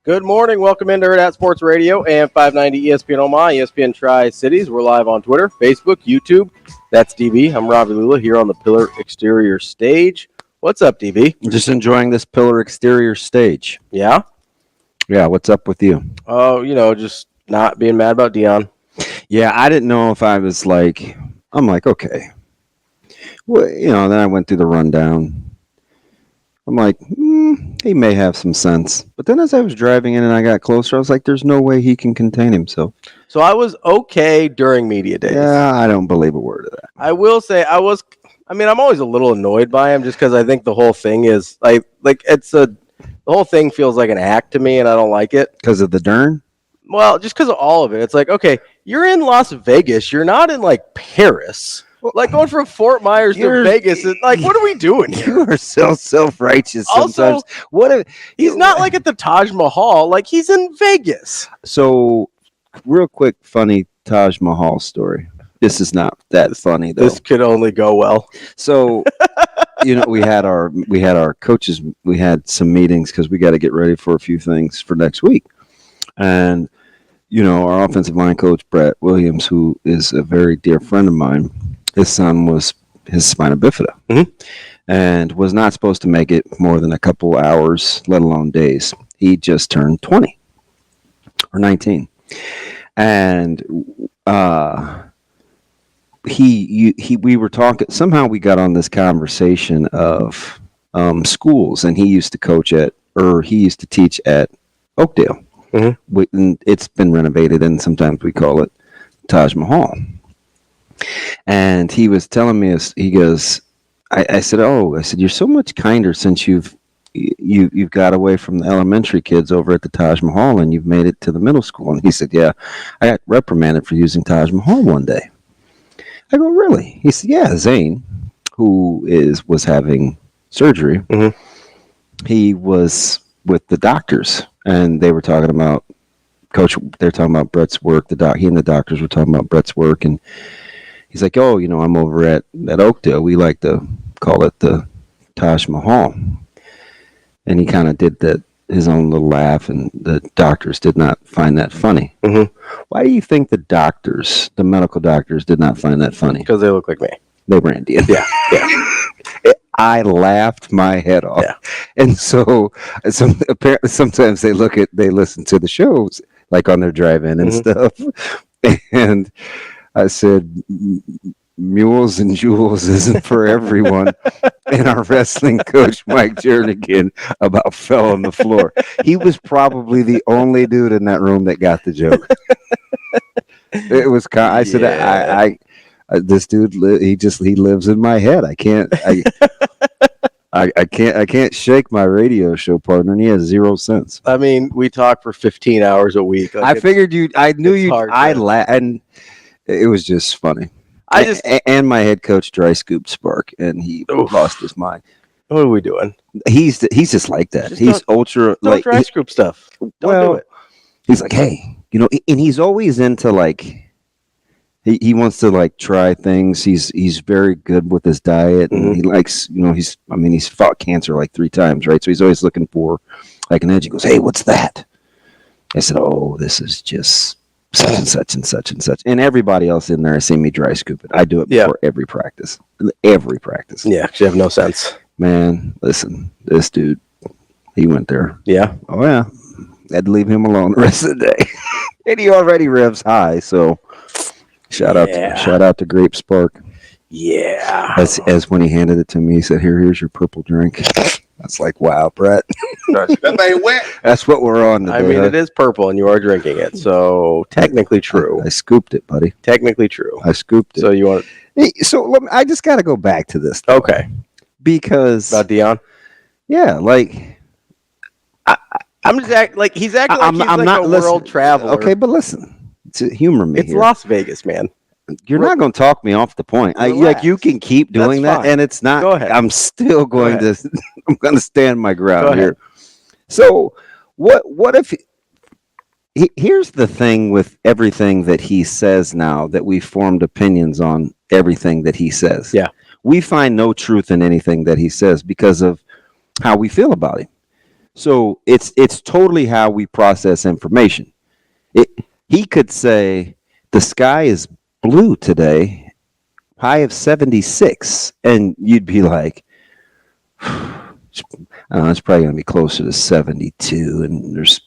Good morning. Welcome into Hurrdat Sports Radio and 590 ESPN Omaha, ESPN Tri-Cities. We're live on Twitter, Facebook, YouTube. That's DB. I'm Ravi Lulla here on the Pillar Exterior stage. What's up, DB? Just enjoying this Pillar Exterior stage. Yeah? Yeah, what's up with you? Oh, just not being mad about Dion. Yeah, I didn't know if I was like, okay. Well, then I went through the rundown. I'm like, he may have some sense. But then as I was driving in and I got closer, I was like, there's no way he can contain himself. So I was okay during media days. Yeah, I don't believe a word of that. I will say I'm always a little annoyed by him just because I think the whole thing is the whole thing feels like an act to me and I don't like it. Because of the Dern? Well, just because of all of it. It's like, okay, you're in Las Vegas. You're not in Paris. Like going from Fort Myers to Vegas, what are we doing here? You are so self-righteous sometimes. Also, he's not at the Taj Mahal. He's in Vegas. So, real quick, funny Taj Mahal story. This is not that funny, though. This could only go well. So, we had our coaches. We had some meetings because we got to get ready for a few things for next week. And, our offensive line coach, Brett Williams, who is a very dear friend of mine, his son was his spina bifida and was not supposed to make it more than a couple hours, let alone days. He just turned 20 or 19. And we were talking, somehow we got on this conversation of schools, and he used to teach at Oakdale. And it's been renovated, and sometimes we call it Taj Mahal. And he was telling me, he goes, I said, you're so much kinder since you've got away from the elementary kids over at the Taj Mahal and you've made it to the middle school. And he said, yeah, I got reprimanded for using Taj Mahal one day. I go, really? He said, yeah, Zane, who was having surgery, he was with the doctors and they were talking about, Coach, they're talking about Brett's work. He and the doctors were talking about Brett's work, and he's like, I'm over at Oakdale. We like to call it the Taj Mahal. And he kind of did his own little laugh, and the doctors did not find that funny. Why do you think the medical doctors did not find that funny? Because they look like me. They were Indian. Yeah. I laughed my head off. Yeah. And so apparently sometimes they listen to the shows, on their drive-in and stuff. And I said, mules and jewels isn't for everyone. And our wrestling coach, Mike Jernigan, about fell on the floor. He was probably the only dude in that room that got the joke. It was I said, this dude, he lives in my head. I can't shake my radio show partner, and he has 0 sense. I mean, we talk for 15 hours a week. I figured and it was just funny. And my head coach dry scooped Spark, and he lost his mind. What are we doing? He's just like that. He's ultra dry scoop stuff. Don't do it. He's like, hey, and he's always into he wants to try things. He's very good with his diet, and he likes, he's fought cancer 3 times, right? So he's always looking for an edge. He goes, hey, what's that? I said, this is just such and such and such and such. And everybody else in there has seen me dry scoop it. I do it before every practice. Every practice. Yeah, because you have no sense. Man, listen, this dude, he went there. Yeah. Oh, yeah. Had to leave him alone the rest of the day. And he already revs high, so shout out to Grape Spark. Yeah. As when he handed it to me, he said, here's your purple drink. That's like, wow, Brett. That's what we're on today. I mean, it is purple, and you are drinking it, so technically true. I scooped it, buddy. Technically true. I scooped it. So you want? I just got to go back to this. Though, okay. Because about Dion. Yeah, I'm just he's acting like he's not a world traveler. Okay, but listen, to humor me. It's here. Las Vegas, man. You're not going to talk me off the point. You can keep doing that, and it's not. Go ahead. I'm still going to. I'm going to stand my ground here. So, what if? Here's the thing with everything that he says now that we've formed opinions on everything that he says. Yeah, we find no truth in anything that he says because of how we feel about him. So it's totally how we process information. He could say the sky is blue today, high of 76, and you'd be like, I don't know, it's probably going to be closer to 72, and there's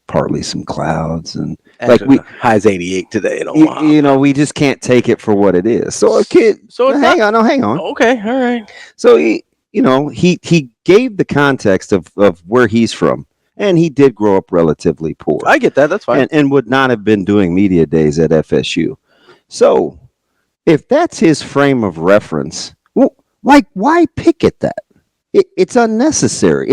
partly some clouds, and high's 88 today in Omaha. We just can't take it for what it is. So a kid, hang on. Okay, all right. So he gave the context of where he's from, and he did grow up relatively poor. I get that. That's fine. And would not have been doing media days at FSU. So if that's his frame of reference, well, why pick at that? It's unnecessary.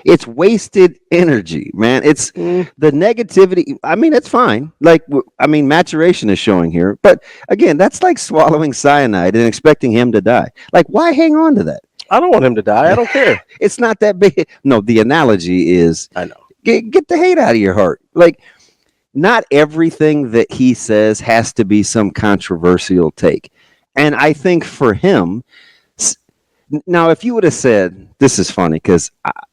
It's wasted energy, man. It's the negativity. I mean, it's fine. Maturation is showing here. But again, that's like swallowing cyanide and expecting him to die. Like, why hang on to that? I don't want him to die. I don't care. It's not that big. No, the analogy is, I know. Get the hate out of your heart. Like, not everything that he says has to be some controversial take. And I think for him, now, if you would have said, this is funny because, I'm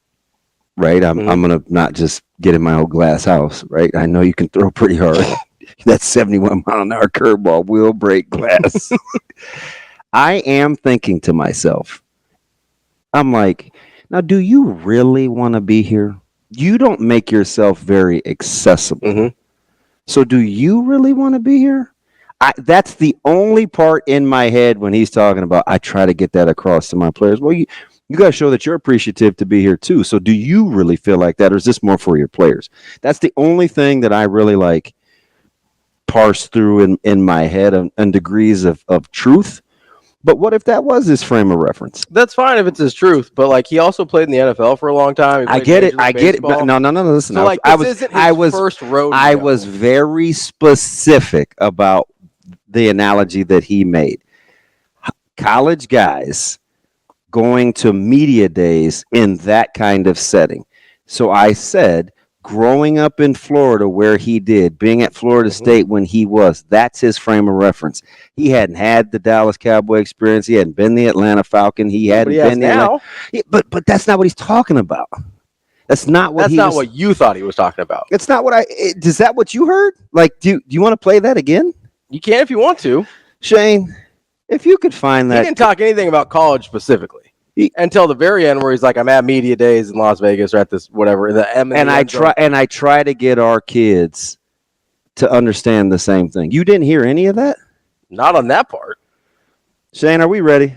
going to not just get in my old glass house, right? I know you can throw pretty hard. That 71 mile an hour curveball will break glass. I am thinking to myself, I'm like, now, do you really want to be here? You don't make yourself very accessible. Mm-hmm. So do you really want to be here? That's the only part in my head when he's talking about, I try to get that across to my players. Well, you got to show that you're appreciative to be here too. So do you really feel like that, or is this more for your players? That's the only thing that I really parse through in my head and degrees of truth. But what if that was his frame of reference? That's fine if it's his truth, but he also played in the NFL for a long time. I get it. But no. Listen, so I was first rodeo. I was very specific about the analogy that he made. College guys going to media days in that kind of setting. So I said, growing up in Florida where he did, being at Florida State when he was, that's his frame of reference. He hadn't had the Dallas Cowboy experience. He hadn't been the Atlanta Falcon. He hadn't been now. But that's not what he's talking about. That's not what you thought he was talking about. It's not what is that what you heard? Do you want to play that again? You can if you want to. Shane, if you could find that. He didn't talk anything about college specifically until the very end where he's like, I'm at media days in Las Vegas or at this whatever. I try to get our kids to understand the same thing. You didn't hear any of that? Not on that part. Shane, are we ready?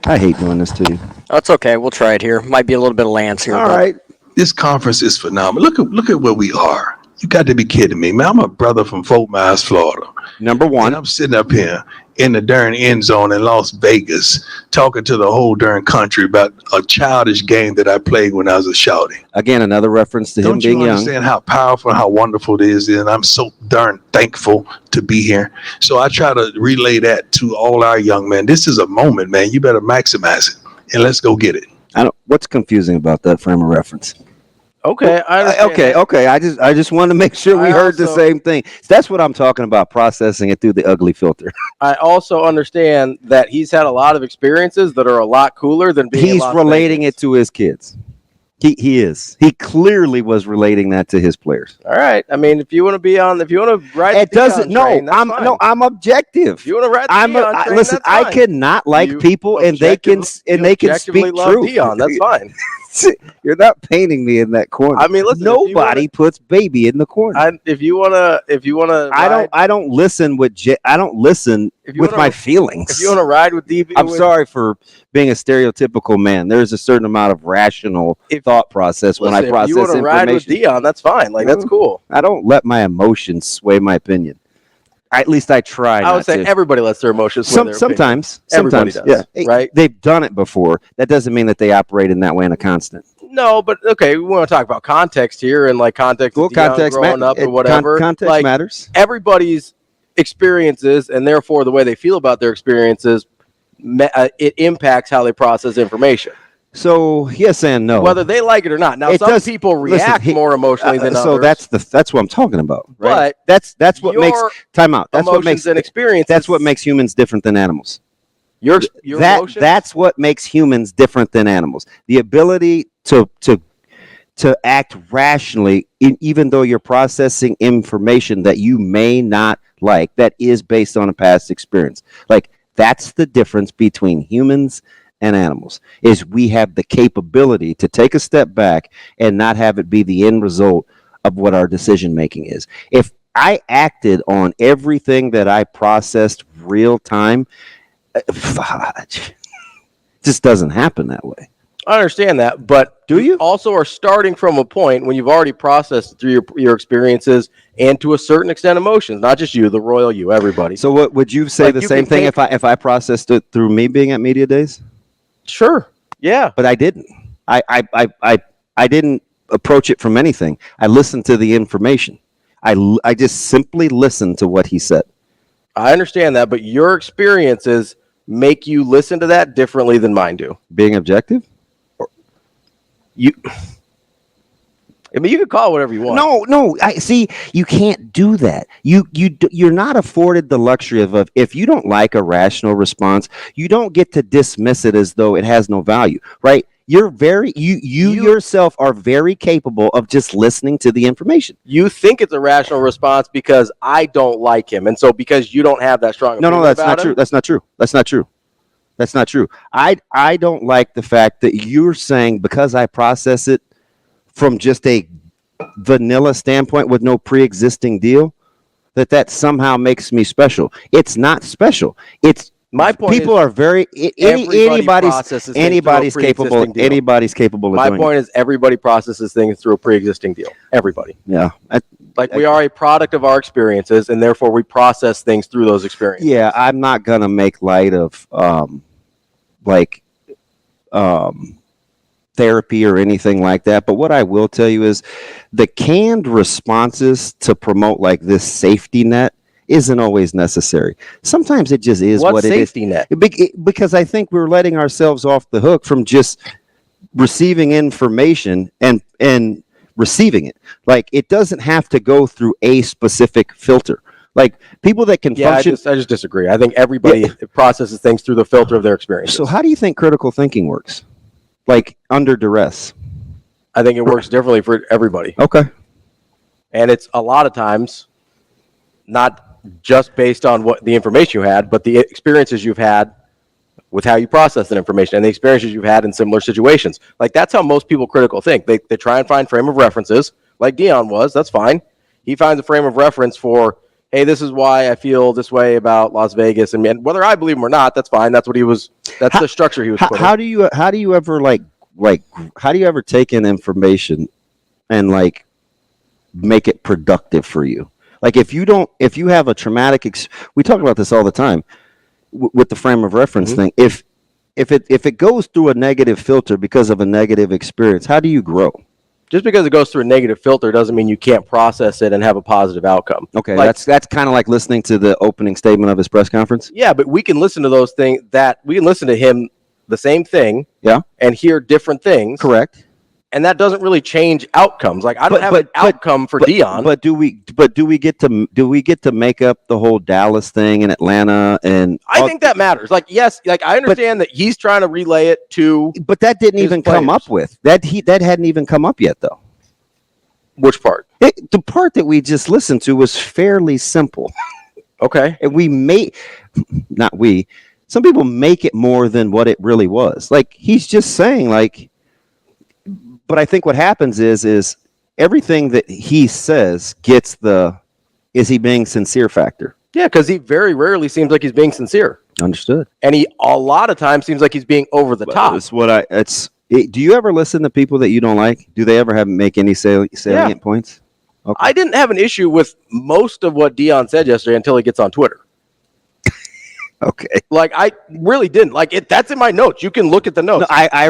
I hate doing this to you. That's okay. We'll try it here. Might be a little bit of Lance here. All right. This conference is phenomenal. Look at where we are. You got to be kidding me, man. I'm a brother from Fort Myers, Florida. Number one. And I'm sitting up here in the darn end zone in Las Vegas talking to the whole darn country about a childish game that I played when I was a shouty. Again, another reference to him being young. Don't you understand how powerful, how wonderful it is? And I'm so darn thankful to be here. So I try to relay that to all our young men. This is a moment, man. You better maximize it, and let's go get it. What's confusing about that frame of reference? Okay, okay. I just wanted to make sure we heard the same thing. That's what I'm talking about, processing it through the ugly filter. I also understand that he's had a lot of experiences that are a lot cooler than being. He's relating it to his kids. He is. He clearly was relating that to his players. All right. I mean, if you want to ride the Dion train, I'm objective. If you want to ride the Dion train, listen, that's fine. I cannot like people and they can speak truth. Dion, that's fine. You're not painting me in that corner. I mean, listen, nobody puts baby in the corner. If you wanna, I don't listen with my feelings. If you want to ride with DB, I'm sorry for being a stereotypical man. There's a certain amount of rational thought process when I process information. If you want to ride with Dion, that's fine. That's cool. I don't let my emotions sway my opinion. At least I try. I would say everybody lets their emotions sway their opinion. Sometimes. Everybody does. Yeah, right? They've done it before. That doesn't mean that they operate in that way in a constant. No, but okay, we want to talk about context here and context. Well, context growing up or whatever. Context matters. Everybody's experiences and therefore the way they feel about their experiences, it impacts how they process information. So yes and no, whether they like it or not. Now some people react more emotionally than others. So that's what I'm talking about, right? But that's what makes time out. That's what makes an experience. That's what makes humans different than animals. Your emotions? That's what makes humans different than animals. The ability to to act rationally, even though you're processing information that you may not like, that is based on a past experience. Like, that's the difference between humans and animals, is we have the capability to take a step back and not have it be the end result of what our decision making is. If I acted on everything that I processed real time, it just doesn't happen that way. I understand that, but do you also are starting from a point when you've already processed through your experiences and to a certain extent emotions, not just you, the royal you, everybody. So what would you say, like, the same thing if I processed it through me being at media days? Sure. Yeah. But I didn't. I didn't approach it from anything. I listened to the information. I just simply listened to what he said. I understand that, but your experiences make you listen to that differently than mine do. Being objective? I mean, you can call it whatever you want. No. I see. You can't do that. You're not afforded the luxury of if you don't like a rational response, you don't get to dismiss it as though it has no value, right? You yourself are very capable of just listening to the information. You think it's a rational response because I don't like him, and so because you don't have that strong opinion. No, that's not true. That's not true. I don't like the fact that you're saying because I process it from just a vanilla standpoint with no pre-existing deal, that somehow makes me special. It's not special. It's my point. People are very anybody's capable. Anybody's capable of doing it. My point is everybody processes things through a pre-existing deal. Everybody. Yeah. We are a product of our experiences, and therefore we process things through those experiences. Yeah, I'm not gonna make light of therapy or anything like that, but what I will tell you is the canned responses to promote like this safety net isn't always necessary. Sometimes it just is what it is. Safety net? Because I think we're letting ourselves off the hook from just receiving information and receiving it. Like, it doesn't have to go through a specific filter. Like, people that can function. I just disagree. I think everybody processes things through the filter of their experience. So how do you think critical thinking works? Like, under duress? I think it works differently for everybody. Okay. And it's a lot of times not just based on what the information you had, but the experiences you've had with how you process that information and the experiences you've had in similar situations. Like, that's how most people critical think. They try and find frame of references, like Dion was. That's fine. He finds a frame of reference for, hey, this is why I feel this way about Las Vegas, and whether I believe him or not, that's fine. That's what he was. That's the structure he was putting. How do you ever take in information and like make it productive for you? Like, if you have a traumatic, we talk about this all the time with the frame of reference thing. If it goes through a negative filter because of a negative experience, how do you grow? Just because it goes through a negative filter doesn't mean you can't process it and have a positive outcome. Okay, that's kind of like listening to the opening statement of his press conference. Yeah, but we can listen to those things we can listen to him the same thing. Yeah, and hear different things. Correct. And that doesn't really change outcomes. Like, I don't have an outcome for Dion. But do we get to make up the whole Dallas thing in Atlanta? And I think that matters. Like, yes, like I understand that he's trying to relay it to. But that didn't even come up with that. That hadn't even come up yet, though. Which part? The part that we just listened to was fairly simple. Okay, and some people make it more than what it really was. Like, he's just saying, like. But I think what happens is everything that he says gets is he being sincere factor. Yeah, because he very rarely seems like he's being sincere. Understood. And he a lot of times seems like he's being over the top. Do you ever listen to people that you don't like? Do they ever make any salient points? Okay. I didn't have an issue with most of what Dion said yesterday until he gets on Twitter. Okay. Like, I really didn't. Like, that's in my notes. You can look at the notes. No, I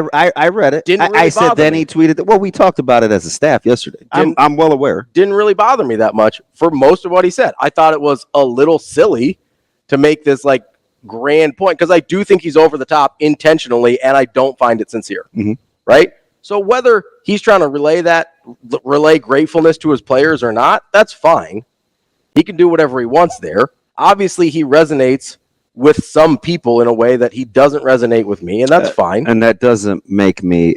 read it. I said then he tweeted. Well, we talked about it as a staff yesterday. I'm well aware. Didn't really bother me that much for most of what he said. I thought it was a little silly to make this like grand point because I do think he's over the top intentionally, and I don't find it sincere. Mm-hmm. Right. So whether he's trying to relay gratefulness to his players or not, that's fine. He can do whatever he wants there. Obviously, he resonates with some people in a way that he doesn't resonate with me, and that's fine. And that doesn't make me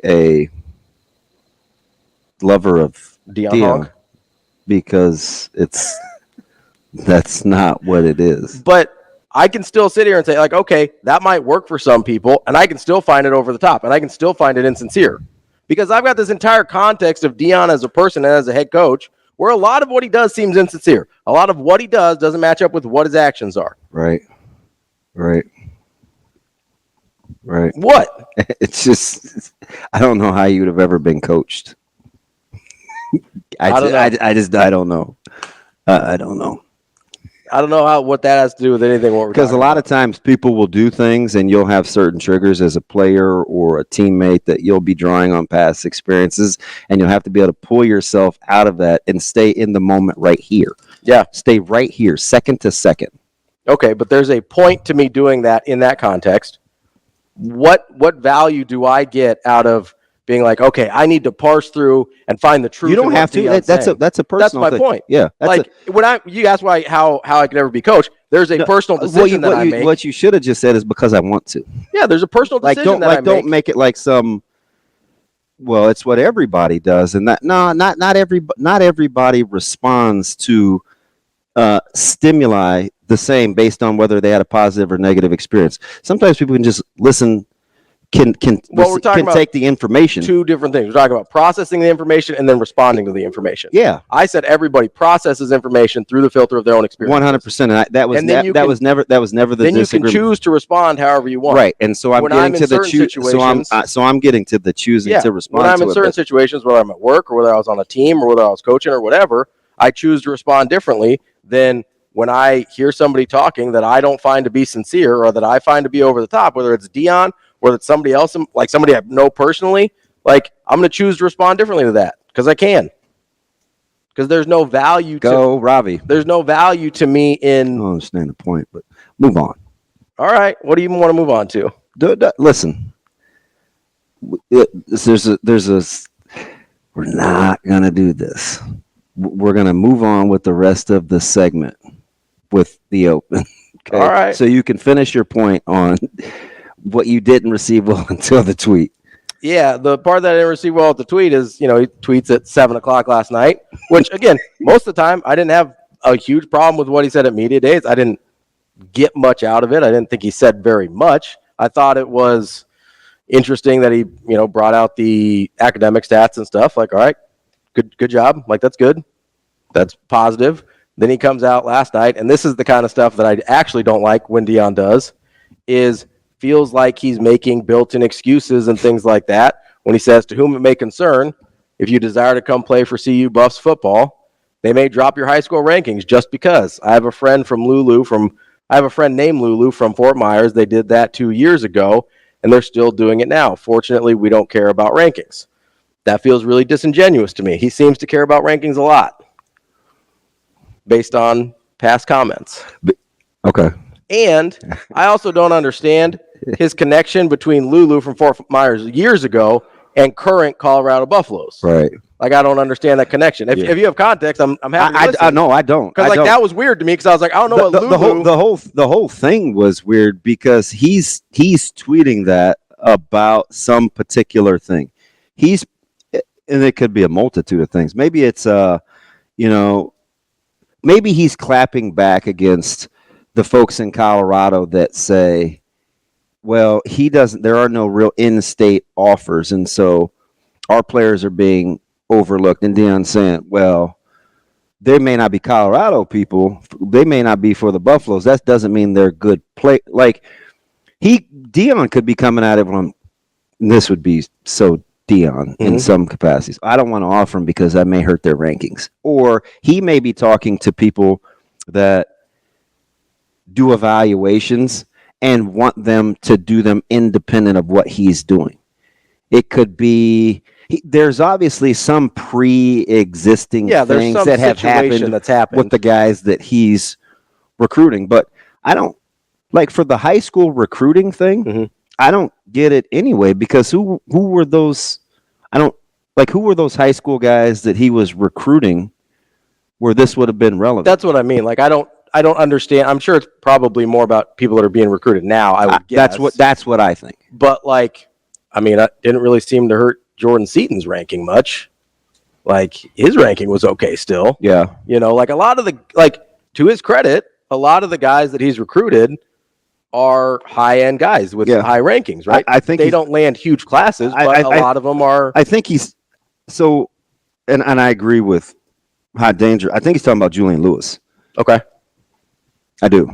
lover of Dion Hog. because that's not what it is. But I can still sit here and say, like, okay, that might work for some people, and I can still find it over the top, and I can still find it insincere. Because I've got this entire context of Dion as a person and as a head coach, where a lot of what he does seems insincere. A lot of what he does doesn't match up with what his actions are. Right. What? It's just, I don't know how you would have ever been coached. I don't know. I don't know. I don't know. I don't know what that has to do with anything. Because a lot of times people will do things and you'll have certain triggers as a player or a teammate that you'll be drawing on past experiences, and you'll have to be able to pull yourself out of that and stay in the moment right here. Yeah. Stay right here, second to second. Okay, but there's a point to me doing that in that context. What value do I get out of being like, okay, I need to parse through and find the truth? You don't have to. That's a personal. That's my point. Yeah. You asked how I could ever be coached. There's a personal decision that I make. What you should have just said is because I want to. Yeah, there's a personal decision I make. Don't make it like some. Well, it's what everybody does, and not everybody responds to stimuli the same based on whether they had a positive or negative experience. Sometimes people can just listen. Can take the information. Two different things. We're talking about processing the information and then responding to the information. Yeah, I said everybody processes information through the filter of their own experience. 100%. And that was never the then disagreement. You can choose to respond however you want. Right, and so I'm getting to the choose. So I'm getting to the choosing to respond. When I'm in certain situations, whether I'm at work or whether I was on a team or whether I was coaching or whatever, I choose to respond differently than when I hear somebody talking that I don't find to be sincere or that I find to be over the top, whether it's Dion, whether it's somebody else, like somebody I know personally, like I'm going to choose to respond differently to that because I can. Because there's no value Ravi. There's no value to me in. I don't understand the point, but move on. All right. What do you want to move on to? Listen. We're not going to do this. We're going to move on with the rest of the segment with the open. Okay? All right. So you can finish your point on what you didn't receive well until the tweet. Yeah, the part that I didn't receive well at the tweet is, he tweets at 7:00 last night, which, again, most of the time I didn't have a huge problem with what he said at media days. I didn't get much out of it. I didn't think he said very much. I thought it was interesting that he, brought out the academic stats and stuff. Like, all right, good job. Like, that's good. That's positive. Then he comes out last night, and this is the kind of stuff that I actually don't like when Dion does, feels like he's making built-in excuses and things like that when he says, to whom it may concern, if you desire to come play for CU Buffs football, they may drop your high school rankings just because. I have a friend named Lulu from Fort Myers. They did that 2 years ago, and they're still doing it now. Fortunately, we don't care about rankings. That feels really disingenuous to me. He seems to care about rankings a lot based on past comments. Okay. And I also don't understand his connection between Lulu from Fort Myers years ago and current Colorado Buffaloes. Right. Like, I don't understand that connection. If you have context, I'm happy to listen. I know, I don't. Because, that was weird to me because I was like, I don't know what Lulu... The whole thing was weird because he's tweeting that about some particular thing. And it could be a multitude of things. Maybe it's, maybe he's clapping back against the folks in Colorado that say, well, there are no real in-state offers, and so our players are being overlooked. And Dion's saying, well, they may not be Colorado people. They may not be for the Buffaloes. That doesn't mean they're good play. Like, Dion could be coming at it from, this would be so Dion in some capacities. I don't want to offer him because that may hurt their rankings. Or he may be talking to people that do evaluations and want them to do them independent of what he's doing. It could be there's obviously some pre-existing things that have happened with the guys that he's recruiting. But I don't like for the high school recruiting thing. I don't get it anyway because who were those? Who were those high school guys that he was recruiting where this would have been relevant? That's what I mean. Like, I don't understand. I'm sure it's probably more about people that are being recruited now, I would guess. That's what I think. But, I didn't really seem to hurt Jordan Seaton's ranking much. like his ranking was okay still. Yeah. You know, like a lot of the, like to his credit, a lot of the guys that he's recruited are high-end guys with high rankings, right? I think they don't land huge classes, but a lot of them are. I think he's so, and I agree with how dangerous. I think he's talking about Julian Lewis. Okay. I do.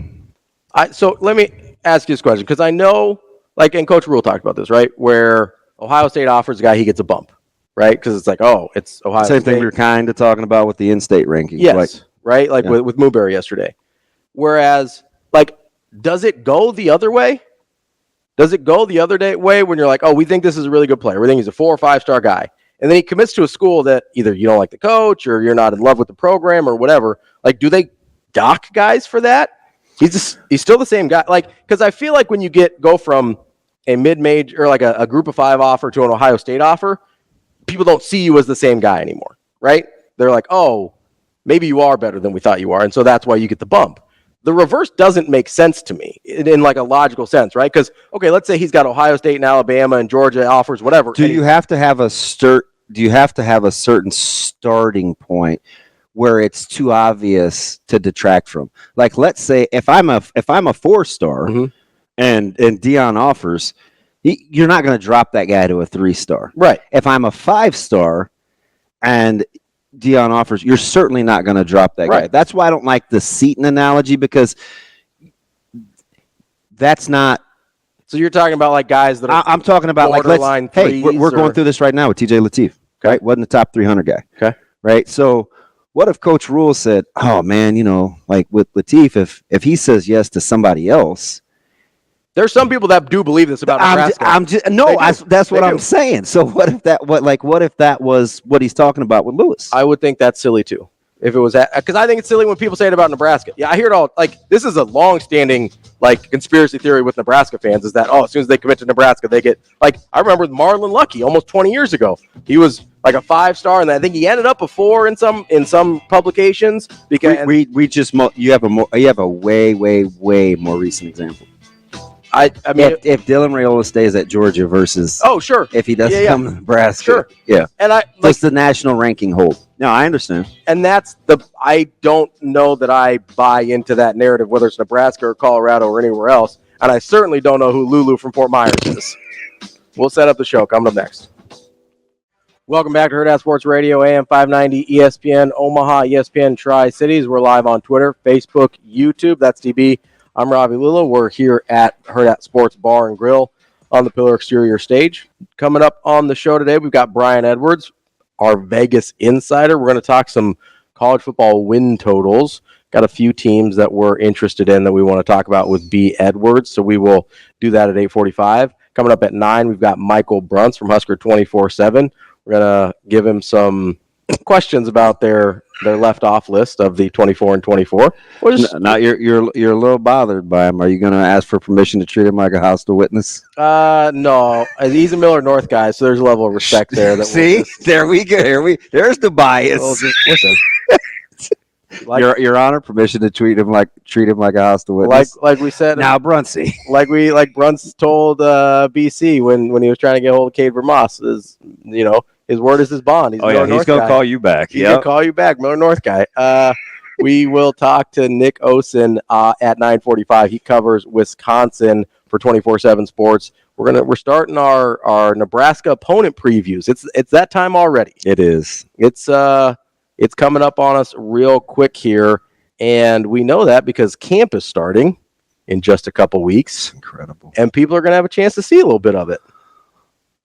So let me ask you this question, because I know, like, and Coach Rule talked about this, right? Where Ohio State offers a guy, he gets a bump, right? Because it's like, oh, it's Ohio State. Same thing we were kind of talking about with the in-state rankings. Yes, right? Like with Mooberry yesterday. Whereas, like, does it go the other way? Does it go the other way when you're like, oh, we think this is a really good player. We think he's a 4 or 5 star guy. And then he commits to a school that either you don't like the coach or you're not in love with the program or whatever. Like, do they dock guys for that? He's still the same guy. Like, because I feel like when you go from a mid-major or like a group of 5 offer to an Ohio State offer, people don't see you as the same guy anymore, right? They're like, oh, maybe you are better than we thought you are. And so that's why you get the bump. The reverse doesn't make sense to me in like a logical sense, right? Because, okay, let's say he's got Ohio State and Alabama and Georgia offers, whatever. Do you have to have a certain starting point where it's too obvious to detract from? Like, let's say if I'm a 4-star and Dion offers, you're not going to drop that guy to a 3-star. Right. If I'm a 5-star and Dion offers, you're certainly not going to drop that guy. That's why I don't like the Seton analogy, because that's not. So you're talking about like guys that are I'm talking about like, we're going through this right now with TJ Lateef. Okay. Right? Wasn't the top 300 guy. Okay. Right. So what if Coach Rule said, oh man, you know, like with Lateef, if he says yes to somebody else. There's some people that do believe this about Nebraska. That's what I'm saying. So what if that was what he's talking about with Lewis? I would think that's silly too. If it was that, because I think it's silly when people say it about Nebraska. Yeah, I hear it all. Like, this is a long-standing like conspiracy theory with Nebraska fans, is that, oh, as soon as they commit to Nebraska, they get, like, I remember with Marlon Lucky almost 20 years ago. He was like a 5-star, and I think he ended up a 4 in some publications. Because you have a way more recent example. I mean, if Dylan Raiola stays at Georgia versus if he doesn't come to Nebraska, and does the national ranking hold? No, I understand, and I don't know that I buy into that narrative, whether it's Nebraska or Colorado or anywhere else, and I certainly don't know who Lulu from Fort Myers is. We'll set up the show. Coming up next. Welcome back to Hurrdat Sports Radio, AM 590, ESPN Omaha, ESPN Tri-Cities. We're live on Twitter, Facebook, YouTube. That's DB. I'm Ravi, Lulla. We're here at Hurrdat Sports Bar and Grill on the Pillar Exterior stage. Coming up on the show today, we've got Brian Edwards, our Vegas insider. We're going to talk some college football win totals. Got a few teams that we're interested in that we want to talk about with B. Edwards, so we will do that at 8:45. Coming up at 9, we've got Michael Bruntz from Husker 24/7. We're going to give him some questions about their left off list of the 24 and 24. Now you're a little bothered by him. Are you going to ask for permission to treat him like a hostile witness? No. He's a Miller North guy, so there's a level of respect there. That See, there we go. There's the bias. Listen. Your Honor, permission to treat him like a hostile witness. Like we said. Now, Bruntz. Like Bruntz told BC when he was trying to get a hold of Cade Vermas, is, you know, his word is his bond. He's going to call you back. He's going to call you back, Miller North guy. We will talk to Nick Osen at 9:45. He covers Wisconsin for 24/7 Sports. We're starting our Nebraska opponent previews. It's that time already. It is. It's coming up on us real quick here, and we know that because camp is starting in just a couple weeks. Incredible. And people are going to have a chance to see a little bit of it.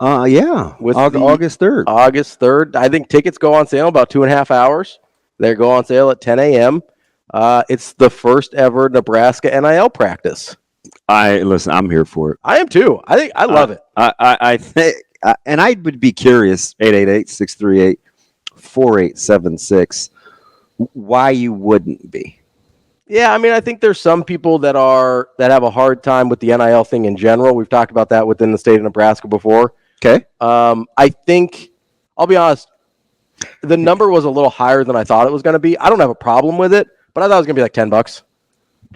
With August 3rd. August 3rd. I think tickets go on sale in about 2.5 hours. They go on sale at 10 a.m. It's the first ever Nebraska NIL practice. I'm here for it. I am too. I love it. I think, and I would be curious, 888-638-4876, why you wouldn't be. Yeah, I mean, I think there's some people that have a hard time with the NIL thing in general. We've talked about that within the state of Nebraska before. Okay. I think, I'll be honest, the number was a little higher than I thought it was going to be. I don't have a problem with it, but I thought it was going to be like $10,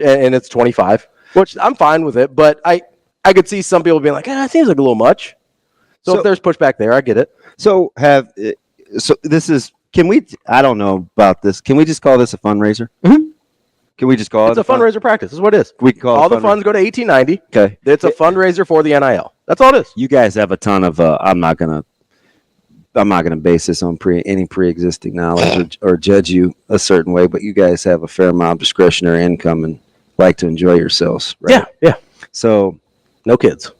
and it's 25, which I'm fine with it. But I could see some people being like, it seems like a little much. So if there's pushback there, I get it. So this is Can we? I don't know about this. Can we just call this a fundraiser? Mhm. Can we just call It's it a fundraiser practice. This is what it is. We call all the funds go to 1890. Okay. It's a fundraiser for the NIL. That's all it is. You guys have a ton of. I'm not gonna base this on any pre-existing knowledge or judge you a certain way, but you guys have a fair amount of discretionary income and like to enjoy yourselves, right? Yeah. So No kids.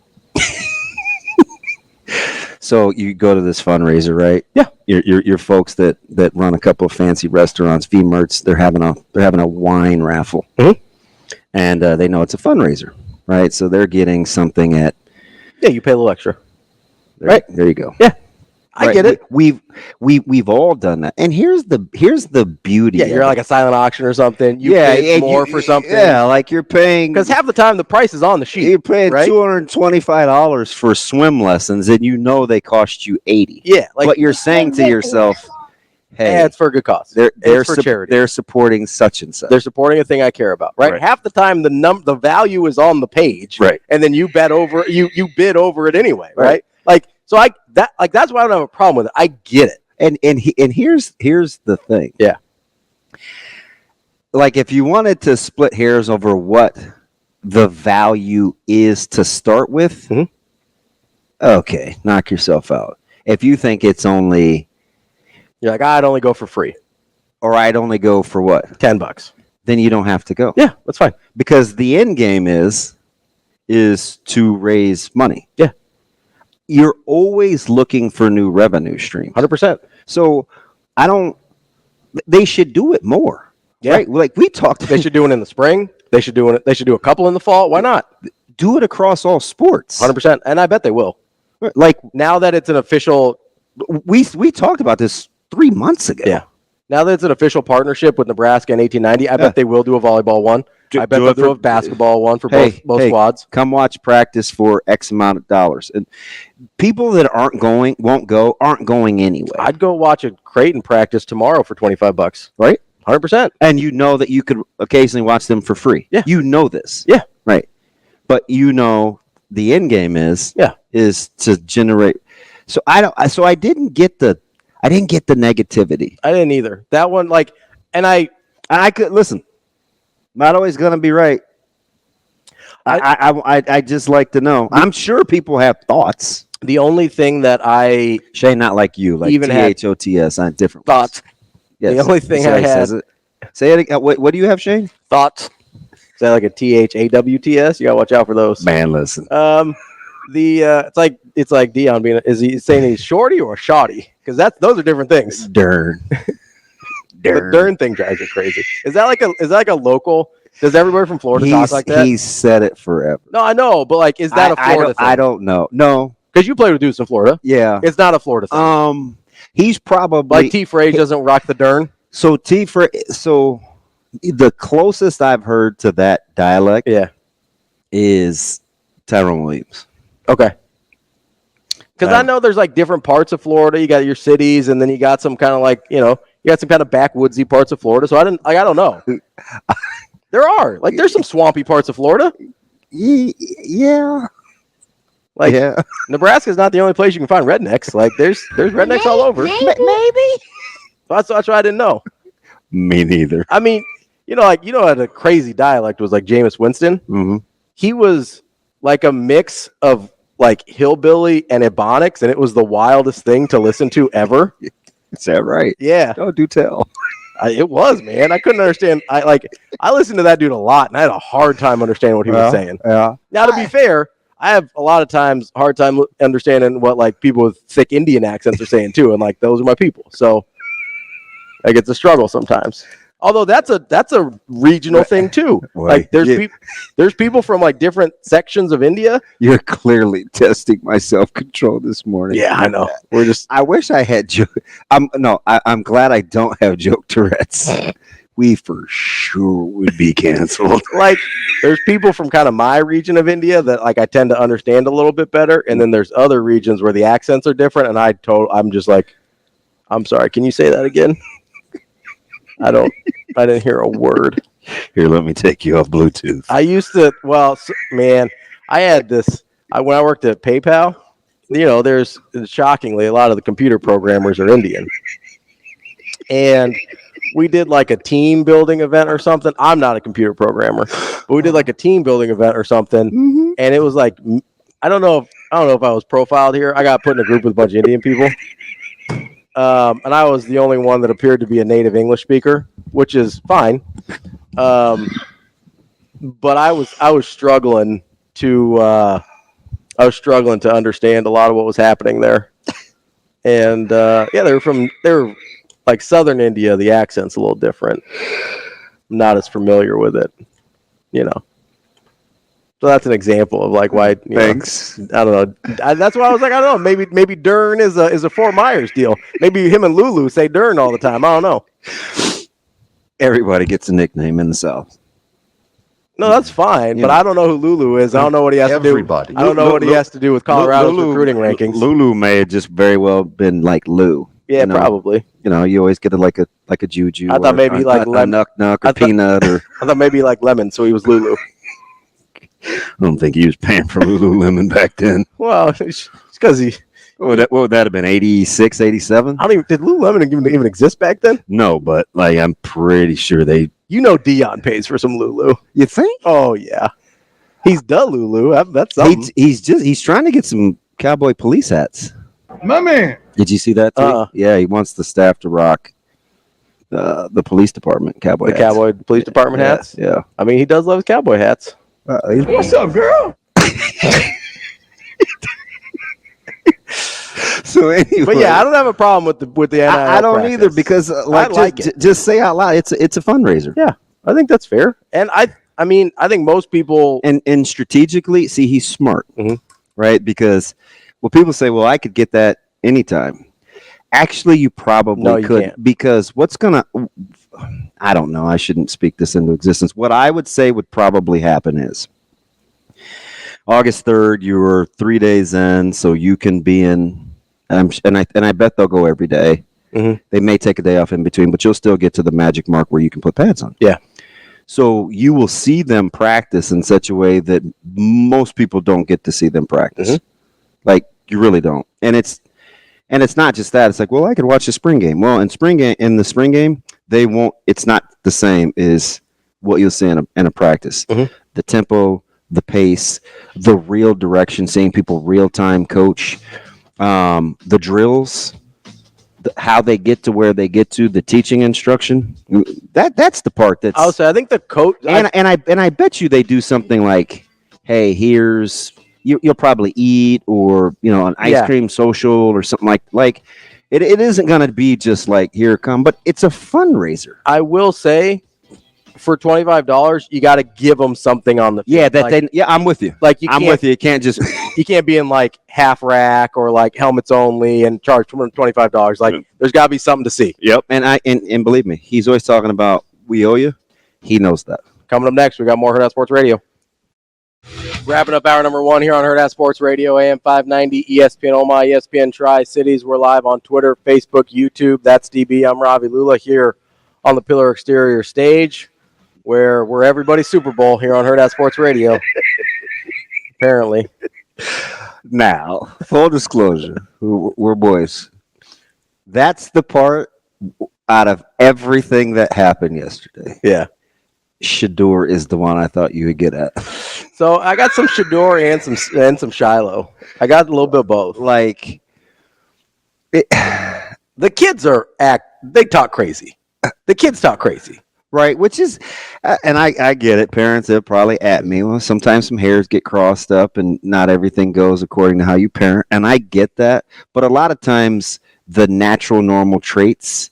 So you go to this fundraiser, right? Yeah. Your folks that run a couple of fancy restaurants, V-Merts, they're having a wine raffle, and they know it's a fundraiser, right? So they're getting something at. Yeah, you pay a little extra. Right there, you go. Yeah, I get it. We've all done that, and here's the beauty. Yeah, you're like a silent auction or something. You pay more for something. Yeah, like you're paying because half the time the price is on the sheet. You're paying right? $225 for swim lessons, and you know they cost you $80. Yeah, but you're saying to yourself, "Hey, it's for a good cause. They're for charity. They're supporting such and such. They're supporting a thing I care about." Right. Half the time the value is on the page. Right. And then you bid over it anyway. Right. That's why I don't have a problem with it. I get it. And here's the thing. Yeah. Like if you wanted to split hairs over what the value is to start with, okay, knock yourself out. If you think it's only, you're like, I'd only go for free, or I'd only go for what, $10, then you don't have to go. Yeah, that's fine. Because the end game is to raise money. Yeah. You're always looking for new revenue streams. 100%. So they should do it more. Yeah. Right? Like we talked. They should do it in the spring. They should do a couple in the fall. Why not? Do it across all sports. 100%. And I bet they will. Like now that it's an official. We talked about this 3 months ago. Yeah. Now that it's an official partnership with Nebraska and 1890, I bet they will do a volleyball one. I bet they'll do a basketball one for both squads. Come watch practice for X amount of dollars. And people that aren't going anyway. I'd go watch a Creighton practice tomorrow for $25. Right? 100%. And you know that you could occasionally watch them for free. Yeah. You know this. Yeah. Right. But you know the end game is to generate. So I didn't get the negativity. I didn't either. That one, I could listen. Not always going to be right. I just like to know. I'm sure people have thoughts. The only thing that Shane, not like you, like even THOTS on different thoughts. Yes. The only thing I had. Say it again. What do you have, Shane? Thoughts. Is that like a THAWTS? You gotta watch out for those. Man, listen. It's like Dion being. Is he saying he's shorty or shoddy? Because those are different things. Dern. The Dern thing drives me crazy. Is that like a local? Does everybody from Florida talk like that? He's said it forever. No, I know, but like, is that a Florida thing? I don't know. No, because you play with dudes in Florida. Yeah, it's not a Florida thing. He's probably like T. Frey doesn't rock the Dern. So the closest I've heard to that dialect, is Tyrone Williams. Okay. Because I know there's like different parts of Florida. You got your cities, and then you got some kind of like, you got some kind of backwoodsy parts of Florida. So I don't know. There's some swampy parts of Florida. Yeah. Nebraska's not the only place you can find rednecks. Like there's rednecks all over. Maybe. That's why I didn't know. Me neither. I mean, a crazy dialect was like Jameis Winston. Mm-hmm. He was like a mix of like hillbilly and ebonics, and it was the wildest thing to listen to ever. Is that right? Yeah. Oh, do tell. It was, man. I couldn't understand. I listened to that dude a lot, and I had a hard time understanding what he was saying. Yeah. Now, to be fair, I have a lot of times hard time understanding what like people with thick Indian accents are saying too, and like those are my people. So, like it's a struggle sometimes. Although that's a regional thing too. Boy, like there's people from like different sections of India. You're clearly testing my self-control this morning. Yeah, I know. I wish I had joke. I'm glad I don't have joke Tourette's. We for sure would be canceled. Like there's people from kind of my region of India that like I tend to understand a little bit better, and then there's other regions where the accents are different, and I'm just like, I'm sorry, can you say that again? I didn't hear a word. Here, let me take you off Bluetooth. I used to, I had this, when I worked at PayPal, there's shockingly, a lot of the computer programmers are Indian. and we did like a team building event or something. I'm not a computer programmer, but we did like a team building event or something, and it was like I don't know if I was profiled here. I got put in a group with a bunch of Indian people, and I was the only one that appeared to be a native English speaker, which is fine. But I was struggling to understand a lot of what was happening there, and they were like Southern India. The accent's a little different. I'm not as familiar with it, So that's an example of like why. Thanks. I don't know. That's why I was like, I don't know. Maybe Dern is a Fort Myers deal. Maybe him and Lulu say Dern all the time. I don't know. Everybody gets a nickname in the South. No, that's fine, but I don't know who Lulu is. I don't know what he has to do. Everybody. I don't know what he has to do with Colorado's recruiting rankings. Lulu may have just very well been like Lou. Yeah, probably. You always get like a juju. I thought maybe like a nuck or peanut or. I thought maybe like lemon, so he was Lulu. I don't think he was paying for Lululemon back then. Well, it's because he. What would that have been? 86, 87? Did Lululemon even exist back then? No, but like I'm pretty sure they. Dion pays for some Lulu. You think? Oh yeah, he's the Lulu. That's something. He's trying to get some cowboy police hats. My man. Did you see that? Yeah, he wants the staff to rock the police department cowboy hats. Cowboy police department hats. Yeah. I mean, he does love his cowboy hats. What's up, girl? So anyway, but yeah, I don't have a problem with the NIL I don't practice. either because just say out loud, it's a fundraiser. Yeah, I think that's fair, and I mean, I think most people and strategically, see, he's smart, right? Because people say, well, I could get that anytime. Actually, you probably could, can't. Because I don't know. I shouldn't speak this into existence. What I would say would probably happen is August 3rd, you're 3 days in, so you can be in. And I bet they'll go every day. They may take a day off in between, but you'll still get to the magic mark where you can put pads on. Yeah. So you will see them practice in such a way that most people don't get to see them practice. Like you really don't. And it's not just that. It's like, well, I could watch the spring game. Well, in the spring game, they won't. It's not the same as what you'll see in a practice. The tempo, the pace, the real direction, seeing people real time coach. The drills, how they get to where they get to, the teaching instruction. That's the part that's. I'll say I think the coach and I bet you they do something like, hey, here's you'll probably eat or an ice cream social or something like it isn't going to be just like here it come, but it's a fundraiser. I will say. For $25, you got to give them something on the field. I'm with you. I'm with you. You can't just you can't be in like half rack or like helmets only and charge $25. Like there's got to be something to see. Yep. And believe me, he's always talking about we owe you. He knows that. Coming up next, we got more Hurrdat Sports Radio. Wrapping up hour number 1 here on Hurrdat Sports Radio, AM 590, ESPN Omaha, ESPN Tri-Cities. We're live on Twitter, Facebook, YouTube. That's DB. I'm Ravi Lulla here on the Pillar Exterior stage. Where we're everybody's Super Bowl here on Hurrdat Sports Radio. Apparently. Now, full disclosure, we're boys. That's the part out of everything that happened yesterday. Yeah. Shador is the one I thought you would get at. So I got some Shador and some Shiloh. I got a little bit of both. The kids they talk crazy. The kids talk crazy. Right, which is, and I get it. Parents, they'll probably at me. Well, sometimes some hairs get crossed up and not everything goes according to how you parent. And I get that. But a lot of times the natural, normal traits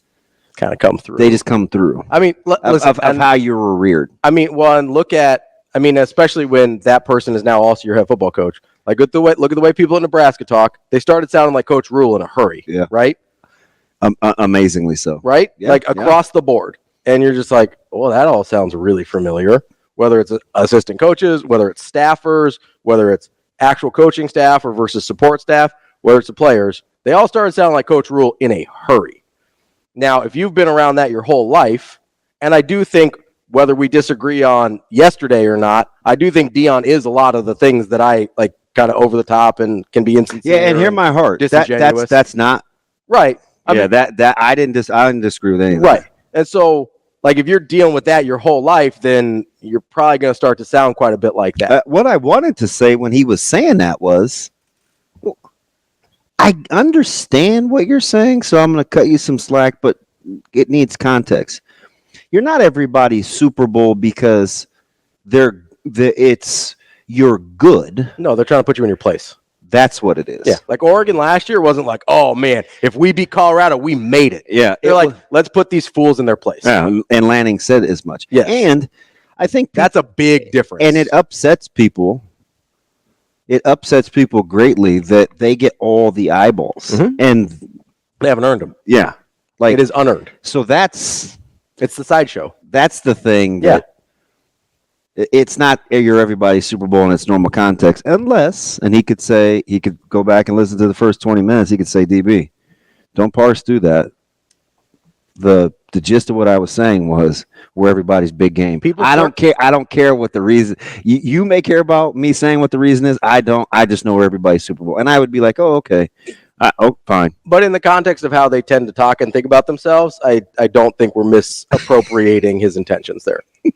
kind of come through. They just come through. I mean, listen, of how you were reared. I mean, especially when that person is now also your head football coach. Like, look at the way people in Nebraska talk. They started sounding like Coach Rule in a hurry. Yeah. Right? Amazingly so. Right? Yeah, across the board. And you're just like, well, that all sounds really familiar. Whether it's assistant coaches, whether it's staffers, whether it's actual coaching staff or versus support staff, whether it's the players, they all started sounding like Coach Rule in a hurry. Now, if you've been around that your whole life, and I do think whether we disagree on yesterday or not, I do think Dion is a lot of the things that I like kind of over the top and can be insincere. Yeah, and hear my heart. Disingenuous. That's not right. I mean, I didn't disagree with anything. Right. And so, like, if you're dealing with that your whole life, then you're probably going to start to sound quite a bit like that. What I wanted to say when he was saying that was, I understand what you're saying, so I'm going to cut you some slack, but it needs context. You're not everybody's Super Bowl because you're good. No, they're trying to put you in your place. That's what it is. Yeah. Like Oregon last year wasn't like, oh, man, if we beat Colorado, we made it. Yeah. They're like, let's put these fools in their place. Yeah, and Lanning said as much. Yes. And I think that's a big difference. And it upsets people. It upsets people greatly that they get all the eyeballs. Mm-hmm. And they haven't earned them. Yeah. Like it is unearned. So it's the sideshow. That's the thing that it's not you're everybody's Super Bowl in its normal context, unless, and he could go back and listen to the first 20 minutes. He could say, DB, don't parse through that. The gist of what I was saying was we're everybody's big game. I don't care what the reason. You may care about me saying what the reason is. I don't. I just know we're everybody's Super Bowl, and I would be like, oh, okay. Fine. But in the context of how they tend to talk and think about themselves, I don't think we're misappropriating his intentions there. Is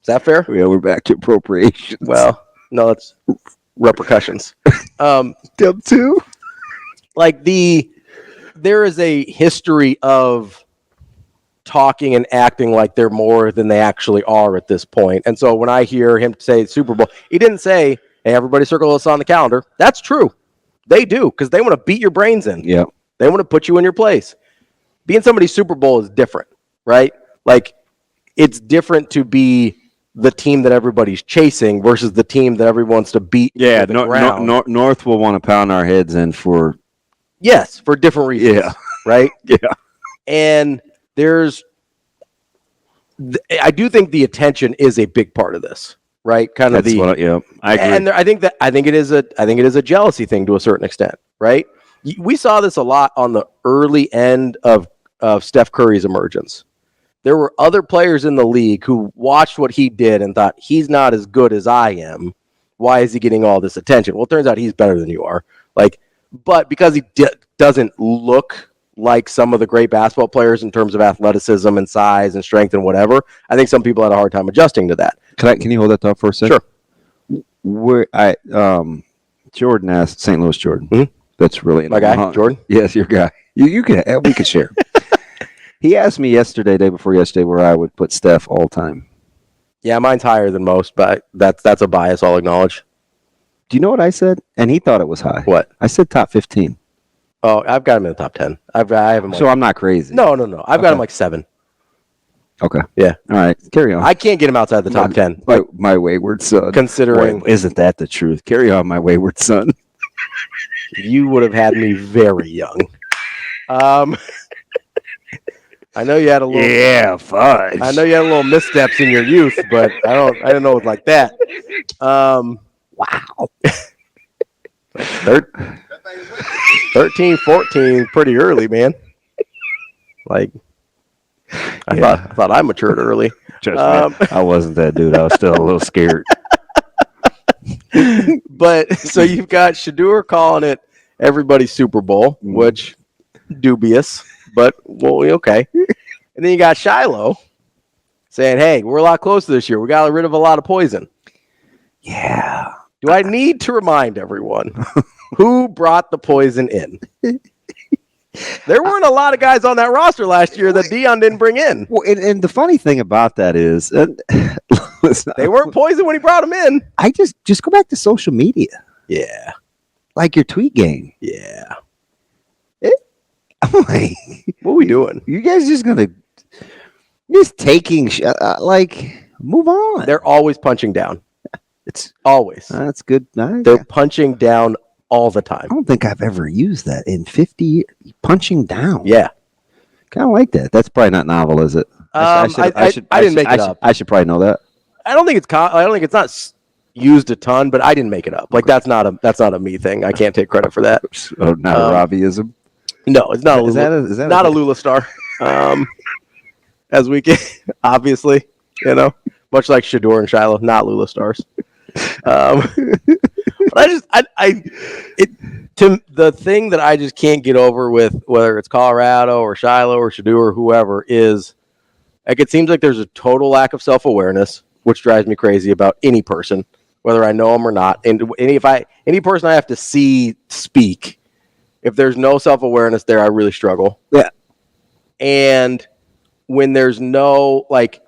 that fair? Yeah, we're back to appropriation. Well, no, it's repercussions. Them too? Like there is a history of talking and acting like they're more than they actually are at this point. And so when I hear him say Super Bowl, he didn't say, hey, everybody circle this on the calendar. That's true. They do, because they want to beat your brains in. Yeah. They want to put you in your place. Being somebody's Super Bowl is different, right? Like, it's different to be the team that everybody's chasing versus the team that everyone wants to beat. Yeah, North will want to pound our heads in for... Yes, for different reasons. Yeah. Right? Yeah. And I do think the attention is a big part of this, right? I agree. And I think it is a jealousy thing to a certain extent, right? We saw this a lot on the early end of Steph Curry's emergence. There were other players in the league who watched what he did and thought, he's not as good as I am. Why is he getting all this attention? Well, it turns out he's better than you are. But because he doesn't look like some of the great basketball players in terms of athleticism and size and strength and whatever, I think some people had a hard time adjusting to that. Can you hold that thought for a second? Sure. Jordan asked, St. Louis Jordan. Mm-hmm. That's really my guy, Jordan. Yes, your guy. We could share. He asked me day before yesterday, where I would put Steph all time. Yeah, mine's higher than most, but that's a bias I'll acknowledge. Do you know what I said? And he thought it was high. What? I said top 15. Oh, I've got him in the top 10. I have him. So I'm not crazy. No. I've got him like 7. Okay. Yeah. All right. Carry on. I can't get him outside the top 10. My wayward son. Considering. Boy, isn't that the truth? Carry on, my wayward son. You would have had me very young. I know you had a little. Yeah, fudge. I know you had a little missteps in your youth, but I didn't know it was like that. Wow. 13, 14, pretty early, man. I thought I matured early. Trust me, I wasn't that dude. I was still a little scared. But so you've got Shedeur calling it everybody's Super Bowl, which dubious, but okay. And then you got Shiloh saying, "Hey, we're a lot closer this year. We got rid of a lot of poison." Yeah. Do I need to remind everyone who brought the poison in? There weren't a lot of guys on that roster last year that Dion didn't bring in. Well, and the funny thing about that is, they weren't poison when he brought them in. I just go back to social media. Yeah. Like your tweet game. Yeah. I'm like, what are we doing? You guys just taking, move on. They're always punching down. It's always. That's good. They're punching down all the time. I don't think I've ever used that in 50 years. Punching down. Yeah. Kind of like that. That's probably not novel, is it? I didn't make it up. I should probably know that. I don't think it's not used a ton, but I didn't make it up. That's not a me thing. I can't take credit for that. Oh, not a Raviism. No, it's not. Is that a Lulla star? As we get, obviously, much like Shedeur and Shiloh, not Lulla stars. But The thing that I just can't get over with whether it's Colorado or Shiloh or Shadoo or whoever is like it seems like there's a total lack of self-awareness, which drives me crazy about any person, whether I know them or not. And any person I have to see speak, if there's no self-awareness there, I really struggle. Yeah. And when there's no like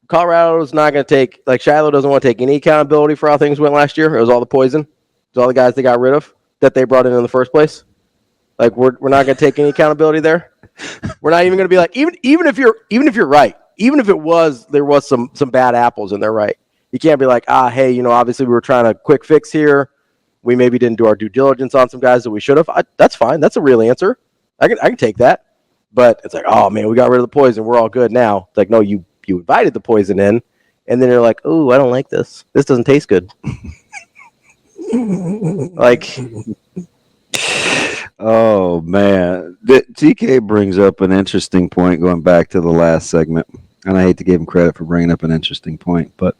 Colorado's not going to take like Shiloh doesn't want to take any accountability for how things went last year. It was all the poison. It was all the guys they got rid of that they brought in the first place. Like we're not going to take any accountability there. We're not even going to be like even if you're right, even if there was some bad apples and they're right. You can't be like, hey, obviously we were trying to quick fix here. We maybe didn't do our due diligence on some guys that we should have. That's fine. That's a real answer. I can take that. But it's like, oh man, we got rid of the poison. We're all good now. It's like, no, you invited the poison in, and then you're like, oh, I don't like this. This doesn't taste good. Like. Oh man, TK brings up an interesting point going back to the last segment, and I hate to give him credit for bringing up an interesting point, but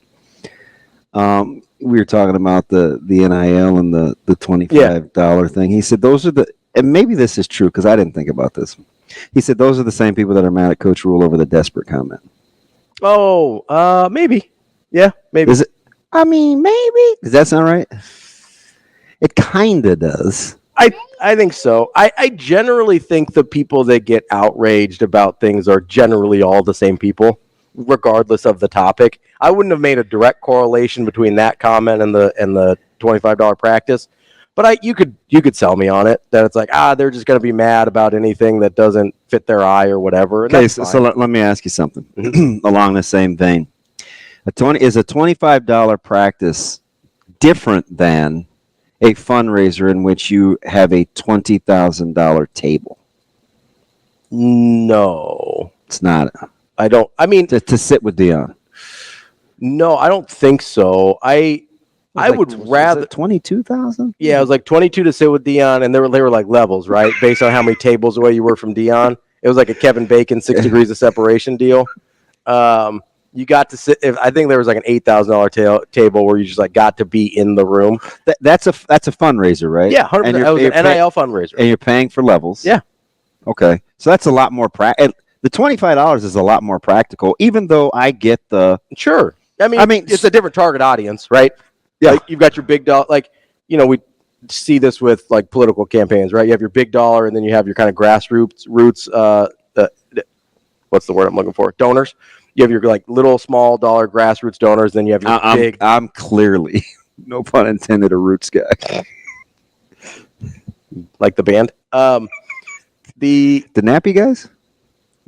we were talking about the NIL and the $25 thing. He said those are and maybe this is true because I didn't think about this. He said those are the same people that are mad at Coach Rule over the desperate comment. Oh, maybe, yeah, maybe. Is it? I mean, maybe. Does that sound right? It kind of does. I think so. I generally think the people that get outraged about things are generally all the same people, regardless of the topic. I wouldn't have made a direct correlation between that comment and the $25 practice, but you could sell me on it that it's like they're just going to be mad about anything that doesn't fit their eye or whatever. Okay, so let me ask you something along the same vein. Is a $25 practice different than a fundraiser in which you have a $20,000 table? No, it's not. I don't. I mean, to sit with Dion. No, I don't think so. I would rather 22,000. Yeah, it was like 22 to sit with Dion, and they were like levels, right, based on how many tables away you were from Dion. It was like a Kevin Bacon 6 degrees of separation deal. You got to sit. I think there was like an $8,000 table where you just like got to be in the room. That's a fundraiser, right? Yeah, 100%. That was an NIL fundraiser, and you're paying for levels. Yeah. Okay, so that's a lot more practical. The $25 is a lot more practical, even though I get the sure. I mean, it's a different target audience, right? Yeah, like, you've got your big dollar. Like we see this with like political campaigns, right? You have your big dollar, and then you have your kind of grassroots. What's the word I'm looking for? Donors. You have your like little small dollar grassroots donors, then you have your big. I'm clearly, no pun intended, a roots guy. Like the band. The Nappy guys?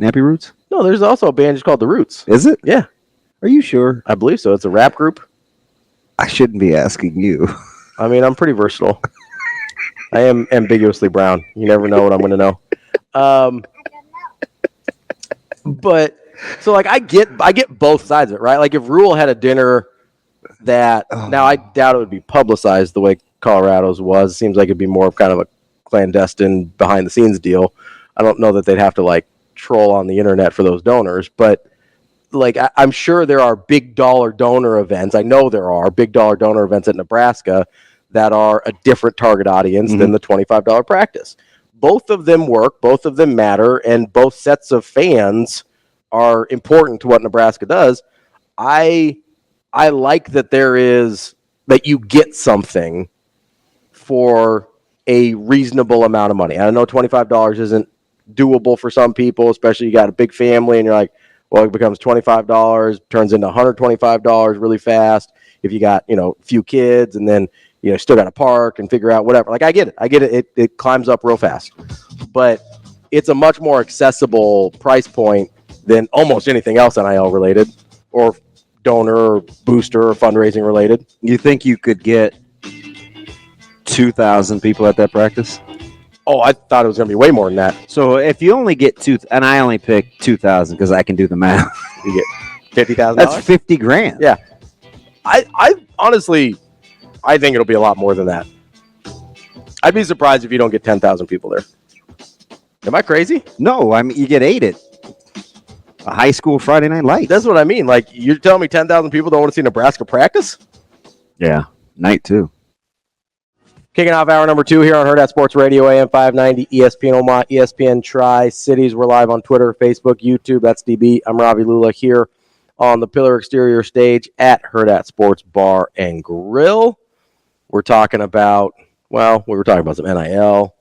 Nappy Roots? No, there's also a band just called The Roots. Is it? Yeah. Are you sure? I believe so. It's a rap group. I shouldn't be asking you. I mean, I'm pretty versatile. I am ambiguously brown. You never know what I'm going to know. But so like I get both sides of it, right? Like if Rule had a dinner that now I doubt it would be publicized the way Colorado's was. It seems like it'd be more of kind of a clandestine behind the scenes deal. I don't know that they'd have to like troll on the internet for those donors, but like I'm sure there are big dollar donor events. I know there are big dollar donor events at Nebraska that are a different target audience than the $25 practice. Both of them work, both of them matter, and both sets of fans are important to what Nebraska does. I like that that you get something for a reasonable amount of money. I know $25 isn't doable for some people, especially you got a big family and you're like, well, it becomes $25, turns into $125 really fast. If you got, a few kids and then, still got to park and figure out whatever. Like I get it. It climbs up real fast, but it's a much more accessible price point than almost anything else NIL related or donor or booster or fundraising related. You think you could get 2,000 people at that practice? Oh, I thought it was going to be way more than that. So if you only get and I only picked 2,000 because I can do the math. You get $50,000. That's $50,000. Yeah. I honestly, I think it'll be a lot more than that. I'd be surprised if you don't get 10,000 people there. Am I crazy? No, I mean you get 8 at a high school Friday Night Lights. That's what I mean. Like you're telling me 10,000 people don't want to see Nebraska practice? Yeah, night 2. Kicking off hour number 2 here on Hurrdat Sports Radio, AM 590, ESPN Omaha, ESPN Tri-Cities. We're live on Twitter, Facebook, YouTube. That's DB. I'm Ravi Lulla here on the Pillar Exterior stage at Hurrdat Sports Bar and Grill. We're talking about, we were talking about some NIL.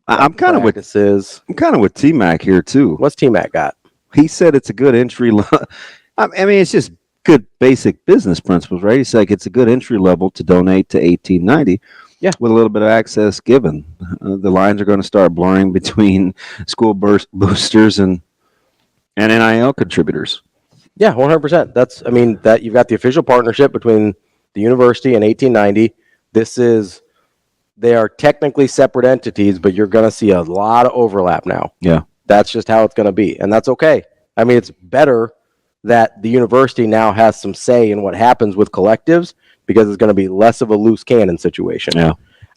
I'm kind of with T-Mac here too. What's T-Mac got? He said it's a good entry level. I mean, it's just good basic business principles, right? He's like, it's a good entry level to donate to 1890. Yeah, with a little bit of access given. The lines are going to start blurring between school boosters and NIL contributors. Yeah, 100%. That you've got the official partnership between the university and 1890. They are technically separate entities, but you're going to see a lot of overlap now. Yeah. That's just how it's going to be, and that's okay. I mean, it's better that the university now has some say in what happens with collectives, because it's going to be less of a loose cannon situation. Yeah.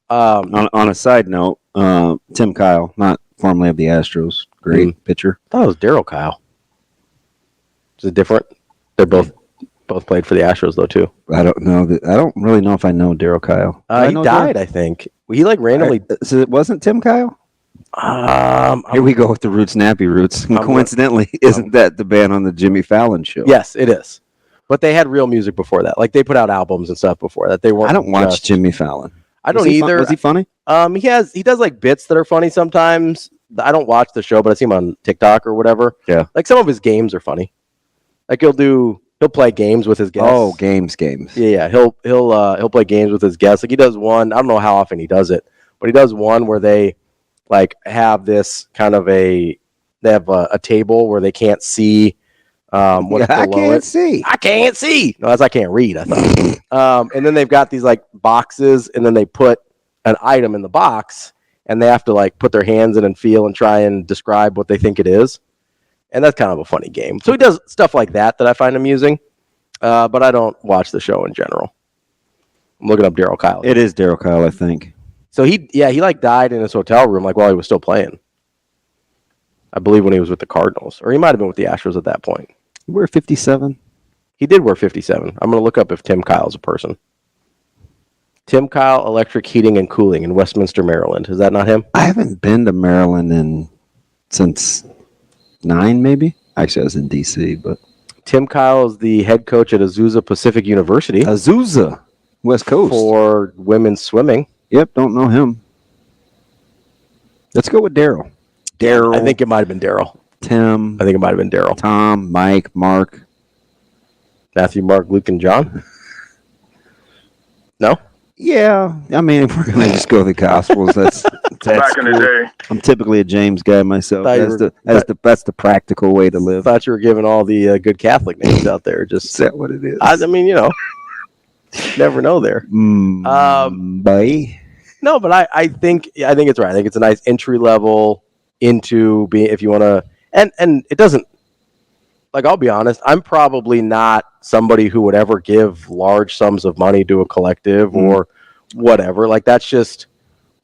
On a side note, Tim Kyle, not formerly of the Astros, great pitcher. I thought it was Daryl Kyle. Is it different? They're both played for the Astros, though, too. I don't know. I don't really know if I know Daryl Kyle. He died, I think. He randomly. So it wasn't Tim Kyle? Here we go with the Roots Nappy Roots. And coincidentally, isn't that the band on the Jimmy Fallon show? Yes, it is. But they had real music before that. Like, they put out albums and stuff before that. They weren't. I don't watch Jimmy Fallon. I don't either. Was he funny? He does like bits that are funny sometimes. I don't watch the show, but I see him on TikTok or whatever. Yeah. Like, some of his games are funny. Like, he'll play games with his guests. Oh, games. Yeah. He'll play games with his guests. Like, he does one. I don't know how often he does it, but he does one where they like have this kind of they have a table where they can't see. What's below I can't see. No, I can't read, I thought. And then they've got these like boxes, and then they put an item in the box, and they have to like put their hands in and feel and try and describe what they think it is. And that's kind of a funny game. So he does stuff like that I find amusing. But I don't watch the show in general. I'm looking up Daryl Kyle. It is Daryl Kyle, I think. So he like died in his hotel room like while he was still playing. I believe when he was with the Cardinals, or he might have been with the Astros at that point. You wear 57? He did wear 57. I'm going to look up if Tim Kyle's a person. Tim Kyle Electric Heating and Cooling in Westminster, Maryland. Is that not him? I haven't been to Maryland since 9, maybe. Actually, I was in D.C., but... Tim Kyle is the head coach at Azusa Pacific University. Azusa, West Coast. For women's swimming. Yep, don't know him. Let's go with Daryl. I think it might have been Daryl. Tim. I think it might have been Daryl. Tom, Mike, Mark. Matthew, Mark, Luke, and John? No? Yeah. I mean, if we're going to just go with the Gospels, that's back in the day. I'm typically a James guy myself. That's the practical way to live. Thought you were giving all the good Catholic names out there. Just is that what it is? I mean, never know there. Bye. No, but I think it's right. I think it's a nice entry level into being, if you want to, and it doesn't, like, I'll be honest, I'm probably not somebody who would ever give large sums of money to a collective or whatever. Like, that's just,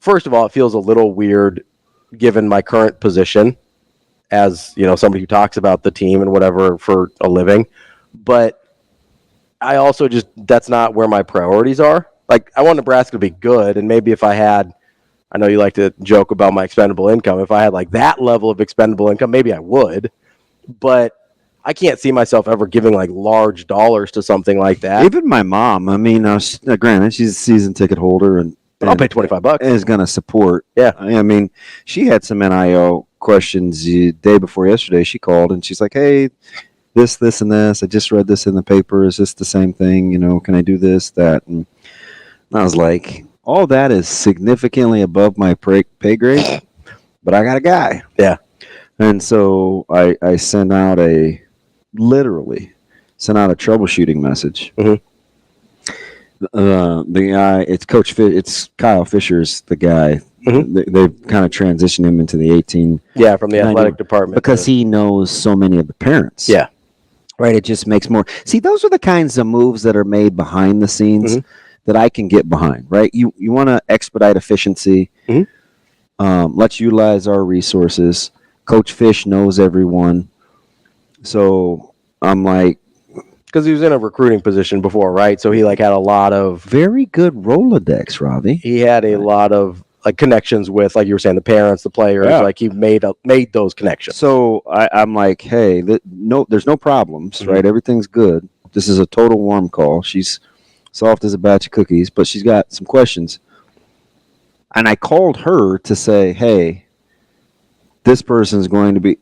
first of all, it feels a little weird given my current position as, somebody who talks about the team and whatever for a living. But I also that's not where my priorities are. Like, I want Nebraska to be good, and maybe if I had, I know you like to joke about my expendable income. If I had like that level of expendable income, maybe I would, but I can't see myself ever giving like large dollars to something like that. Even my mom, I mean, granted, she's a season ticket holder, and I'll pay $25. And is going to support. Yeah. I mean, she had some NIL questions the day before yesterday. She called and she's like, hey, this, and this. I just read this in the paper. Is this the same thing? Can I do this, that? And I was like, all that is significantly above my pay grade, but I got a guy. Yeah. And so I literally sent out a troubleshooting message. Mm-hmm. The guy, it's Kyle Fisher's the guy. Mm-hmm. They've kind of transitioned him into the 18. Yeah, from the athletic department. Because he knows so many of the parents. Yeah. Right, it just makes more. See, those are the kinds of moves that are made behind the scenes that I can get behind, right? You want to expedite efficiency. Let's utilize our resources. Coach Fish knows everyone. So I'm like, because he was in a recruiting position before, right? So he had a lot of very good Rolodex, Ravi. He had a lot of connections with, like you were saying, the parents, the players. Yeah. He made those connections. So I'm like, hey, there's no problems, right? Everything's good. This is a total warm call. She's soft as a batch of cookies, but she's got some questions. And I called her to say, hey, this person's going to be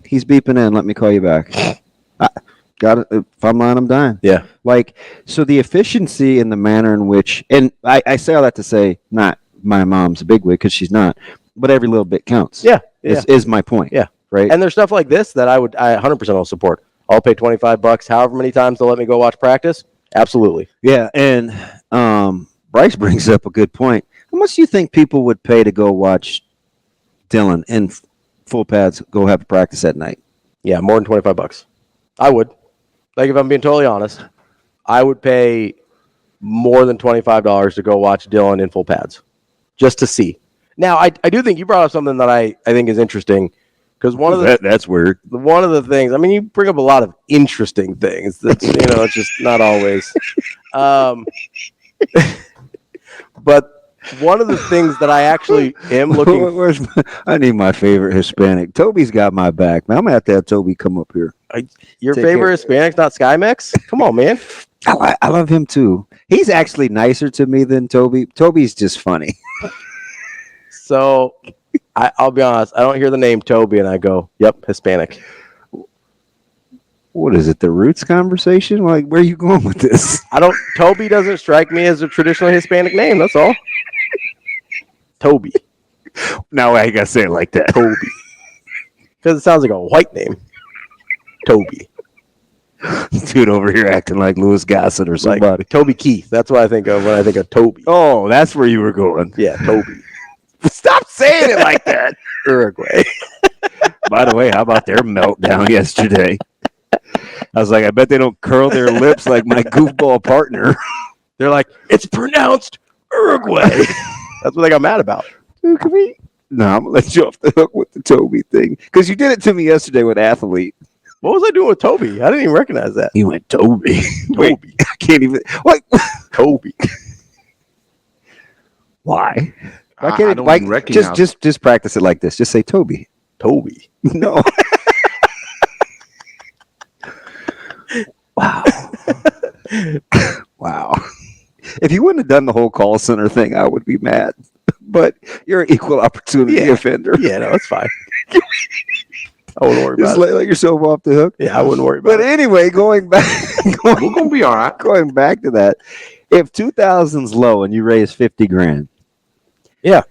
he's beeping in. Let me call you back. Got it. If I'm lying, I'm dying. Yeah. So the efficiency and the manner in which, and I say all that to say, not my mom's a bigwig because she's not, but every little bit counts. Yeah. Is my point. Yeah. Right. And there's stuff like this that I 100% will support. I'll pay $25 however many times they'll let me go watch practice. Absolutely. Yeah. And Bryce brings up a good point. How much do you think people would pay to go watch Dylan in full pads go have a practice at night? Yeah, more than $25. I would. If I'm being totally honest, I would pay more than $25 to go watch Dylan in full pads just to see. Now, I do think you brought up something that I think is interesting because that's weird. One of the things, you bring up a lot of interesting things. That's it's just not always. But one of the things that I actually am looking. I need my favorite Hispanic. Toby's got my back. Man, I'm gonna have Toby come up here. Your favorite Hispanic's not Skymex? Come on, man. I love him too. He's actually nicer to me than Toby. Toby's just funny. So I'll be honest. I don't hear the name Toby and I go, "Yep, Hispanic." What is it? The roots conversation? Where are you going with this? Toby doesn't strike me as a traditional Hispanic name. That's all. Toby. Now I gotta say it like that. Toby. Because it sounds like a white name. Toby. Dude over here acting like Louis Gossett or somebody. Toby Keith. That's what I think of when I think of Toby. Oh, that's where you were going. Yeah, Toby. Stop saying it like that. Uruguay. By the way, how about their meltdown yesterday? I was like, I bet they don't curl their lips like my goofball partner. They're like, it's pronounced Uruguay. That's what they got mad about. Dude, can we? No, I'm going to let you off the hook with the Toby thing. Because you did it to me yesterday with Athlete. What was I doing with Toby? I didn't even recognize that. You went Toby. Toby. Wait, I can't even. What? Toby. Why? I don't even recognize. Just practice it like this. Just say Toby. Toby. No. Wow. Wow. If you wouldn't have done the whole call center thing, I would be mad. But you're an equal opportunity offender. Yeah, no, it's fine. I wouldn't worry Just about it. let yourself off the hook. Yeah, I wouldn't worry about it. But anyway, going back, We're gonna be all right. going back to that, if 2,000's low and you raise 50 grand, yeah,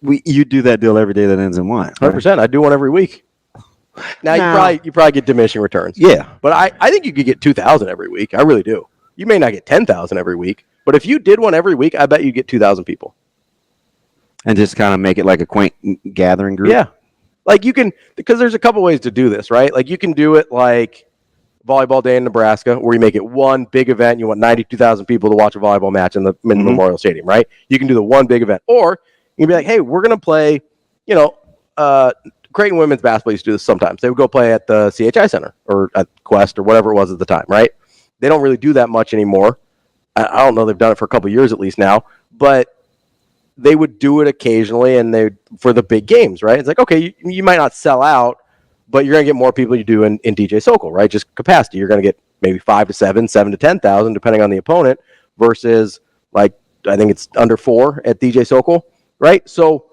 you do that deal every day that ends in one. 100%. I do one every week. Now you probably get diminishing returns. Yeah, but I think you could get 2,000 every week. I really do. You may not get 10,000 every week, but if you did one every week, I bet you get 2,000 people. And just kind of make it like a quaint gathering group. Yeah. You can, because there's a couple ways to do this, right? You can do it like volleyball day in Nebraska, where you make it one big event. You want 92,000 people to watch a volleyball match in the Memorial Stadium, right? You can do the one big event. Or you can be like, hey, we're going to play, Creighton women's basketball used to do this sometimes. They would go play at the CHI Center or at Quest or whatever it was at the time, right? They don't really do that much anymore. I don't know. They've done it for a couple of years at least now. But they would do it occasionally for the big games, right? It's like, okay, you might not sell out, but you're going to get more people you do in DJ Sokol, right? Just capacity. You're going to get maybe 5 to 7 to 10,000, depending on the opponent, versus I think it's under 4 at DJ Sokol, right? So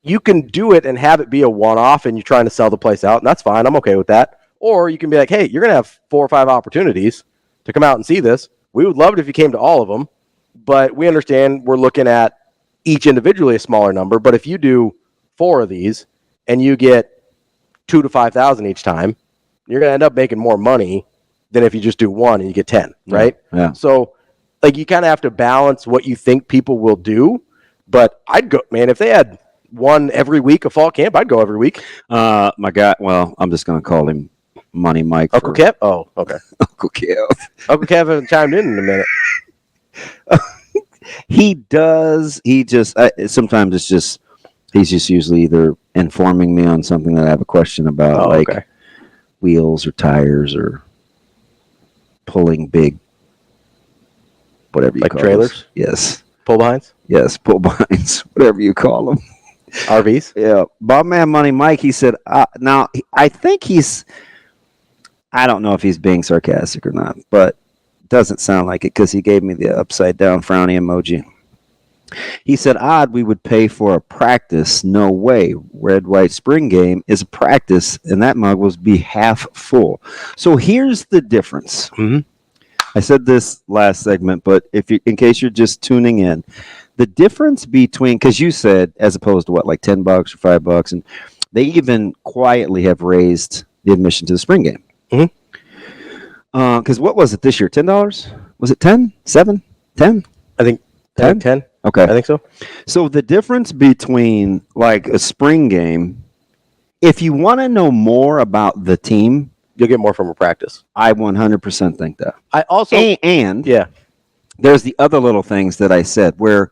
you can do it and have it be a one-off and you're trying to sell the place out, and that's fine. I'm okay with that. Or you can be like, hey, you're going to have 4 or 5 opportunities to come out and see this. We would love it if you came to all of them, but we understand we're looking at each individually a smaller number. But if you do 4 of these and you get 2 to 5,000 each time, you're going to end up making more money than if you just do 1 and you get 10, right? Yeah. So you kind of have to balance what you think people will do. But I'd go, man, if they had one every week of fall camp, I'd go every week. My guy, well, I'm just going to call him Money Mike. Uncle Kev? Oh, okay. Uncle Kev. Uncle Kev hasn't chimed in a minute. He does. He just, sometimes it's just, he's just usually either informing me on something that I have a question about, wheels or tires or pulling big, whatever you like call trailers? those. Yes. Pull behinds? Yes, pull behinds, whatever you call them. RVs? Yeah. Bob Man Money Mike, he said, now, I think I don't know if he's being sarcastic or not, but it doesn't sound like it because he gave me the upside down frowny emoji. He said, odd we would pay for a practice. No way. Red, white, spring game is a practice, and that mug will be half full. So here's the difference. Mm-hmm. I said this last segment, but in case you're just tuning in, the difference between, because you said as opposed to what, like $10 or $5, and they even quietly have raised the admission to the spring game. Mm-hmm. Because what was it this year? $10? Was it 10? 7? 10? I think 10. Okay. I think so. So the difference between like a spring game, if you want to know more about the team, you'll get more from a practice. I 100% think that. I also and yeah, there's the other little things that I said where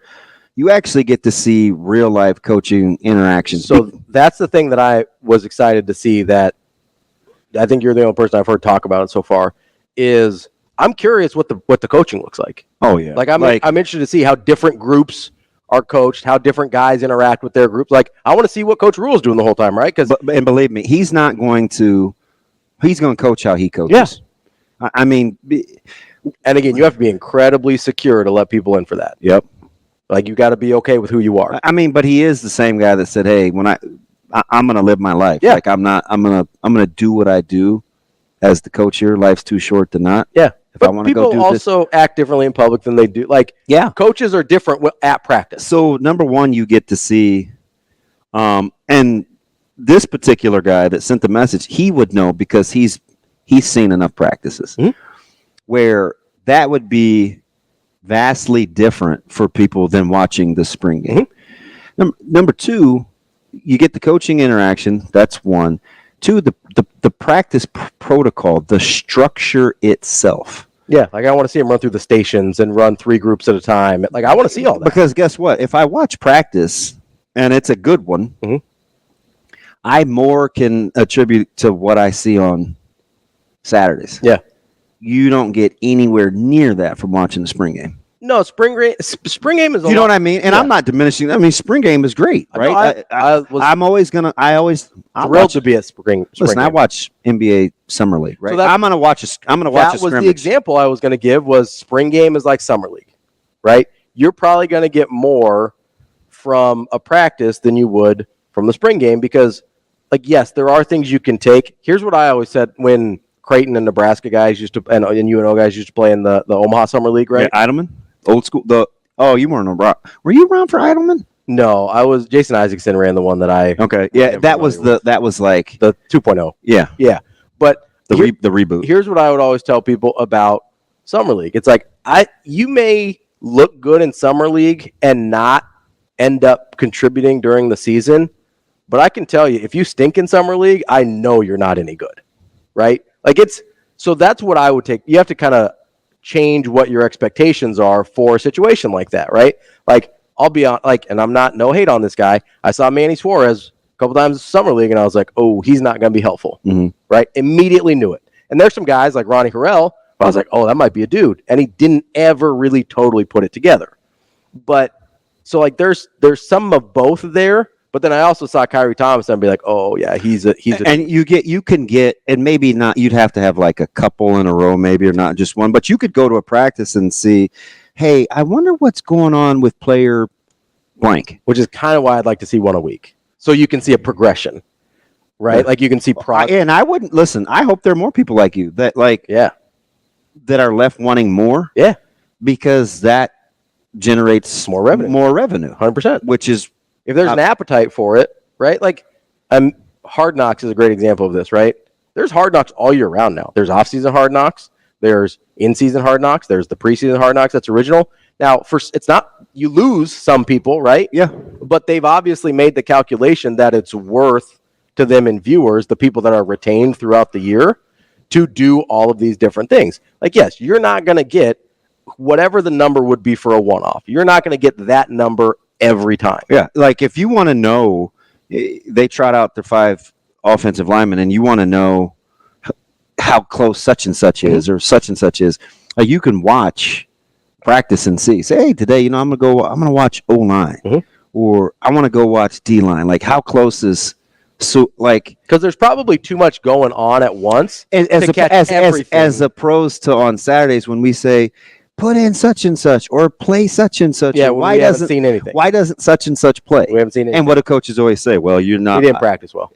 you actually get to see real life coaching interactions. So that's the thing that I was excited to see. That I think you're the only person I've heard talk about it so far. Is I'm curious what the coaching looks like. Oh yeah, like I'm interested to see how different groups are coached, how different guys interact with their groups. Like I want to see what Coach Rule's doing the whole time, right? And believe me, he's going to coach how he coaches. Yeah. I mean, and again, you have to be incredibly secure to let people in for that. Yep. Like you got to be okay with who you are. I mean, but he is the same guy that said, "Hey, when I'm going to live my life. Yeah. Like I'm going to do what I do as the coach here. Life's too short to not." Yeah. If I want to go do this. People also act differently in public than they do. Like, yeah, coaches are different at practice. So number one, you get to see, and this particular guy that sent the message, he would know because he's seen enough practices where that would be vastly different for people than watching the spring game. Number two, you get the coaching interaction. That's one. Two, the practice protocol, the structure itself. Yeah, like I want to see him run through the stations and run 3 groups at a time. Like I want to see all that. Because guess what? If I watch practice and it's a good one, I more can attribute to what I see on Saturdays. Yeah. You don't get anywhere near that from watching the spring game. No, spring game is you know what I mean? And I'm not diminishing. I mean, spring game is great, right? I'm always thrilled to be at spring. Listen, game. I watch NBA Summer League, right? So I'm going to watch a scrimmage. That was the example I was going to give was spring game is like Summer League, right? You're probably going to get more from a practice than you would from the spring game because, like, yes, there are things you can take. Here's what I always said when Creighton and Nebraska guys used to, and UNO guys used to play in the Omaha Summer League, right? Yeah, Eidelman. Old school. You weren't around. Were you around for Eidelman? No, I was. Jason Isaacson ran the one that I. Okay, yeah, that was like the 2.0. Yeah, yeah. But the reboot. Here's what I would always tell people about Summer League. It's like you may look good in Summer League and not end up contributing during the season, but I can tell you if you stink in Summer League, I know you're not any good, right? Like so that's what I would take. You have to kind of change what your expectations are for a situation like that, right? Like I'll be on, like, and I'm not no hate on this guy. I saw Manny Suarez a couple times in Summer League, and I was like, oh, he's not going to be helpful, right? Immediately knew it. And there's some guys like Ronnie Harrell, I was like, oh, that might be a dude, and he didn't ever really totally put it together. But so like, there's some of both there. But then I also saw Kyrie Thomas and be like, oh yeah, he's a and you can get, and maybe not, you'd have to have like a couple in a row maybe, or not just one, but you could go to a practice and see, hey, I wonder what's going on with player blank. Which is kind of why I'd like to see one a week. So you can see a progression, right? Yeah. Like you can see progress. And I wouldn't, listen, I hope there are more people like you that that are left wanting more. Yeah. Because that generates more revenue. 100%. Which is, if there's an appetite for it, right? Like, Hard Knocks is a great example of this, right? There's Hard Knocks all year round now. There's off-season Hard Knocks. There's in-season Hard Knocks. There's the preseason Hard Knocks. That's original. Now, it's not, you lose some people, right? Yeah. But they've obviously made the calculation that it's worth to them and viewers, the people that are retained throughout the year, to do all of these different things. Like, yes, you're not going to get whatever the number would be for a one-off. You're not going to get that number every time. Yeah, like if you want to know, they trot out their 5 offensive linemen, and you want to know how close such and such is or such and such is. Like you can watch practice and see. Say, hey, today, I'm gonna watch O-line, or I want to go watch D-line. Like how close is because there's probably too much going on at once as opposed to on Saturdays when we say put in such and such or play such and such. Yeah, we haven't seen anything. Why doesn't such and such play? We haven't seen anything. And what do coaches always say? Well, you're not. You didn't practice well.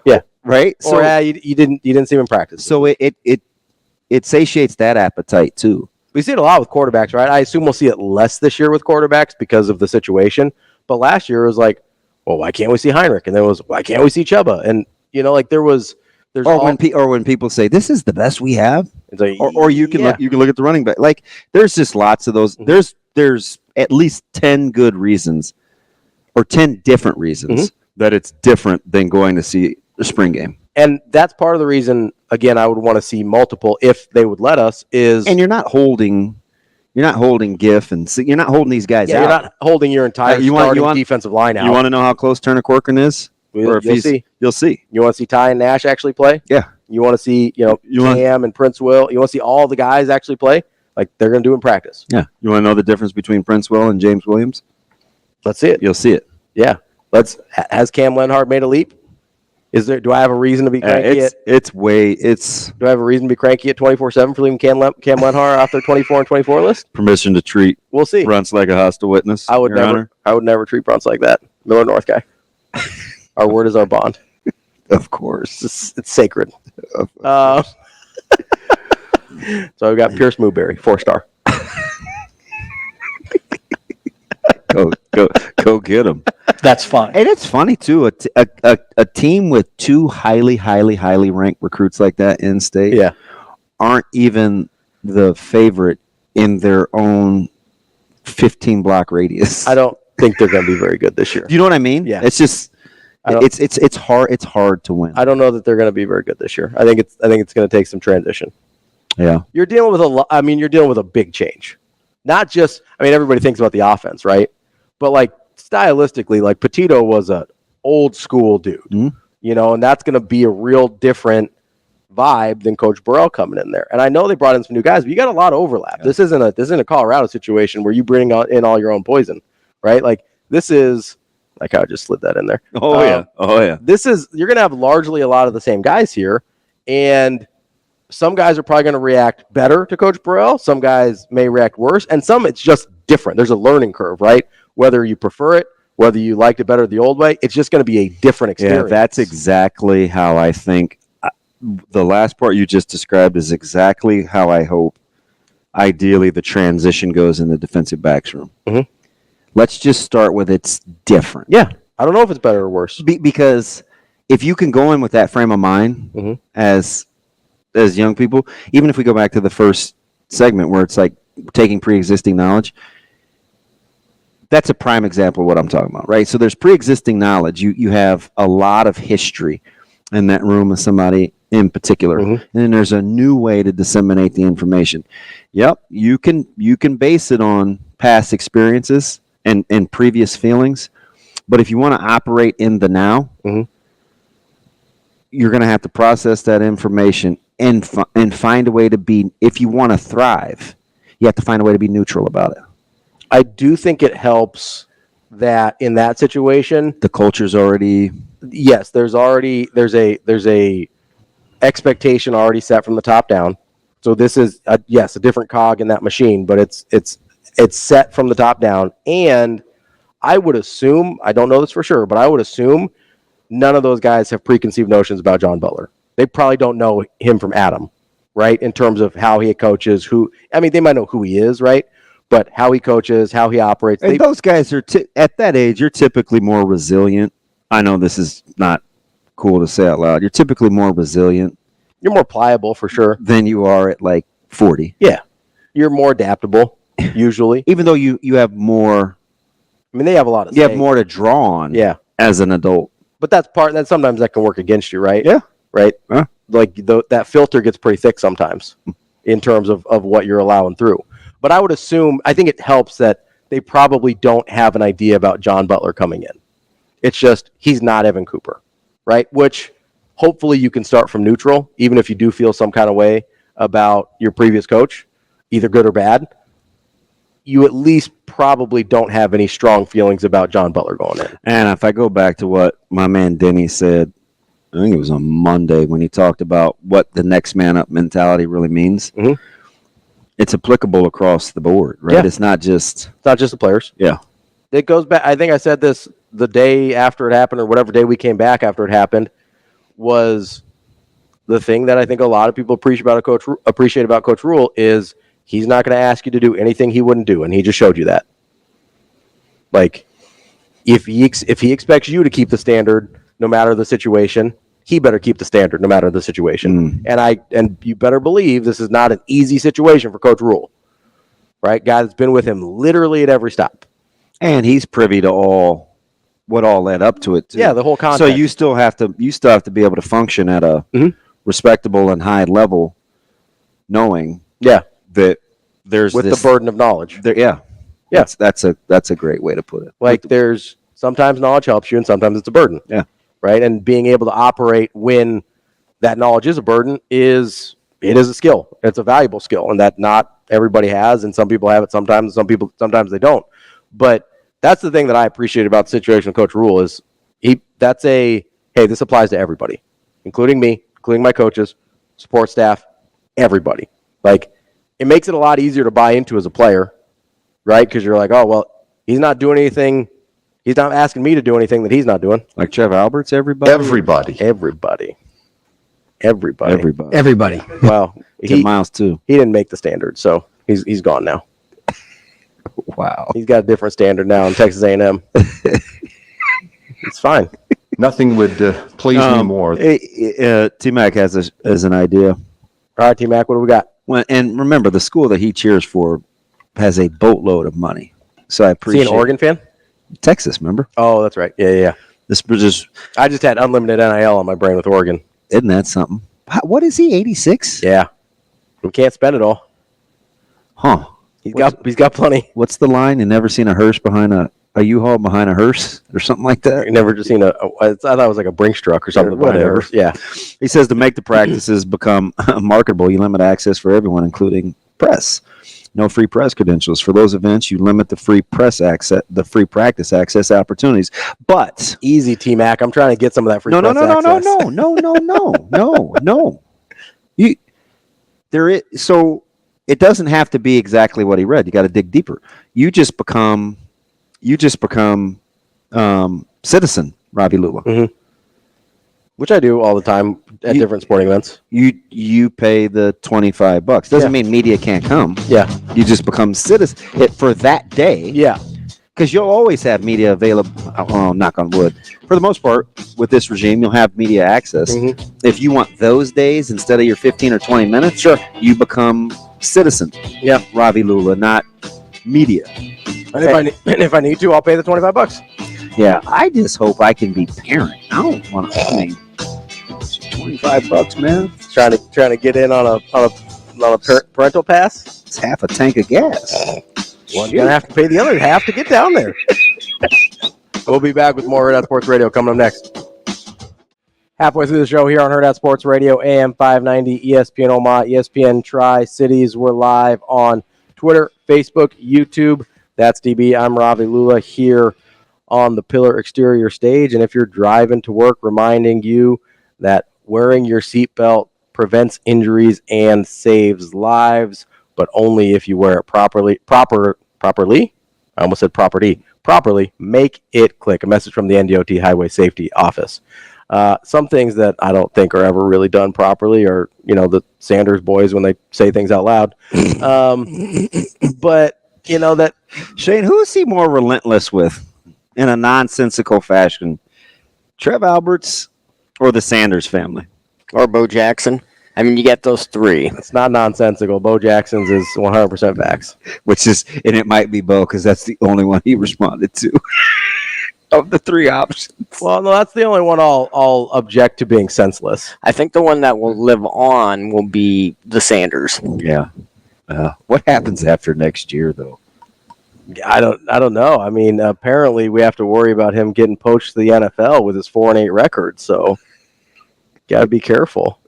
Yeah. Right. So you didn't see him in practice. So it satiates that appetite too. We see it a lot with quarterbacks, right? I assume we'll see it less this year with quarterbacks because of the situation. But last year it was like, well, why can't we see Heinrich? And then it was, why can't we see Chuba? And when people say this is the best we have, it's like, or you can look at the running back. Like there's just lots of those. There's at least 10 good reasons, or 10 different reasons that it's different than going to see a spring game. And that's part of the reason. Again, I would want to see multiple if they would let us. And you're not holding GIF, and you're not holding these guys out. You're not holding your entire defensive line out. You want to know how close Turner Corcoran is? You'll see. You want to see Ty and Nash actually play? Yeah. You want to see, Cam and Prince Will. You want to see all the guys actually play? Like they're going to do in practice. Yeah. You want to know the difference between Prince Will and James Williams? Let's see it. You'll see it. Yeah. Has Cam Lenhart made a leap? Do I have a reason to be cranky? Do I have a reason to be cranky at 24/7 for leaving Cam Lenhart off their 24 and 24 list? Permission to treat. We'll see. Bruntz like a hostile witness. I would never treat Bruntz like that. Miller North guy. Our word is our bond. Of course, it's sacred. So we got Pierce Mooberry, 4-star. Go get him. That's fine. And it's funny too. A team with two highly ranked recruits like that in state, aren't even the favorite in their own 15 block radius. I don't think they're going to be very good this year. Do you know what I mean? Yeah. It's just it's hard. It's hard to win. I don't know that they're going to be very good this year. I think it's going to take some transition. Yeah. You're dealing with you're dealing with a big change. Not just, everybody thinks about the offense, right? But like stylistically, like Petito was an old school dude, and that's going to be a real different vibe than Coach Burrell coming in there. And I know they brought in some new guys, but you got a lot of overlap. Yeah. This isn't a Colorado situation where you bring in all your own poison, right? Like this is like I just slid that in there. Oh yeah. You're going to have largely a lot of the same guys here, and some guys are probably going to react better to Coach Burrell. Some guys may react worse, and some it's just different. There's a learning curve, right? Whether you prefer it, whether you liked it better the old way, it's just going to be a different experience. Yeah, that's exactly how I think. The last part you just described is exactly how I hope, ideally, the transition goes in the defensive backs room. Mm-hmm. Let's just start with it's different. Yeah, I don't know if it's better or worse. Because if you can go in with that frame of mind as young people, even if we go back to the first segment where it's like taking pre-existing knowledge, that's a prime example of what I'm talking about, right? So there's pre-existing knowledge. You have a lot of history in that room with somebody in particular, and then there's a new way to disseminate the information. Yep, you can base it on past experiences and previous feelings, but if you want to operate in the now, you're going to have to process that information and find a way to be. If you want to thrive, you have to find a way to be neutral about it. I do think it helps that in that situation, the culture's already. Yes, there's a expectation already set from the top down. So this is a different cog in that machine, but it's set from the top down. And I would assume, I don't know this for sure, but I would assume none of those guys have preconceived notions about John Butler. They probably don't know him from Adam, right? In terms of how he coaches, they might know who he is, right? But how he coaches, how he operates. And those guys are, at that age, you're typically more resilient. I know this is not cool to say out loud. You're typically more resilient. You're more pliable, for sure. Than you are at like 40. Yeah. You're more adaptable, usually. Even though you have more. They have a lot of You have more to draw on as an adult. But that sometimes that can work against you, right? Yeah. Right? Huh? Like that filter gets pretty thick sometimes in terms of what you're allowing through. But I think it helps that they probably don't have an idea about John Butler coming in. It's just, he's not Evan Cooper, right? Which hopefully you can start from neutral, even if you do feel some kind of way about your previous coach, either good or bad. You at least probably don't have any strong feelings about John Butler going in. And if I go back to what my man Denny said, I think it was on Monday when he talked about what the next man up mentality really means. Mm-hmm. It's applicable across the board, right? Yeah. It's not just the players. Yeah. It goes back. I think I said this the day after it happened, or whatever day we came back after it happened, was the thing that I think a lot of people appreciate about Coach Rule is he's not going to ask you to do anything he wouldn't do, and he just showed you that. Like, if he expects you to keep the standard no matter the situation, he better keep the standard no matter the situation. And you better believe this is not an easy situation for Coach Rule, right? Guy that's been with him literally at every stop. And he's privy to what all led up to it too. Yeah, the whole context. So you still have to be able to function at a respectable and high level, knowing that there's the burden of knowledge. That's a great way to put it. Like there's sometimes knowledge helps you and sometimes it's a burden. Yeah. Right. And being able to operate when that knowledge is a burden is a skill. It's a valuable skill, and that not everybody has, and some people have it sometimes, sometimes they don't. But that's the thing that I appreciate about the situation of Coach Rule is hey, this applies to everybody, including me, including my coaches, support staff, everybody. Like, it makes it a lot easier to buy into as a player, right? Because you're like, oh, well, he's not doing anything. He's not asking me to do anything that he's not doing. Like Trev Alberts, everybody? Everybody. Well, Miles too. He didn't make the standard, so he's gone now. Wow. He's got a different standard now in Texas A&M. It's fine. Nothing would please me more. T-Mac has an idea. All right, T-Mac, what do we got? Well, and remember, the school that he cheers for has a boatload of money. So I appreciate. Is he an Oregon fan? Texas, remember? Oh, that's right. Yeah. I just had unlimited NIL on my brain with Oregon. Isn't that something? What is he? 86? Yeah. We can't spend it all. Huh? He's got plenty. What's the line? You never seen a hearse behind a U-Haul behind a hearse or something like that? You never just seen I thought it was like a Brinks truck or something. Whatever. Yeah. He says to make the practices become marketable, you limit access for everyone, including press. No free press credentials. For those events, you limit the free press access, the free practice access opportunities. But easy, T-Mac. I'm trying to get some of that free press access. No. So it doesn't have to be exactly what he read. You got to dig deeper. You just become citizen, Ravi Lulla. Mm-hmm. Which I do all the time at different sporting events. You pay the $25. Doesn't mean media can't come. Yeah. You just become citizen for that day. Yeah. Because you'll always have media available. Oh, knock on wood. For the most part, with this regime, you'll have media access. Mm-hmm. If you want those days instead of your 15 or 20 minutes, sure, you become citizen. Yeah. Ravi Lulla, not media. And if I need to, I'll pay the $25. Yeah. I just hope I can be parent. I don't want to pay $25, man. Trying to get in on a parental pass. It's half a tank of gas. Well, you're gonna have to pay the other half to get down there. We'll be back with more Hurrdat Sports Radio coming up next. Halfway through the show here on Hurrdat Sports Radio, AM 590, ESPN Omaha, ESPN Tri-Cities. We're live on Twitter, Facebook, YouTube. That's DB. I'm Ravi Lulla here on the Pillar Exterior stage. And if you're driving to work, reminding you that wearing your seatbelt prevents injuries and saves lives, but only if you wear it properly. I almost said property. Properly, make it click. A message from the NDOT Highway Safety Office. Some things that I don't think are ever really done properly are, the Sanders boys when they say things out loud. But, that... Shane, who is he more relentless with in a nonsensical fashion? Trev Alberts or the Sanders family? Or Bo Jackson? I mean, you get those three. It's not nonsensical. Bo Jackson's is 100% facts. And it might be Bo because that's the only one he responded to of the three options. Well, no, that's the only one I'll object to being senseless. I think the one that will live on will be the Sanders. Yeah. What happens after next year, though? I don't know. I mean, apparently we have to worry about him getting poached to the NFL with his 4-8 record. So Got to be careful.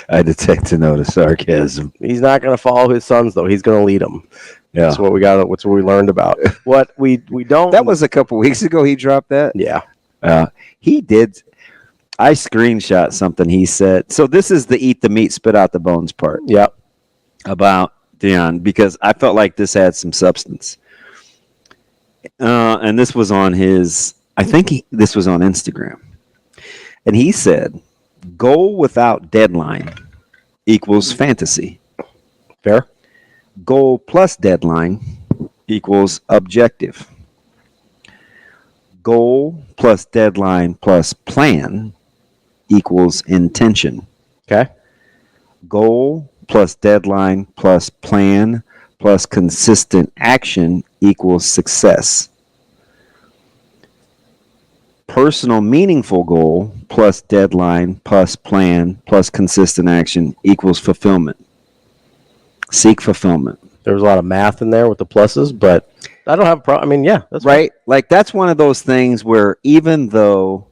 I detect a note of sarcasm. He's not going to follow his sons, though. He's going to lead them. Yeah. That's what we got. What's what we learned about. What we don't. That was a couple weeks ago he dropped that. Yeah. He did. I screenshot something he said. So this is the eat the meat, spit out the bones part. Yep. About Deion, because I felt like this had some substance. And this was on his, this was on Instagram. And he said, goal without deadline equals fantasy. Fair. Goal plus deadline equals objective. Goal plus deadline plus plan equals intention. Okay. Goal plus deadline plus plan plus consistent action equals success. Personal meaningful goal plus deadline plus plan plus consistent action equals fulfillment. Seek fulfillment. There was a lot of math in there with the pluses, but I don't have a problem. I mean, yeah, that's right. Like that's one of those things where even though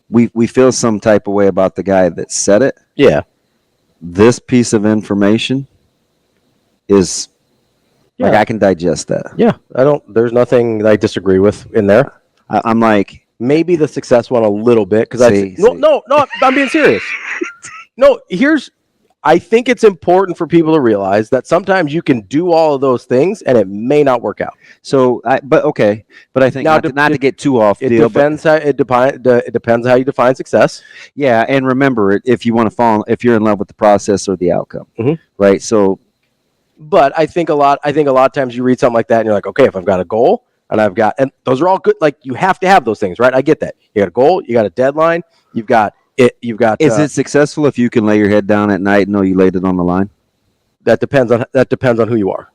we feel some type of way about the guy that said it, yeah, this piece of information is like I can digest that. Yeah, there's nothing that I disagree with in there. I'm like, maybe the success one a little bit because no, I'm being serious. No, I think it's important for people to realize that sometimes you can do all of those things and it may not work out. So, but I think now, not to get too off. It depends how you define success. Yeah, and remember, if you want to if you're in love with the process or the outcome, right? So, but I think a lot of times you read something like that and you're like, okay, if I've got a goal and those are all good. Like you have to have those things, right? I get that. You got a goal, you got a deadline, you've got. Is it successful if you can lay your head down at night and know you laid it on the line? That depends on who you are,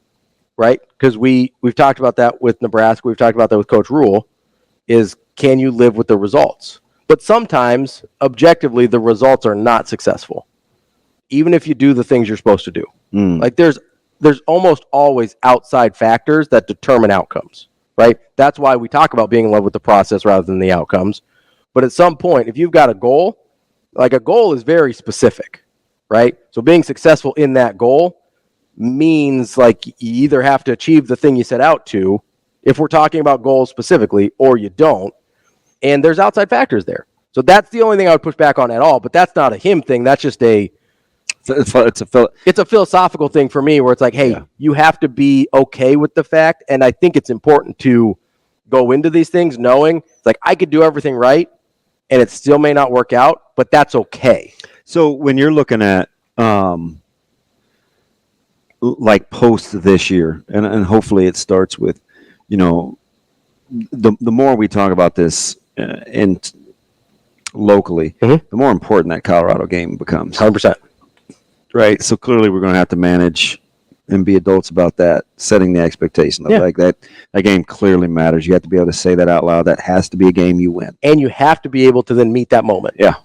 right? Because we've talked about that with Nebraska. We've talked about that with Coach Rule. Is can you live with the results? But sometimes, objectively, the results are not successful, even if you do the things you're supposed to do. Like there's almost always outside factors that determine outcomes, right? That's why we talk about being in love with the process rather than the outcomes. But at some point, if you've got a goal. Like a goal is very specific, right? So being successful in that goal means like you either have to achieve the thing you set out to, if we're talking about goals specifically, or you don't. And there's outside factors there. So that's the only thing I would push back on at all. But that's not a him thing. That's just it's a philosophical thing for me where it's like, hey, you have to be okay with the fact. And I think it's important to go into these things knowing it's like I could do everything right. And it still may not work out, but that's okay. So when you're looking at like post this year, and hopefully it starts with, the more we talk about this locally, the more important that Colorado game becomes. 100%. Right. So clearly we're going to have to manage and be adults about that, setting the expectation. Like that game clearly matters. You have to be able to say that out loud. That has to be a game you win. And you have to be able to then meet that moment. Yeah.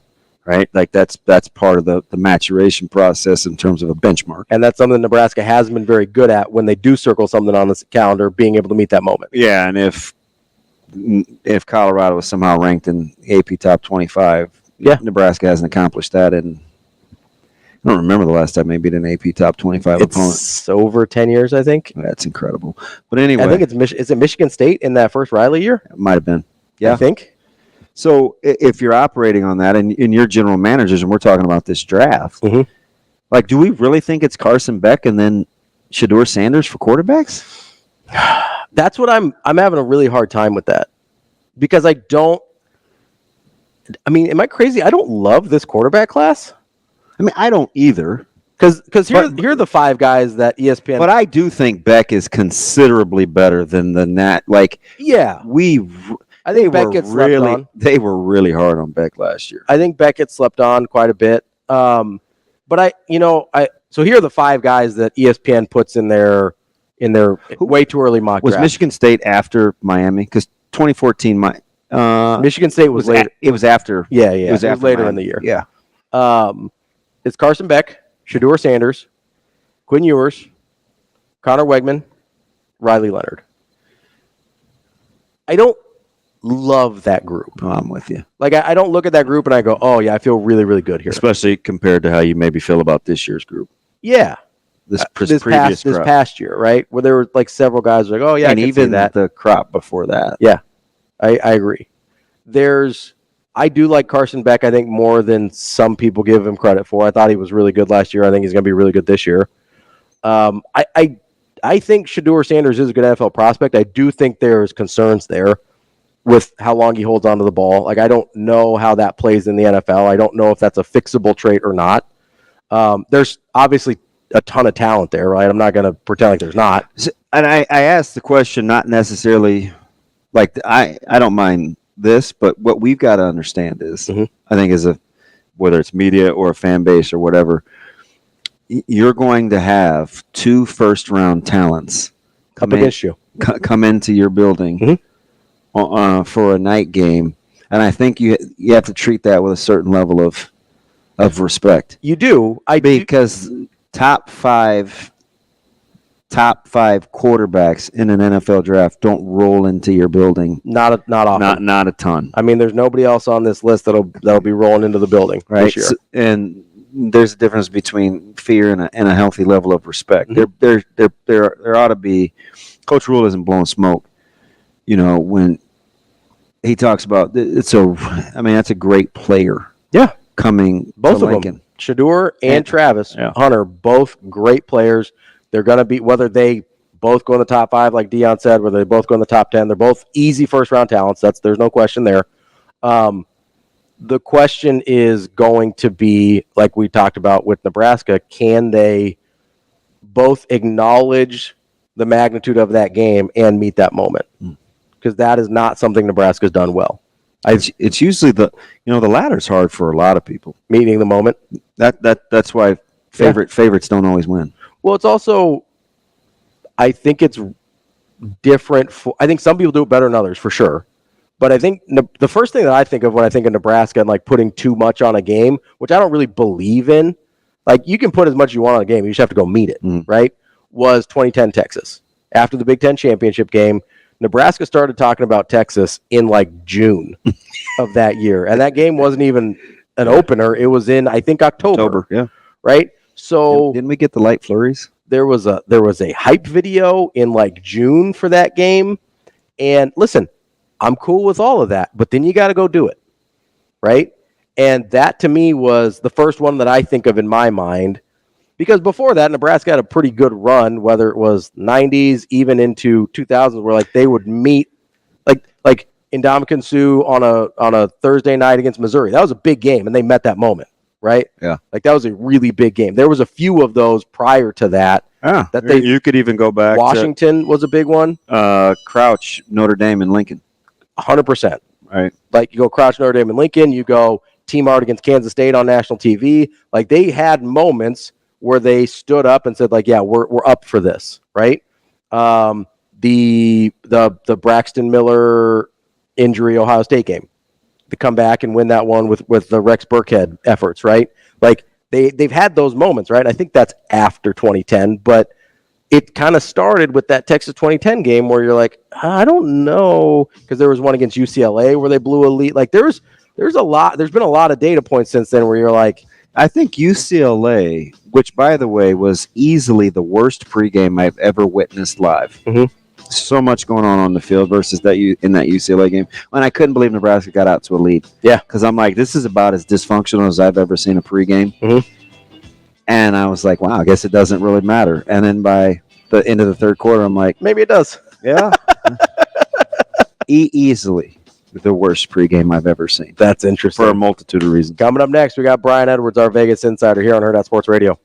Right? Like that's part of the maturation process in terms of a benchmark. And that's something Nebraska has been very good at when they do circle something on this calendar, being able to meet that moment. Yeah, and if Colorado is somehow ranked in AP top 25, Nebraska hasn't accomplished that in I don't remember the last time they beat an AP top 25 opponent. It's over 10 years, I think. That's incredible. But anyway. I think is it Michigan State in that first Riley year? It might have been. Yeah. I think. So if you're operating on that and you're general managers and we're talking about this draft, like do we really think it's Carson Beck and then Shedeur Sanders for quarterbacks? That's what I'm having a really hard time with that. Because am I crazy? I don't love this quarterback class. I mean, I don't either. Because here are the five guys that ESPN. But I do think Beck is considerably better than the Nat. Like, I think Beck gets slept on. They were really hard on Beck last year. I think Beck gets slept on quite a bit. So here are the five guys that ESPN puts in their way too early mock draft. Was Michigan State after Miami? Because 2014, Michigan State was later. It was after. Yeah. It was later in the year. Yeah. It's Carson Beck, Shedeur Sanders, Quinn Ewers, Connor Wegman, Riley Leonard. I don't love that group. Oh, I'm with you. Like, I don't look at that group and I go, oh, yeah, I feel really, really good here. Especially compared to how you maybe feel about this year's group. Yeah. This past year, right? Where there were like several guys like, oh, yeah, and I can even see that. the crop before that. Yeah, I agree. I do like Carson Beck, I think, more than some people give him credit for. I thought he was really good last year. I think he's going to be really good this year. I think Shedeur Sanders is a good NFL prospect. I do think there's concerns there with how long he holds onto the ball. Like, I don't know how that plays in the NFL. I don't know if that's a fixable trait or not. There's obviously a ton of talent there, right? I'm not going to pretend like there's not. And I asked the question not necessarily like I don't mind this, but what we've got to understand is, I think as whether it's media or a fan base or whatever, you're going to have 2 first-round talents Come into your building for a night game, and I think you have to treat that with a certain level of respect. You do, because top five quarterbacks in an NFL draft don't roll into your building. Not often. Not a ton. I mean, there's nobody else on this list that'll be rolling into the building right this year. And there's a difference between fear and a healthy level of respect. There ought to be. Coach Rule isn't blowing smoke. When he talks about that's a great player. Yeah, coming both to of Lincoln. them, Shedeur and Travis Hunter, both great players. They're going to be, whether they both go in the top 5, like Dion said, whether they both go in the top 10, they're both easy first-round talents. There's no question there. The question is going to be, like we talked about with Nebraska, can they both acknowledge the magnitude of that game and meet that moment? Because that is not something Nebraska's done well. It's usually the ladder's hard for a lot of people. Meeting the moment. That's why favorites don't always win. Well, it's also, I think it's different. I think some people do it better than others, for sure. But I think the first thing that I think of when I think of Nebraska and like putting too much on a game, which I don't really believe in, like you can put as much as you want on a game, you just have to go meet it, right? Was 2010 Texas. After the Big Ten championship game, Nebraska started talking about Texas in like June of that year. And that game wasn't even an opener. It was in, I think, October. Yeah. Right? So didn't we get the light flurries? There was a hype video in like June for that game. And listen, I'm cool with all of that, but then you got to go do it. Right? And that to me was the first one that I think of in my mind, because before that, Nebraska had a pretty good run, whether it was 90s, even into 2000s, where like they would meet like Ndamukong Suh on a Thursday night against Missouri. That was a big game, and they met that moment. Right? Yeah. Like that was a really big game. There was a few of those prior to that. You could even go back. Washington was a big one. Crouch, Notre Dame, and Lincoln. 100%. Right. Like you go Crouch, Notre Dame, and Lincoln. You go Team Art against Kansas State on national TV. Like they had moments where they stood up and said, like, yeah, we're up for this. Right. The Braxton Miller injury Ohio State game. To come back and win that one with the Rex Burkhead efforts, right? Like they've had those moments, right? I think that's after 2010, but it kind of started with that Texas 2010 game where you're like, I don't know, because there was one against UCLA where they blew a lead. Like there's been a lot of data points since then where you're like, I think UCLA, which by the way was easily the worst pregame I've ever witnessed live. So much going on the field versus in that UCLA game. And I couldn't believe Nebraska got out to a lead. Yeah. Because I'm like, this is about as dysfunctional as I've ever seen a pregame. And I was like, wow, I guess it doesn't really matter. And then by the end of the third quarter, I'm like, maybe it does. Yeah. Easily the worst pregame I've ever seen. That's interesting. For a multitude of reasons. Coming up next, we got Brian Edwards, our Vegas insider, here on Hurrdat Sports Radio.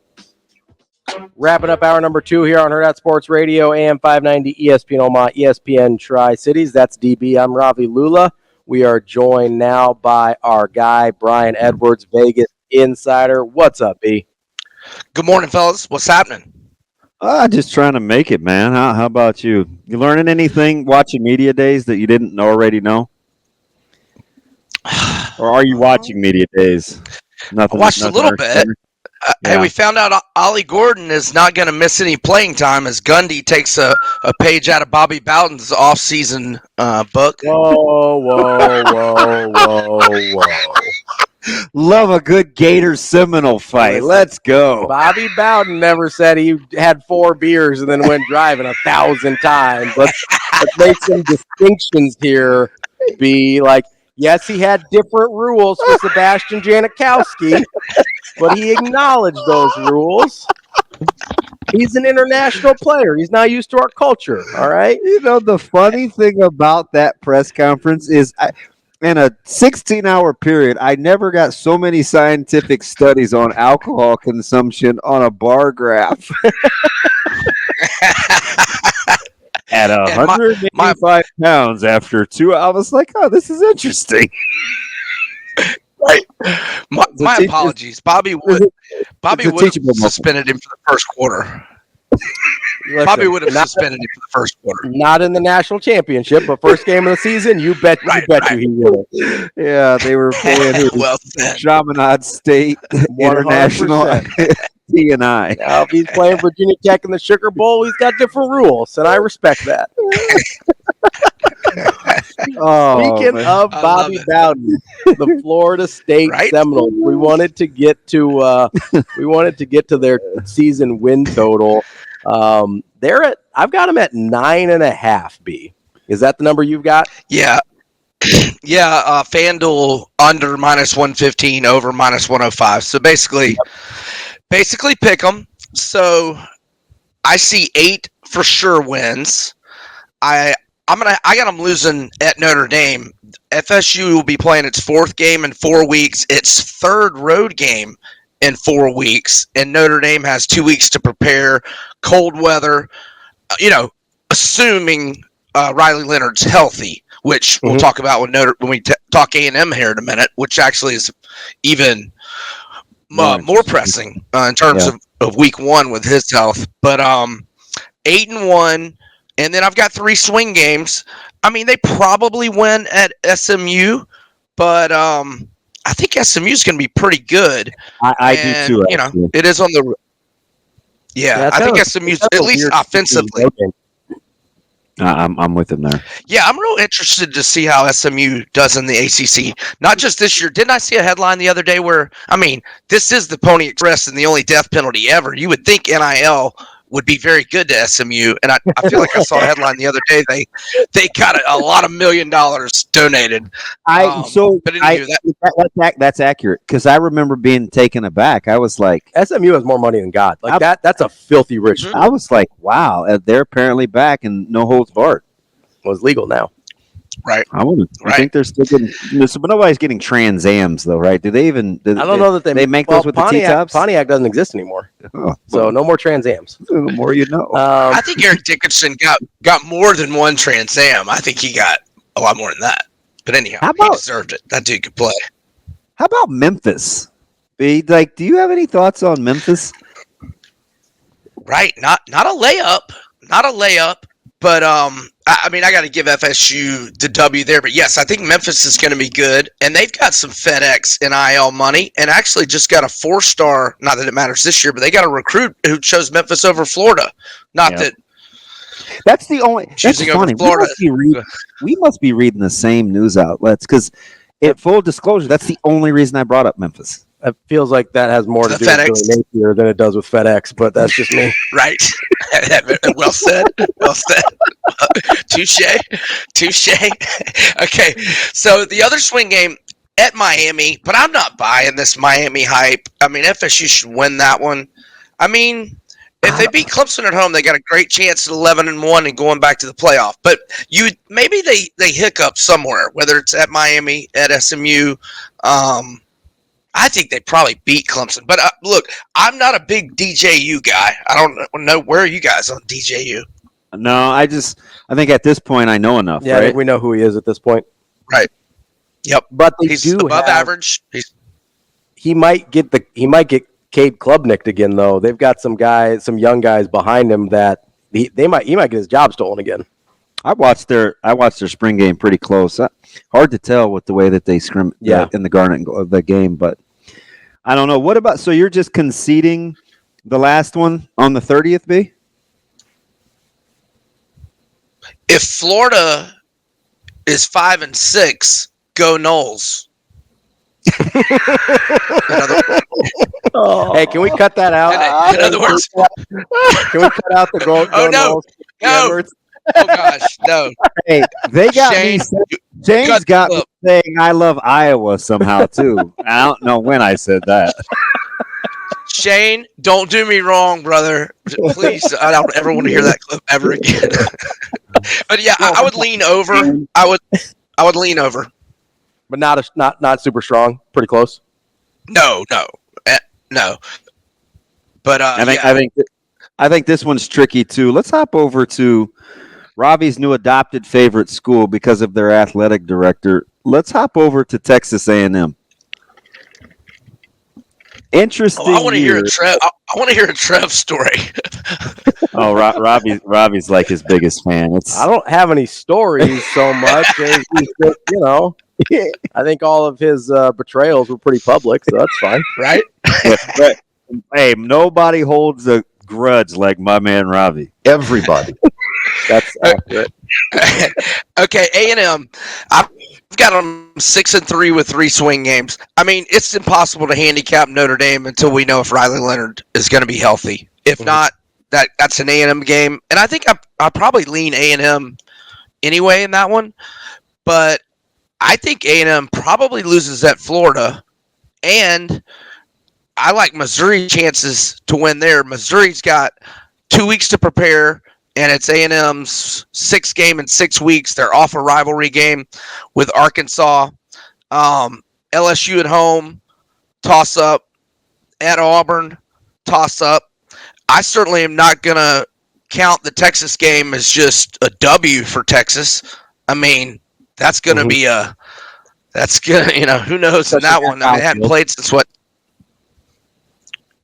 Wrapping up hour number 2 here on Hurrdat Sports Radio, AM 590, ESPN Omaha, ESPN Tri-Cities. That's DB. I'm Ravi Lulla. We are joined now by our guy, Brian Edwards, Vegas insider. What's up, B? Good morning, fellas. What's happening? Just trying to make it, man. How about you? You learning anything watching media days that you didn't already know? Or are you watching media days? I watched a little bit. Hey, we found out Ollie Gordon is not going to miss any playing time as Gundy takes a page out of Bobby Bowden's off-season book. Whoa. Love a good Gator Seminole fight. Listen, Let's go. Bobby Bowden never said he had 4 beers and then went driving 1,000 times. Let's make some distinctions here. Be like, yes, he had different rules for Sebastian Janikowski, but he acknowledged those rules. He's an international player. He's not used to our culture, all right? You know, the funny thing about that press conference is in a 16-hour period, I never got so many scientific studies on alcohol consumption on a bar graph. At 185 pounds after 2 hours, I was like, oh, this is interesting. Right. My apologies. Bobby would have suspended him for the first quarter. Listen, Bobby would have suspended him for the first quarter. Not in the national championship, but first game of the season, you bet you he will. Yeah, they were playing Well said. Chaminade State International T&I. Now, if he's playing Virginia Tech in the Sugar Bowl, he's got different rules, and I respect that. Speaking of Bobby Bowden, the Florida State Seminoles, we wanted to get to their season win total. I've got them at 9.5. B, is that the number you've got? Yeah. FanDuel under -115, over -105. So basically pick them. So I see 8 for sure wins. I got them losing at Notre Dame. FSU will be playing its 4th game in 4 weeks, its 3rd road game in 4 weeks, and Notre Dame has 2 weeks to prepare. Cold weather, assuming Riley Leonard's healthy, which we'll talk about when we talk A&M here in a minute, which actually is even more pressing in terms of week 1 with his health. But 8-1. And then I've got 3 swing games. I mean, they probably win at SMU, but I think SMU is going to be pretty good. I do too. It is on the. Yeah, I think SMU's at least offensively. I'm with him there. Yeah, I'm real interested to see how SMU does in the ACC. Not just this year. Didn't I see a headline the other day where, this is the Pony Express and the only death penalty ever. You would think NIL would be very good to SMU, and I feel like I saw a headline the other day. They got a lot of $1 million donated. That's accurate, because I remember being taken aback. I was like, SMU has more money than God. That's a filthy rich. I was like, wow, they're apparently back and no holds barred. Well, it's legal now. Right. I think they're still getting, but nobody's getting Trans Ams though, right? Do they even? I don't know that they make those with the T-tops. Pontiac doesn't exist anymore, so no more Trans Ams. The more you know. I think Eric Dickinson got more than one Trans Am. I think he got a lot more than that. But anyhow, he deserved it. That dude could play. How about Memphis? Do you have any thoughts on Memphis? Right, not a layup, but I got to give FSU the W there. But yes, I think Memphis is going to be good, and they've got some FedEx NIL money, and actually just got a 4-star. Not that it matters this year, but they got a recruit who chose Memphis over Florida. That's the only. Choosing that's funny. Florida. We must be reading the same news outlets, because, full disclosure, that's the only reason I brought up Memphis. It feels like that has more to do with Billy Napier than it does with FedEx, but that's just me. Right. Well said. Touche. Okay, so the other swing game at Miami, but I'm not buying this Miami hype. FSU should win that one. If they beat Clemson at home, they got a great chance at 11-1 and going back to the playoff. But maybe they hiccup somewhere, whether it's at Miami, at SMU. I think they probably beat Clemson. But look, I'm not a big DJU guy. I don't know. Where are you guys on DJU? No, I think at this point I know enough. Yeah, right? I think we know who he is at this point. Right. Yep. But he's above average. He might get Cade Klubnik again, though. They've got some young guys behind him that he might get his job stolen again. I watched their spring game pretty close. Hard to tell with the way that they scrim in the Garnet the game, but I don't know. What about, so you're just conceding the last one on the 30th, B? If Florida is 5-6, go Noles. Hey, can we cut that out? In other words, Can we cut out the goal? Oh, no. No. Oh gosh, no. Hey, they got Shane, me. James got me saying I love Iowa somehow too. I don't know when I said that. Shane, don't do me wrong, brother. Please, I don't ever want to hear that clip ever again. But yeah, I would lean over. I would lean over. But not super strong. Pretty close. No. But I think this one's tricky too. Let's hop over to Ravi's new adopted favorite school because of their athletic director. Let's hop over to Texas A&M. Interesting. I want to hear a Trev. I want to hear a Trev story. Oh, Ravi's like his biggest fan. I don't have any stories so much. As he's just, I think all of his betrayals were pretty public, so that's fine, right? But, hey, nobody holds a grudge like my man Ravi. Everybody. That's accurate. Okay, A&M. I've got them 6-3 with 3 swing games. I mean, it's impossible to handicap Notre Dame until we know if Riley Leonard is going to be healthy. If not, that's an A&M game, and I think I probably lean A&M anyway in that one. But I think A&M probably loses at Florida, and I like Missouri's chances to win there. Missouri's got 2 weeks to prepare. And it's A&M's 6th game in 6 weeks. They're off a rivalry game with Arkansas. LSU at home, toss up. At Auburn, toss up. I certainly am not going to count the Texas game as just a W for Texas. I mean, that's going to be who knows in that one. I mean, they hadn't played since what?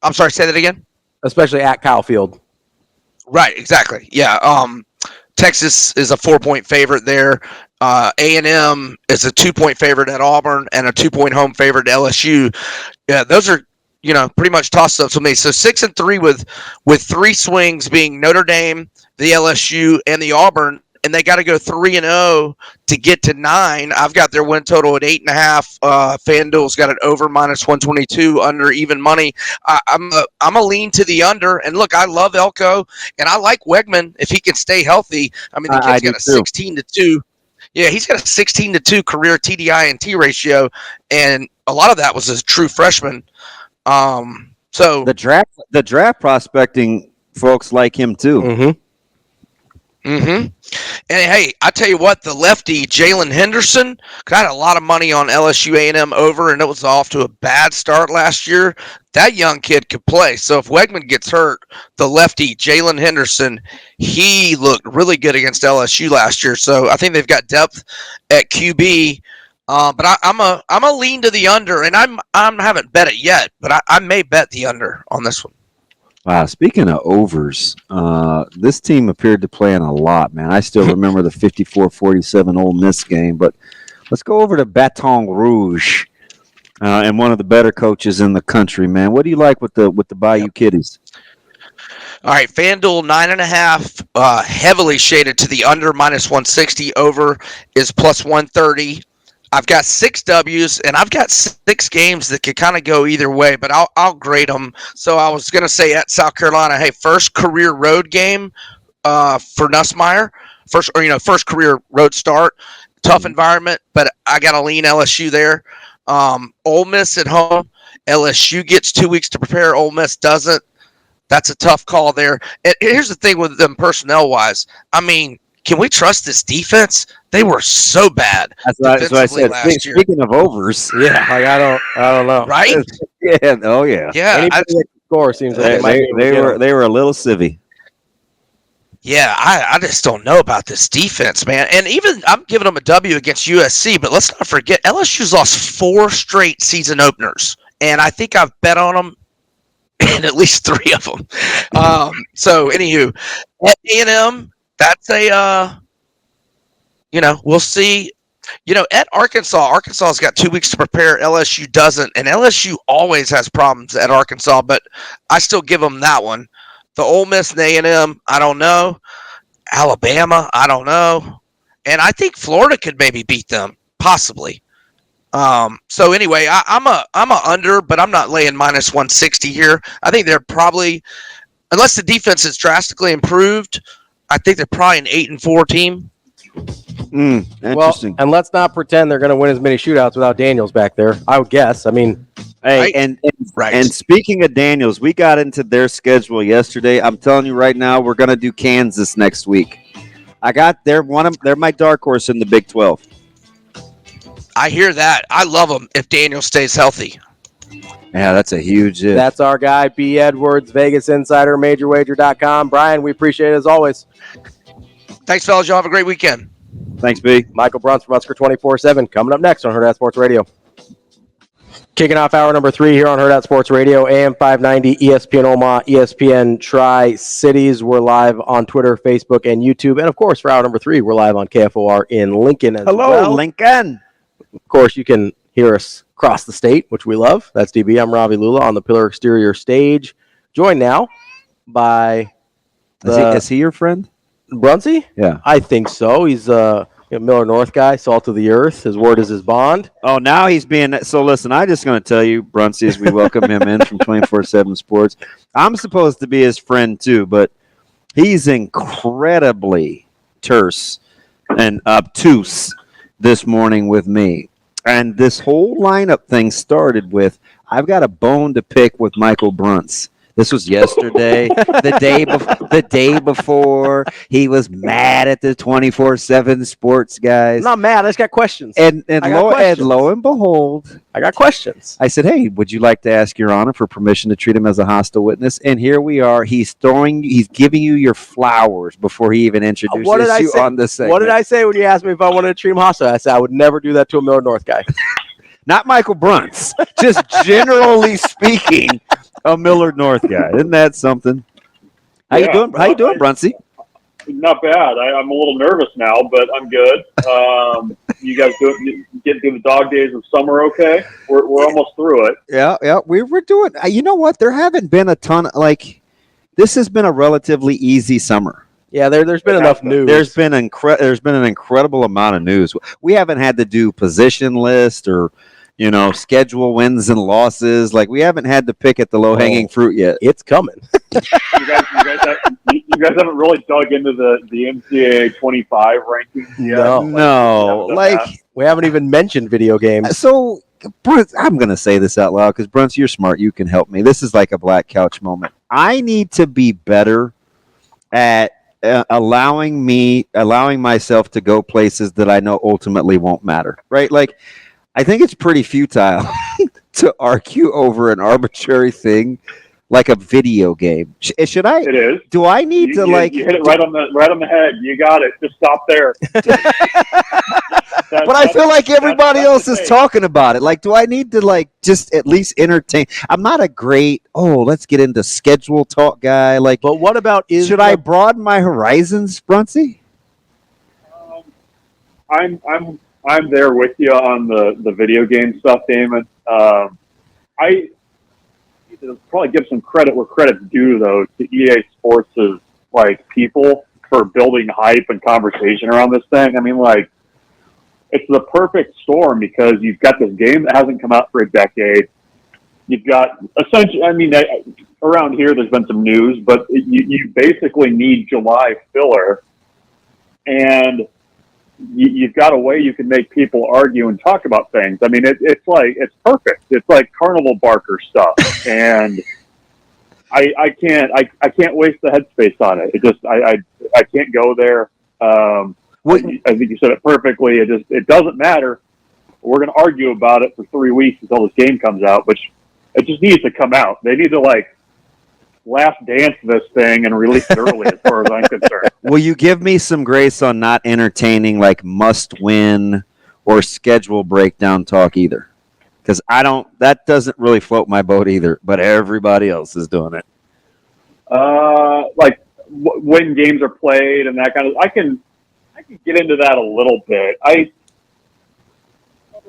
I'm sorry, say that again? Especially at Kyle Field. Right, exactly. Yeah. Texas is a 4-point favorite there. A&M is a 2-point favorite at Auburn and a 2-point home favorite at LSU. Yeah, those are pretty much toss-ups with me. So 6-3 with 3 swings being Notre Dame, the LSU, and the Auburn, and they got to go 3-0 to get to 9. I've got their win total at 8.5. FanDuel's got it over -122, under even money. I'm a lean to the under. And look, I love Elko, and I like Wegman if he can stay healthy. I mean, the kid's got a 16-2. Yeah, he's got a 16-2 career TDI-NT ratio, and a lot of that was a true freshman. So the draft prospecting folks like him too. Mm-hmm. And hey, I tell you what, the lefty Jalen Henderson got a lot of money on LSU A&M over, and it was off to a bad start last year. That young kid could play. So if Wegman gets hurt, the lefty Jalen Henderson, he looked really good against LSU last year. So I think they've got depth at QB. But I'm a lean to the under, and I haven't bet it yet, but I may bet the under on this one. Wow, speaking of overs, this team appeared to play in a lot, man. I still remember the 54-47 Ole Miss game, but let's go over to Baton Rouge and one of the better coaches in the country, man. What do you like with the Bayou Kitties? All right, FanDuel 9.5, heavily shaded to the under -160. Over is +130. I've got 6 W's, and I've got 6 games that could kind of go either way, but I'll grade them. So I was going to say at South Carolina, hey, first career road game for Nussmeier, first career road start, tough environment, but I got to lean LSU there. Ole Miss at home, LSU gets 2 weeks to prepare, Ole Miss doesn't. That's a tough call there. And here's the thing with them personnel-wise. I mean, can we trust this defense? They were so bad. That's what I said. Speaking of overs, yeah, I don't know. Right? Yeah. Oh yeah. Yeah. Anybody that can score seems like they were a little civvy. Yeah, I just don't know about this defense, man. And even I'm giving them a W against USC, but let's not forget LSU's lost 4 straight season openers, and I think I've bet on them in at least 3 of them. So anywho, at A&M. That's a, we'll see. At Arkansas's got 2 weeks to prepare. LSU doesn't, and LSU always has problems at Arkansas, but I still give them that one. The Ole Miss and A&M, I don't know. Alabama, I don't know. And I think Florida could maybe beat them, possibly. So anyway, I'm a under, but I'm not laying minus 160 here. I think they're probably, unless the defense is drastically improved, I think they're probably an 8-4 team. Interesting. And let's not pretend they're going to win as many shootouts without Daniels back there. I would guess. I mean, hey, right. And speaking of Daniels, we got into their schedule yesterday. I'm telling you right now, we're going to do Kansas next week. They're my dark horse in the Big 12. I hear that. I love them if Daniel stays healthy. Yeah, that's a huge hit. That's our guy, B. Edwards, Vegas Insider, MajorWager.com. Brian, we appreciate it as always. Thanks, fellas. Y'all have a great weekend. Thanks, B. Michael Bruntz from Husker 24/7 coming up next on Hurrdat Sports Radio. Kicking off hour number 3 here on Hurrdat Sports Radio, AM 590, ESPN Omaha, ESPN Tri-Cities. We're live on Twitter, Facebook, and YouTube. And, of course, for hour number 3, we're live on KFOR in Lincoln as well. Hello, Lincoln. Of course, you can hear us across the state, which we love. That's DB. I'm Ravi Lulla on the Pillar Exterior stage. Joined now by Is he your friend? Bruntzy? Yeah. I think so. He's a Miller North guy, salt of the earth. His word is his bond. Oh, now he's being – so, listen, I'm just going to tell you, Bruntz, as we welcome him in from 24/7 Sports. I'm supposed to be his friend, too, but he's incredibly terse and obtuse this morning with me. And this whole lineup thing started with, I've got a bone to pick with Michael Bruntz. This was yesterday, the day before. He was mad at the 24/7 Sports guys. I'm not mad. I just got questions. And lo and behold, I got questions. I said, "Hey, would you like to ask Your Honor for permission to treat him as a hostile witness?" And here we are. He's giving you your flowers before he even introduces you on the segment. What did I say when you asked me if I wanted to treat him hostile? I said I would never do that to a Miller North guy. Not Michael Bruntz. Just generally speaking, a Miller North guy. Isn't that something? How you doing? How you doing, Bruntzy? Not bad. I'm a little nervous now, but I'm good. You guys getting through the dog days of summer okay? We're almost through it. Yeah. We're doing. You know what? There haven't been a ton. This has been a relatively easy summer. Yeah, there's been enough news. There's been an incredible amount of news. We haven't had to do position list or schedule wins and losses. We haven't had to pick at the low-hanging fruit yet. It's coming. You guys haven't really dug into the NCAA 25 rankings yet. No. We haven't even mentioned video games. So, Bruntz, I'm going to say this out loud because, Bruntz, you're smart. You can help me. This is like a black couch moment. I need to be better at allowing myself to go places that I know ultimately won't matter, right? I think it's pretty futile to argue over an arbitrary thing like a video game. Should I? It is. Do I need to You hit it right on the head. You got it. Just stop there. But I feel like everybody else is talking about it. Do I need to just at least entertain? I'm not a great let's get into schedule talk guy. But what about should I broaden my horizons, Bruntzy? I'm there with you on the video game stuff, Damon. I need to probably give some credit where credit's due, though, to EA Sports' people for building hype and conversation around this thing. I mean, it's the perfect storm because you've got this game that hasn't come out for a decade. You've got essentially, around here there's been some news, but you basically need July filler, and you've got a way you can make people argue and talk about things. I mean, it's perfect. It's like carnival barker stuff, and I can't waste the headspace on it. It just I can't go there. I think you said it perfectly. It doesn't matter. We're going to argue about it for 3 weeks until this game comes out, which it just needs to come out. They need to last dance this thing and release it early as far as I'm concerned. Will you give me some grace on not entertaining must win or schedule breakdown talk either? Because that doesn't really float my boat either, but everybody else is doing it. When games are played and that kind of, I can get into that a little bit.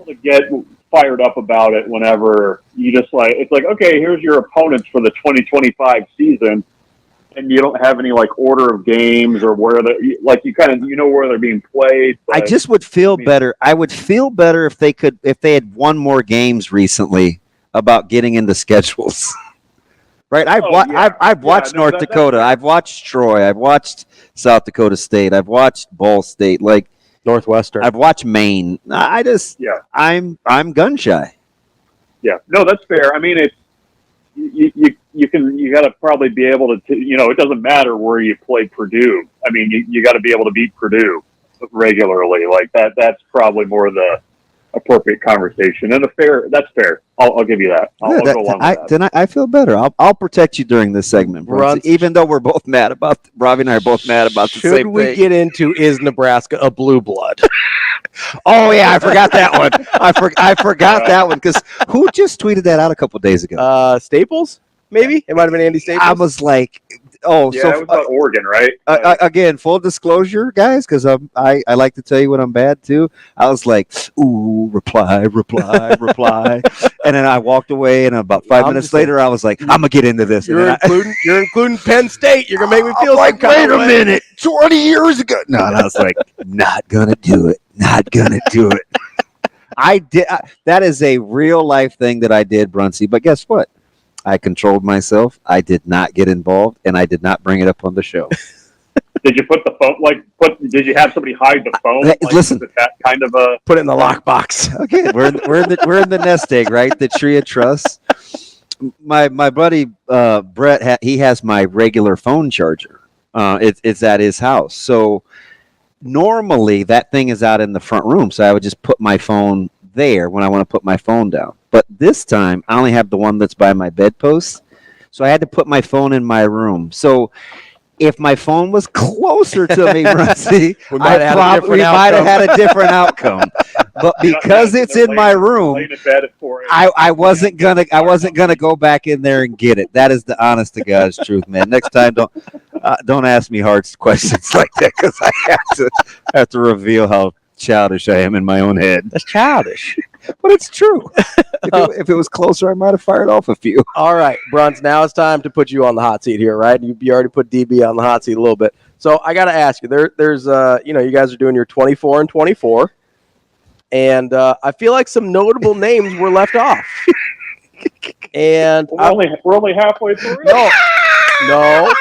to get fired up about it whenever you just it's like, okay, here's your opponents for the 2025 season, and you don't have any order of games or where they you know where they're being played. I just would feel better. I would feel better if they had won more games recently about getting into schedules. Right? I've watched North Dakota. I've watched Troy. I've watched South Dakota State. I've watched Ball State. Northwestern. I've watched Maine. I'm gun shy. Yeah, no, that's fair. I mean, it's you got to probably be able to, it doesn't matter where you play Purdue. I mean, you got to be able to beat Purdue regularly. That's probably more the appropriate conversation, and that's fair. I'll give you that. I'll go along with that. Then I feel better. I'll protect you during this segment, Bruntz, even though we're both mad about Ravi and I are both mad about the same thing. Should we get into is Nebraska a blue blood? Oh yeah, I forgot that one. I forgot that one because who just tweeted that out a couple days ago? Staples, maybe it might have been Andy Staples. I was like, it was about Oregon, right? Again, full disclosure, guys, because I like to tell you when I'm bad too. I was like, ooh, reply, and then I walked away, and about 5 minutes later, I was like, I'm gonna get into this. You're including Penn State. You're gonna make me feel like, wait a minute, 20 years ago. No, and I was like, not gonna do it. I did. That is a real life thing that I did, Bruntz. But guess what? I controlled myself. I did not get involved, and I did not bring it up on the show. Did you put the phone? Did you have somebody hide the phone? Listen, that kind of a put it in the lockbox. Okay, we're in the nest egg, right? The tree of trust. My buddy Brett, he has my regular phone charger. It's at his house, so normally that thing is out in the front room. So I would just put my phone there when I want to put my phone down. But this time, I only have the one that's by my bedpost. So I had to put my phone in my room. So if my phone was closer to me, Rusty, we might have had a different outcome. But because it's in my room, I wasn't gonna go back in there and get it. That is the honest to God's truth, man. Next time, don't ask me hard questions like that because I have to reveal how childish I am in my own head. That's childish. But it's true. If it was closer, I might have fired off a few. All right, Bruntz, now it's time to put you on the hot seat here, right? You already put DB on the hot seat a little bit. So I got to ask you, there's you guys are doing your 24 and 24, and I feel like some notable names were left off. And we're only halfway through. No.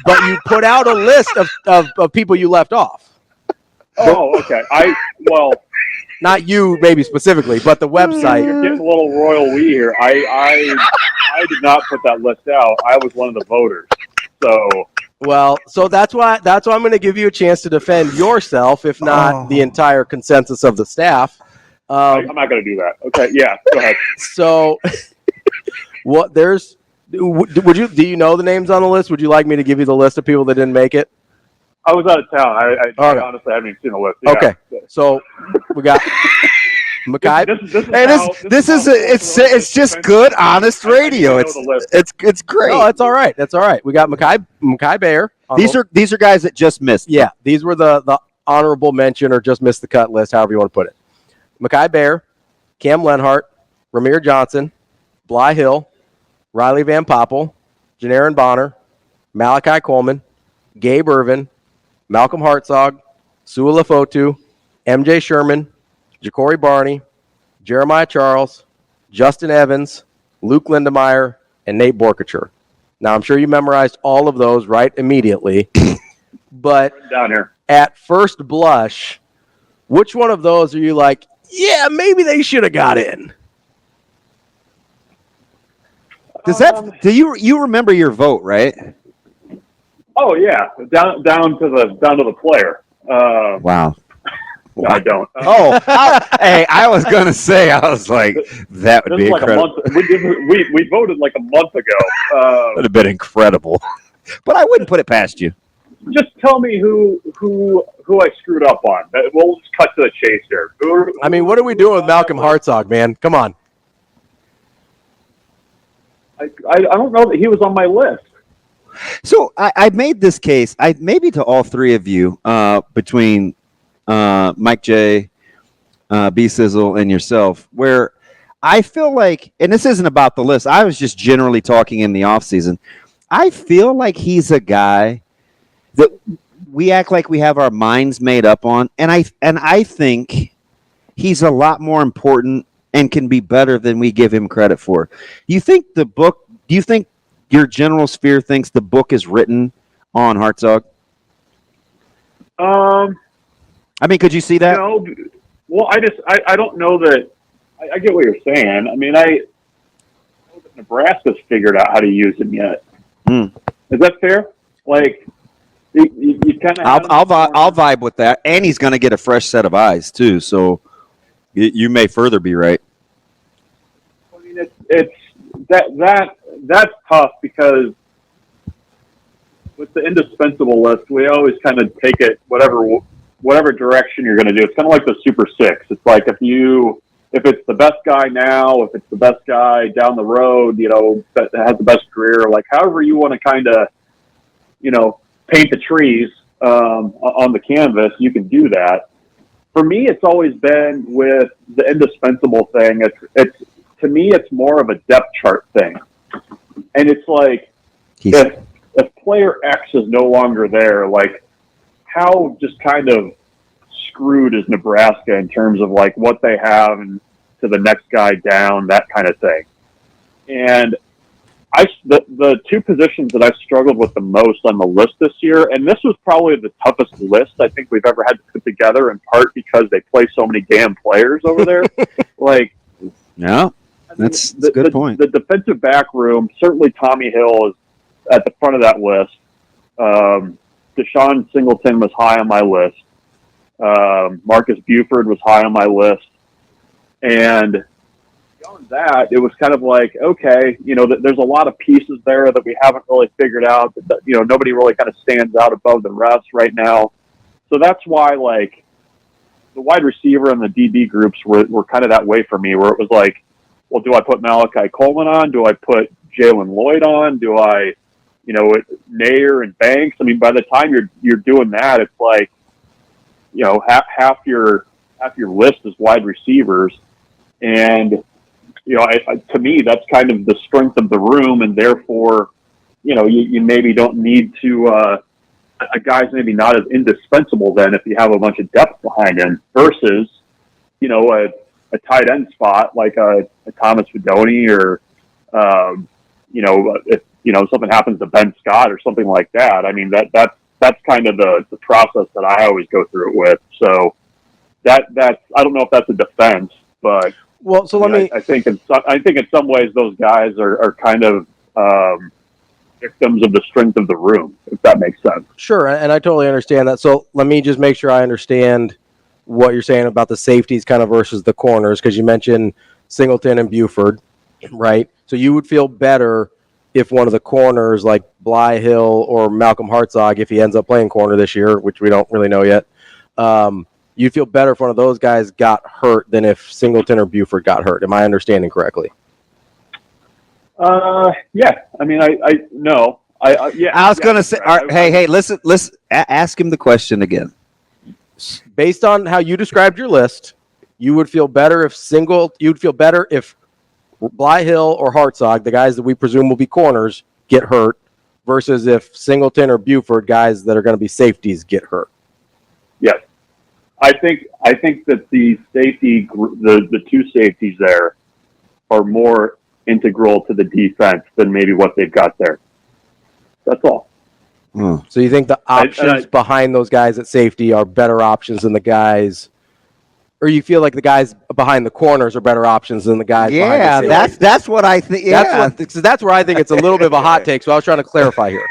But you put out a list of people you left off. Oh, okay. Not you, maybe specifically, but the website. You're getting a little royal we here. I did not put that list out. I was one of the voters. So that's why I'm going to give you a chance to defend yourself, if not the entire consensus of the staff. I'm not going to do that. Okay, yeah, go ahead. So, do you know the names on the list? Would you like me to give you the list of people that didn't make it? I was out of town. I honestly haven't even seen the list. Yeah. Okay, so we got Mackay. It's just good, honest radio. It's great. No, that's all right. That's all right. We got Mackay Bayer. These are guys that just missed. Yeah, these were the honorable mention or just missed the cut list, however you want to put it. Mackay Bayer, Cam Lenhart, Ramir Johnson, Bly Hill, Riley Van Poppel, Janarin Bonner, Malachi Coleman, Gabe Irvin, Malcolm Hartzog, Sua Lafotu, MJ Sherman, Ja'Cory Barney, Jeremiah Charles, Justin Evans, Luke Lindemeyer, and Nate Borkacher. Now, I'm sure you memorized all of those right immediately, but down here at first blush, which one of those are you like, yeah, maybe they should have got in? Do you remember your vote, right? Oh yeah, down to the player. Wow. No, I don't. I was gonna say, I was like, that would be incredible. We voted like a month ago. Would have been incredible, but I wouldn't put it past you. Just tell me who I screwed up on. We'll just cut to the chase here. What are we doing with Malcolm Hartzog, man? Come on. I don't know that he was on my list. So I made this case, maybe to all three of you, between Mike J, B-Sizzle, and yourself, where I feel like, and this isn't about the list, I was just generally talking in the offseason, I feel like he's a guy that we act like we have our minds made up on, and I think he's a lot more important and can be better than we give him credit for. Do you think your general sphere thinks the book is written on Hartzog? I mean, could you see that? No. Well, I don't know that. I get what you're saying. I mean, I know that Nebraska's figured out how to use him yet. Is that fair? Like, you kind of. I'll vibe with that, and he's going to get a fresh set of eyes too. So you may further be right. I mean, that's tough because with the indispensable list, we always kind of take it whatever direction you're going to do. It's kind of like the Super Six. It's like if it's the best guy now, if it's the best guy down the road, that has the best career, like however you want to kind of, paint the trees on the canvas, you can do that. For me, it's always been with the indispensable thing. It's to me, it's more of a depth chart thing, and it's like if player X is no longer there, like how just kind of screwed is Nebraska in terms of like what they have and to the next guy down, that kind of thing. And the two positions that I struggled with the most on the list this year, and this was probably the toughest list I think we've ever had to put together, in part because they play so many damn players over there. Like, yeah, that's a good point. The defensive back room, certainly Tommy Hill is at the front of that list. Deshaun Singleton was high on my list. Marcus Buford was high on my list. And beyond that, it was kind of like, okay, there's a lot of pieces there that we haven't really figured out. That nobody really kind of stands out above the rest right now. So that's why, like, the wide receiver and the DB groups were kind of that way for me, where it was like, well, do I put Malachi Coleman on? Do I put Jalen Lloyd on? Do I, Nair and Banks? I mean, by the time you're doing that, it's like, half your list is wide receivers, and to me, that's kind of the strength of the room, and therefore, you maybe don't need to. A guy's maybe not as indispensable then if you have a bunch of depth behind him versus, a tight end spot like a Thomas Fedoni or, if something happens to Ben Scott or something like that. I mean that's kind of the process that I always go through it with. So that's I don't know if that's a defense, but well, so I think in some ways those guys are kind of victims of the strength of the room, if that makes sense. Sure, and I totally understand that. So let me just make sure I understand what you're saying about the safeties kind of versus the corners, because you mentioned Singleton and Buford, right? So you would feel better if one of the corners like Bly Hill or Malcolm Hartzog, if he ends up playing corner this year, which we don't really know yet, you'd feel better if one of those guys got hurt than if Singleton or Buford got hurt. Am I understanding correctly? Yeah. I mean, no. Yeah. I was going to say, hey, listen, ask him the question again. Based on how you described your list, you would feel better if Bly Hill or Hartzog, the guys that we presume will be corners, get hurt, versus if Singleton or Buford, guys that are going to be safeties, get hurt. Yes. I think that the safety, the two safeties there are more integral to the defense than maybe what they've got there. That's all. So you think the options behind those guys at safety are better options than the guys, or you feel like the guys behind the corners are better options than the guys behind the safety? that's what I think. Yeah. That's where I think it's a little bit of a hot take, so I was trying to clarify here.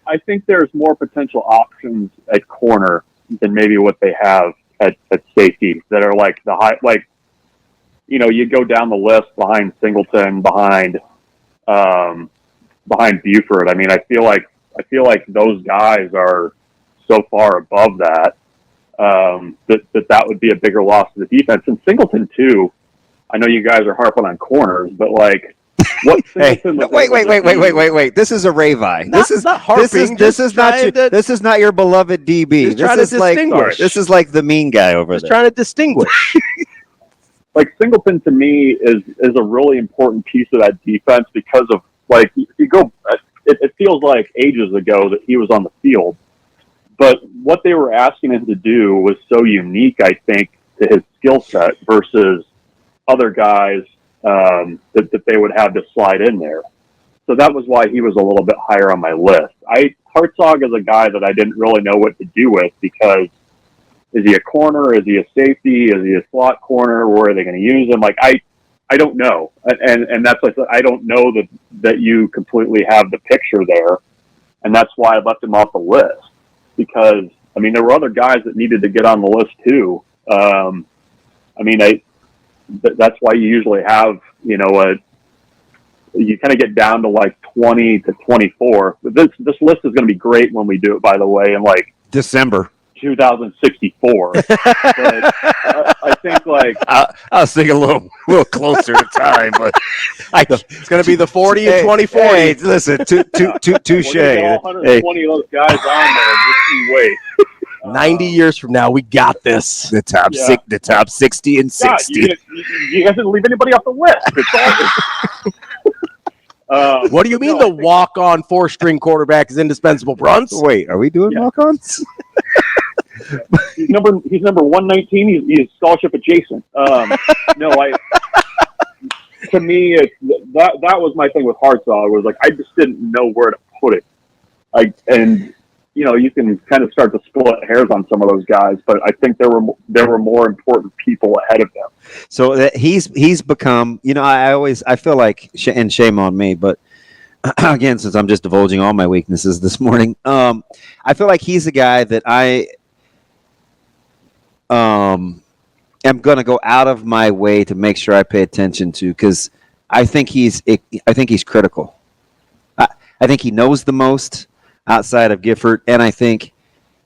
I think there's more potential options at corner than maybe what they have at safety that are like the high, like, you go down the list behind Singleton, behind Buford. I mean, I feel like those guys are so far above that, that would be a bigger loss to the defense. And Singleton too, I know you guys are harping on corners, but like What Hey, Singleton was wait. able to do- This is a Ravi. This is not harping, This just is not trying your, to- this is not your beloved DB. Just This trying to is like distinguish. this is like the mean guy over Just there. trying to distinguish. Like Singleton to me is a really important piece of that defense because of like you go. It feels like ages ago that he was on the field, but what they were asking him to do was so unique, I think, to his skill set versus other guys that they would have to slide in there. So that was why he was a little bit higher on my list. Hartzog is a guy that I didn't really know what to do with because is he a corner? Is he a safety? Is he a slot corner? Where are they going to use him? Like I don't know, and that's like I don't know that you completely have the picture there, and that's why I left him off the list because I mean there were other guys that needed to get on the list too. That's why you usually have you kind of get down to like 20 to 24. But this list is going to be great when we do it, by the way, in like December. 2064. But I think like I was thinking a little closer to time, but It's going to be the 40 and 2040. Hey, listen, touche. we're gonna get all 120 of those guys on there. Just you wait. 90 years from now, we got this. The top Yeah. the top 60 and God, 60. you guys didn't leave anybody off the list. It's all What do you mean no, I the think- walk-on four-string quarterback is indispensable, Bruntz? Wait, are we doing Yeah. walk-ons? He's number 119. He's scholarship adjacent. To me, that was my thing with Hartzog. Was like I just didn't know where to put it. You can kind of start to split hairs on some of those guys, but I think there were more important people ahead of them. So that he's become, I feel like, and shame on me, but again, since I'm just divulging all my weaknesses this morning, I feel like he's a guy that I am going to go out of my way to make sure I pay attention to because I think he's critical. I think he knows the most outside of Gifford, and I think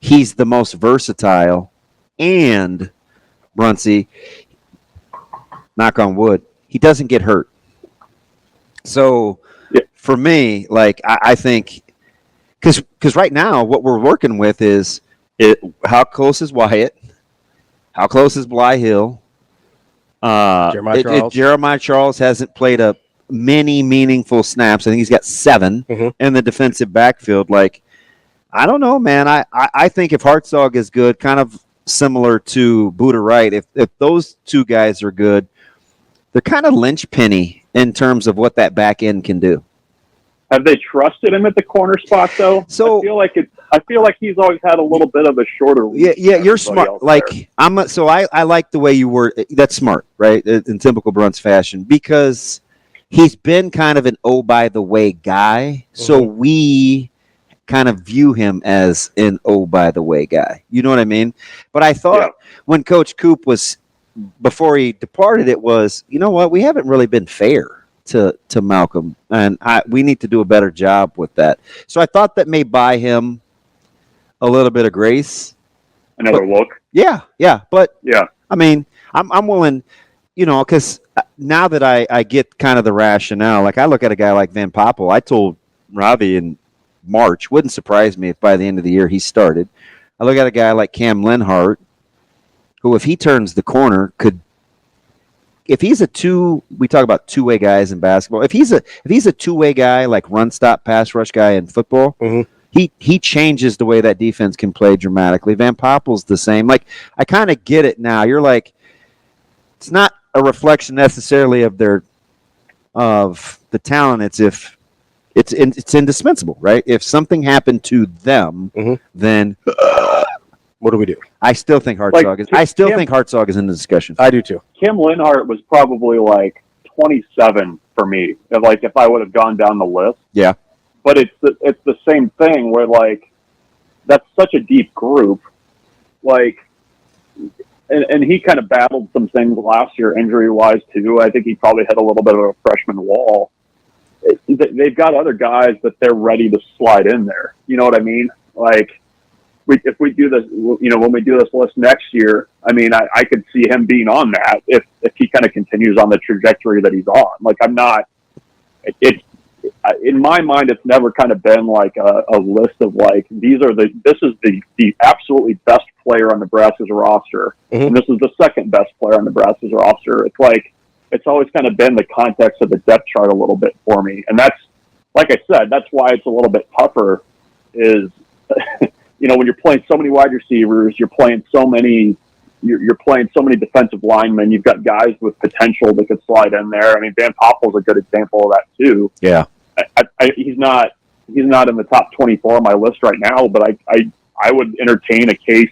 he's the most versatile. And Bruntz, knock on wood, he doesn't get hurt. So for me, like I think, because right now what we're working with is how close is Wyatt, how close is Bly Hill. Jeremiah Charles hasn't played a many meaningful snaps. I think he's got 7 in the defensive backfield. Like, I don't know, man. I think if Hartzog is good, kind of similar to Buda Wright, if those two guys are good, they're kind of linchpinny in terms of what that back end can do. Have they trusted him at the corner spot though? So I feel like he's always had a little bit of a shorter leash Yeah, than you're everybody smart. else Like there. I like the way you were. That's smart, right? In typical Bruntz fashion, because he's been kind of an by the way guy. So we kind of view him as an by the way guy. You know what I mean? But I thought when Coach Coop was before he departed, it was, you know what, we haven't really been fair to Malcolm, and we need to do a better job with that. So I thought that may buy him a little bit of grace. Another look. Yeah. But Yeah. I mean, I'm willing, because now that I get kind of the rationale, like I look at a guy like Van Poppel. I told Ravi in March, wouldn't surprise me if by the end of the year he started. I look at a guy like Cam Lenhart, who, if he turns the corner, if he's we talk about two-way guys in basketball. If he's a two-way guy, like run stop pass rush guy in football, he changes the way that defense can play dramatically. Van Poppel's the same. Like, I kind of get it now. You're like, it's not a reflection necessarily of the talent. It's indispensable, right? If something happened to them, then What do we do? I still think Hartzog think Hartzog is in the discussion. I do too. Kim Lenhart was probably like 27 for me. If I would have gone down the list. Yeah. But it's the same thing where like that's such a deep group, like, and he kind of battled some things last year injury wise too. I think he probably hit a little bit of a freshman wall. They've got other guys that they're ready to slide in there. You know what I mean? Like, if we do this, when we do this list next year, I mean, I could see him being on that if he kind of continues on the trajectory that he's on. Like, I'm not it in my mind, it's never kind of been like a list of like, this is the absolutely best player on Nebraska's roster, and this is the second best player on Nebraska's roster. It's like, it's always kind of been the context of the depth chart a little bit for me. And that's, like I said, that's why it's a little bit tougher is, when you're playing so many wide receivers, you're playing so many defensive linemen, you've got guys with potential that could slide in there. I mean, Van Poppel's a good example of that too. Yeah. He's not in the top 24 on my list right now, but I would entertain a case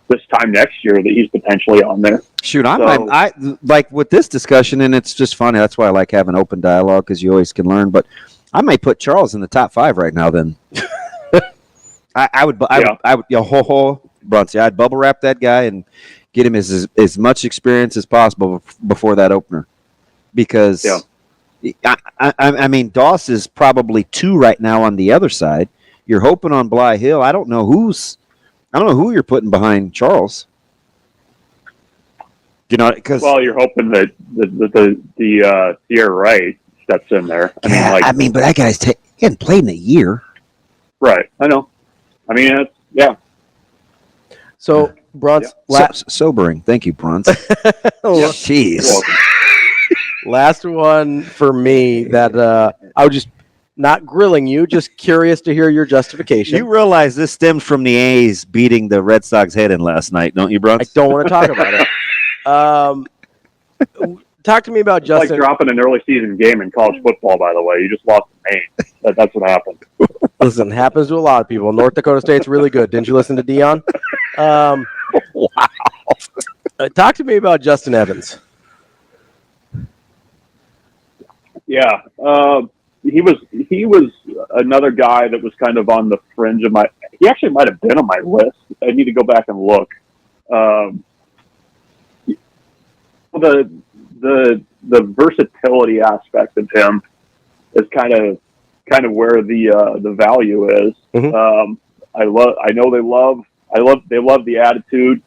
this time next year that he's potentially on there. Shoot, I like with this discussion, and it's just funny. That's why I like having open dialogue, because you always can learn. But I might put Charles in the top 5 right now. Then I would Bruntz. I'd bubble wrap that guy and get him as much experience as possible before that opener, because I mean, Doss is probably 2 right now on the other side. You're hoping on Bly Hill. I don't know who you're putting behind Charles. Because you're hoping that the Sierra Wright steps in there. But that guy's he hadn't played in a year. Right, I know. I mean, So Bruntz, sobering. Thank you, Bruntz. Jeez. Last one for me that I was just not grilling you, just curious to hear your justification. You realize this stems from the A's beating the Red Sox head in last night, don't you, Bruntz? I don't want to talk about it. Talk to me about it's Justin. like dropping an early season game in college football, by the way. You just lost the Maine. That's what happened. Listen, happens to a lot of people. North Dakota State's really good. Didn't you listen to Dion? Wow. Talk to me about Justin Evans. Yeah. He was another guy that was kind of on the fringe of he actually might have been on my list. I need to go back and look. The versatility aspect of him is kind of where the value is. Mm-hmm. They love the attitude.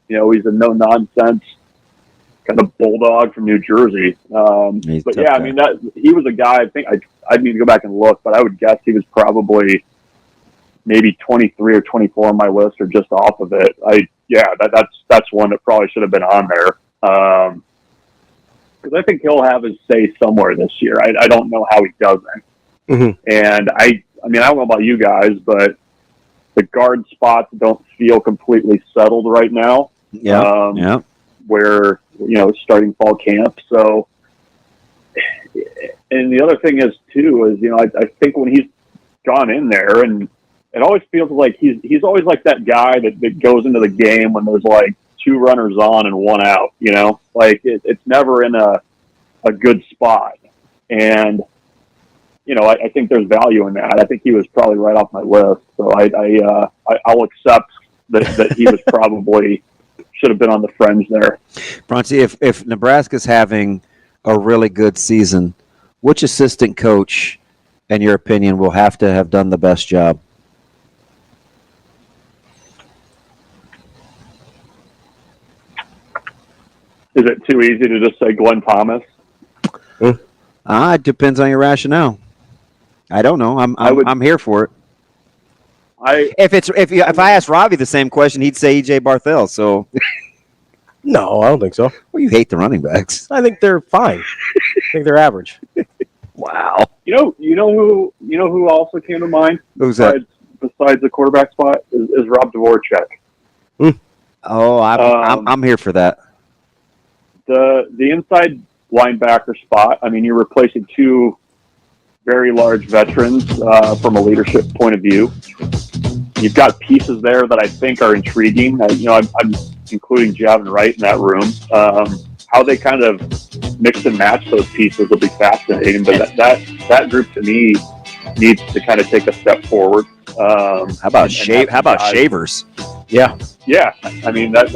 He's a no nonsense kind of bulldog from New Jersey. But yeah, I mean, that he was a guy, I think I'd need to go back and look, but I would guess he was probably maybe 23 or 24 on my list, or just off of it. That's one that probably should have been on there. Because I think he'll have his say somewhere this year. I don't know how he doesn't. Mm-hmm. And I don't know about you guys, but the guard spots don't feel completely settled right now. Yeah. Where, starting fall camp. So, and the other thing is too, is, I think when he's gone in there, and it always feels like he's always like that guy that goes into the game when there's like 2 runners on and 1 out, like it's never in a good spot. And, I think there's value in that. I think he was probably right off my list. So I'll accept that he was probably should have been on the fringe there. Bruntz, if Nebraska's having a really good season, which assistant coach, in your opinion, will have to have done the best job? Is it too easy to just say Glenn Thomas? It depends on your rationale. I don't know. I'm here for it. If I asked Ravi the same question, he'd say EJ Barthel. So, No, I don't think so. well, you hate the running backs. I think they're fine. I think they're average. Wow. You know who also came to mind? Who's that? Besides the quarterback spot is Rob Dvorak. Oh, I'm here for that. The inside linebacker spot. I mean, you're replacing 2 very large veterans from a leadership point of view. You've got pieces there that I think are intriguing. I'm including Javin Wright in that room. How they kind of mix and match those pieces will be fascinating. But that group to me needs to kind of take a step forward. How about Shavers? Yeah. Yeah, I mean that's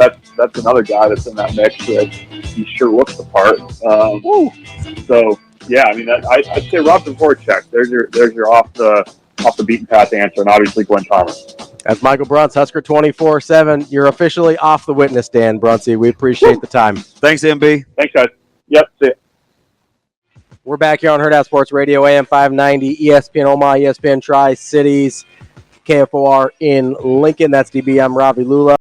another guy that's in that mix that he sure looks the part. So yeah, I mean I'd say Rob Dvorak. There's your off the beaten path answer, and obviously Glenn Thomas. That's Michael Bruntz, Husker 24/7. You're officially off the witness stand, Bruntsy. We appreciate the time. Thanks, MB. Thanks, guys. Yep. See ya. We're back here on Hurrdat Sports Radio, AM 590, ESPN Omaha, ESPN Tri-Cities, KFOR in Lincoln. That's DB. I'm Ravi Lulla.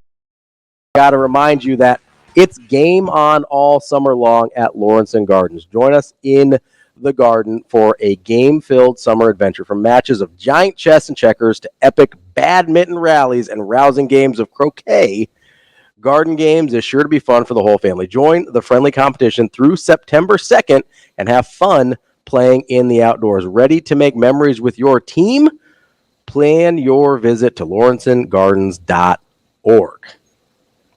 Got to remind you that it's game on all summer long at Lawrence Gardens. Join us in the Garden for a game-filled summer adventure, from matches of giant chess and checkers to epic badminton rallies and rousing games of croquet. Garden Games is sure to be fun for the whole family. Join the friendly competition through September 2nd and have fun playing in the outdoors. Ready to make memories with your team? Plan your visit to lawrencegardens.org.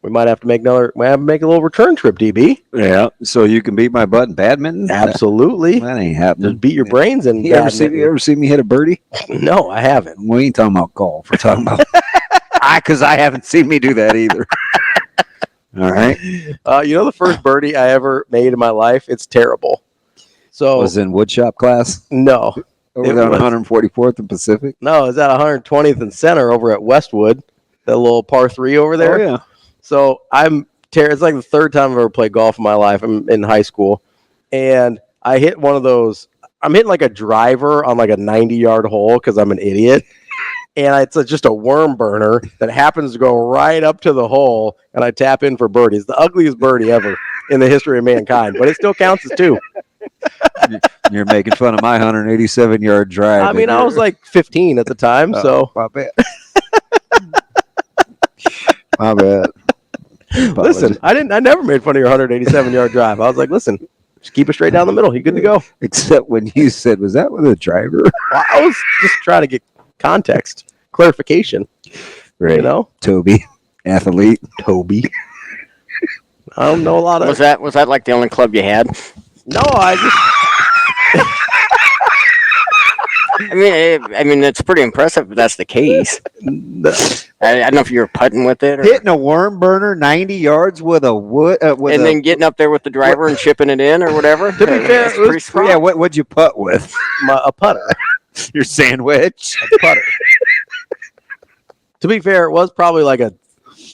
We might have to make a little return trip, DB. Yeah, so you can beat my butt in badminton? Absolutely. That ain't happening. Just beat your brains in You ever see me hit a birdie? No, I haven't. We ain't talking about golf. We're talking about... Because I haven't seen me do that either. All right. The first birdie I ever made in my life, it's terrible. So Was in woodshop class? No. Over there on 144th and Pacific? No, it's at 120th and Center over at Westwood, that little par 3 over there. Oh, yeah. So it's like the third time I've ever played golf in my life. I'm in high school, and I hit one of those. I'm hitting like a driver on like a 90-yard hole because I'm an idiot. And it's just a worm burner that happens to go right up to the hole, and I tap in for birdie. It's the ugliest birdie ever in the history of mankind, but it still counts as 2. You're making fun of my 187-yard drive. I mean, I was like 15 at the time, so. My bad. My bad. Listen, I never made fun of your 187-yard drive. I was like, listen, just keep it straight down the middle. You're good to go. Except when you said, was that with a driver? Well, I was just trying to get context, clarification. Right. You know? Toby, athlete. Toby. I don't know a lot of... Was that like the only club you had? No, I just... I mean, it's pretty impressive if that's the case. I don't know if you were putting with it, or Hitting a worm burner 90 yards with a wood, then getting up there with the driver and chipping it in or whatever. To be fair, it was yeah. What'd you putt with? a putter. Your sandwich. A putter. To be fair, it was probably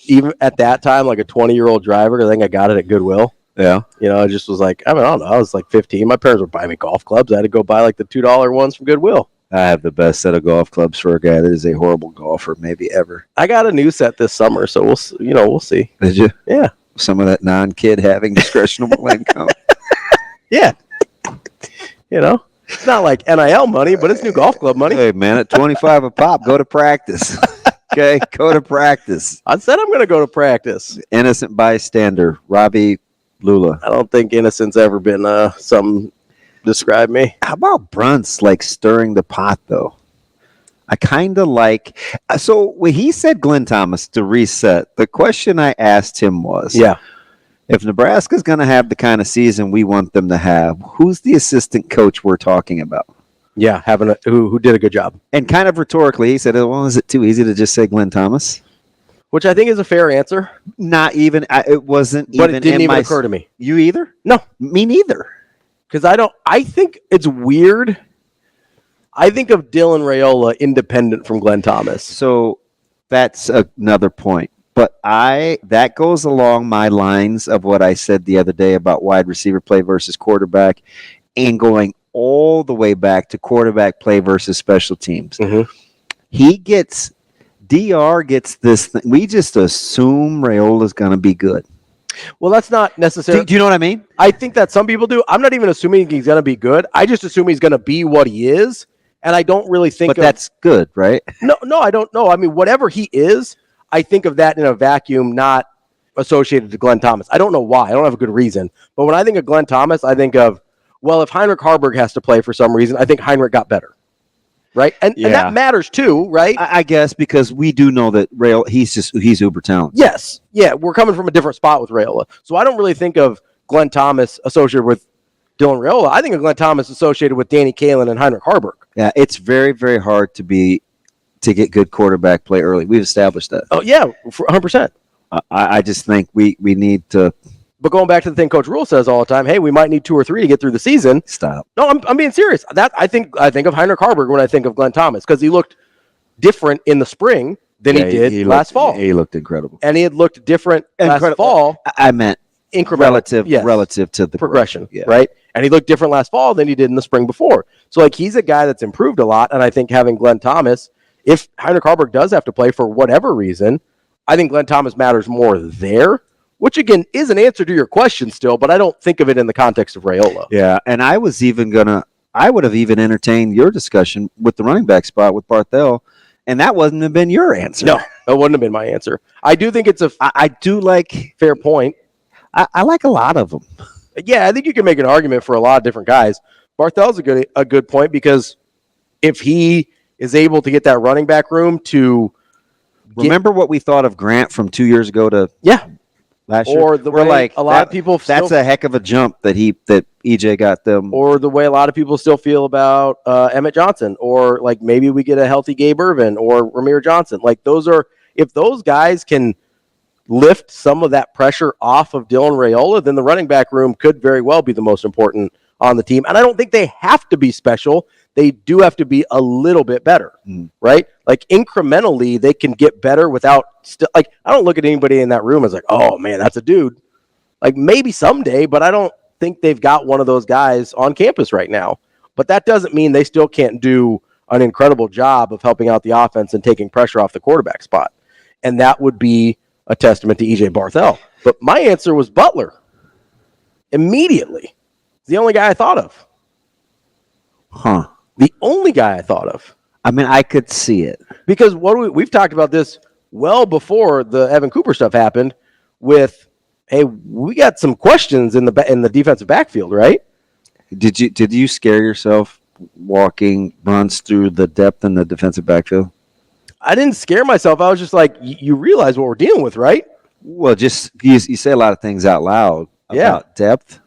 even at that time, like a 20-year-old driver. I think I got it at Goodwill. Yeah. I just was like, I don't know. I was like 15. My parents would buy me golf clubs. I had to go buy like the $2 ones from Goodwill. I have the best set of golf clubs for a guy that is a horrible golfer, maybe ever. I got a new set this summer, so we'll see. Did you? Yeah. Some of that non-kid having discretionable income. Yeah. It's not like NIL money, but it's new golf club money. Hey, man, at 25 a pop, go to practice. Okay, go to practice. I said I'm going to go to practice. Innocent bystander, Ravi Lulla. I don't think innocent's ever been something describe me. How about Bruntz stirring the pot though? I kind of like. So when he said Glenn Thomas to reset, the question I asked him was, if Nebraska's going to have the kind of season we want them to have, who's the assistant coach we're talking about? Yeah, who did a good job. And kind of rhetorically, he said, well, is it too easy to just say Glenn Thomas? Which I think is a fair answer. Not even. It wasn't. But it didn't even occur to me. You either? No, me neither. Because I think it's weird. I think of Dylan Raiola independent from Glenn Thomas. So that's another point. But that goes along my lines of what I said the other day about wide receiver play versus quarterback, and going all the way back to quarterback play versus special teams. Mm-hmm. DR gets this thing. We just assume Raiola's going to be good. Well, that's not necessarily. Do you know what I mean? I think that some people do. I'm not even assuming he's going to be good. I just assume he's going to be what he is, and I don't really think. But that's good, right? No, I don't know. I mean, whatever he is, I think of that in a vacuum, not associated to Glenn Thomas. I don't know why. I don't have a good reason. But when I think of Glenn Thomas, I think of, well, if Heinrich Harburg has to play for some reason, I think Heinrich got better. Right? And that matters too, right? I guess because we do know that he's uber talented. Yes. Yeah, we're coming from a different spot with Raiola. So I don't really think of Glenn Thomas associated with Dylan Raiola. I think of Glenn Thomas associated with Danny Kaelin and Heinrich Harburg. Yeah, it's very, very hard to get good quarterback play early. We've established that. Oh, yeah, 100%. I just think we need to. But going back to the thing Coach Rule says all the time, hey, we might need 2 or 3 to get through the season. Stop. No, I'm being serious. I think of Heinrich Harburg when I think of Glenn Thomas because he looked different in the spring than he did last fall. He looked incredible. And he had looked different last fall. I meant incremental relative to the progression, growth, right? And he looked different last fall than he did in the spring before. So like he's a guy that's improved a lot. And I think having Glenn Thomas, if Heinrich Harburg does have to play for whatever reason, I think Glenn Thomas matters more there, which again is an answer to your question still, but I don't think of it in the context of Raiola. Yeah, and I would have even entertained your discussion with the running back spot with Barthel, and that wouldn't have been your answer. No, that wouldn't have been my answer. I do think it's I do like fair point. I like a lot of them. Yeah, I think you can make an argument for a lot of different guys. Barthel's a good point because if he is able to get that running back room to remember what we thought of Grant from 2 years ago to last year, or the way like a lot of people that's a heck of a jump that EJ got them, or the way a lot of people still feel about Emmett Johnson, or like maybe we get a healthy Gabe Irvin or Ramir Johnson. Like those are, if those guys can lift some of that pressure off of Dylan Raiola, then the running back room could very well be the most important on the team. And I don't think they have to be special. They do have to be a little bit better, right? Like incrementally, they can get better without still. Like I don't look at anybody in that room as like, oh man, that's a dude. Like maybe someday, but I don't think they've got one of those guys on campus right now. But that doesn't mean they still can't do an incredible job of helping out the offense and taking pressure off the quarterback spot. And that would be a testament to EJ Barthel. But my answer was Butler. Immediately. The only guy I thought of. Huh. The only guy I thought of. I mean, I could see it. Because we've talked about this well before the Evan Cooper stuff happened with, hey, we got some questions in the defensive backfield, right? Did you scare yourself walking Bruntz through the depth in the defensive backfield? I didn't scare myself. I was just like, you realize what we're dealing with, right? Well, just you say a lot of things out loud about depth.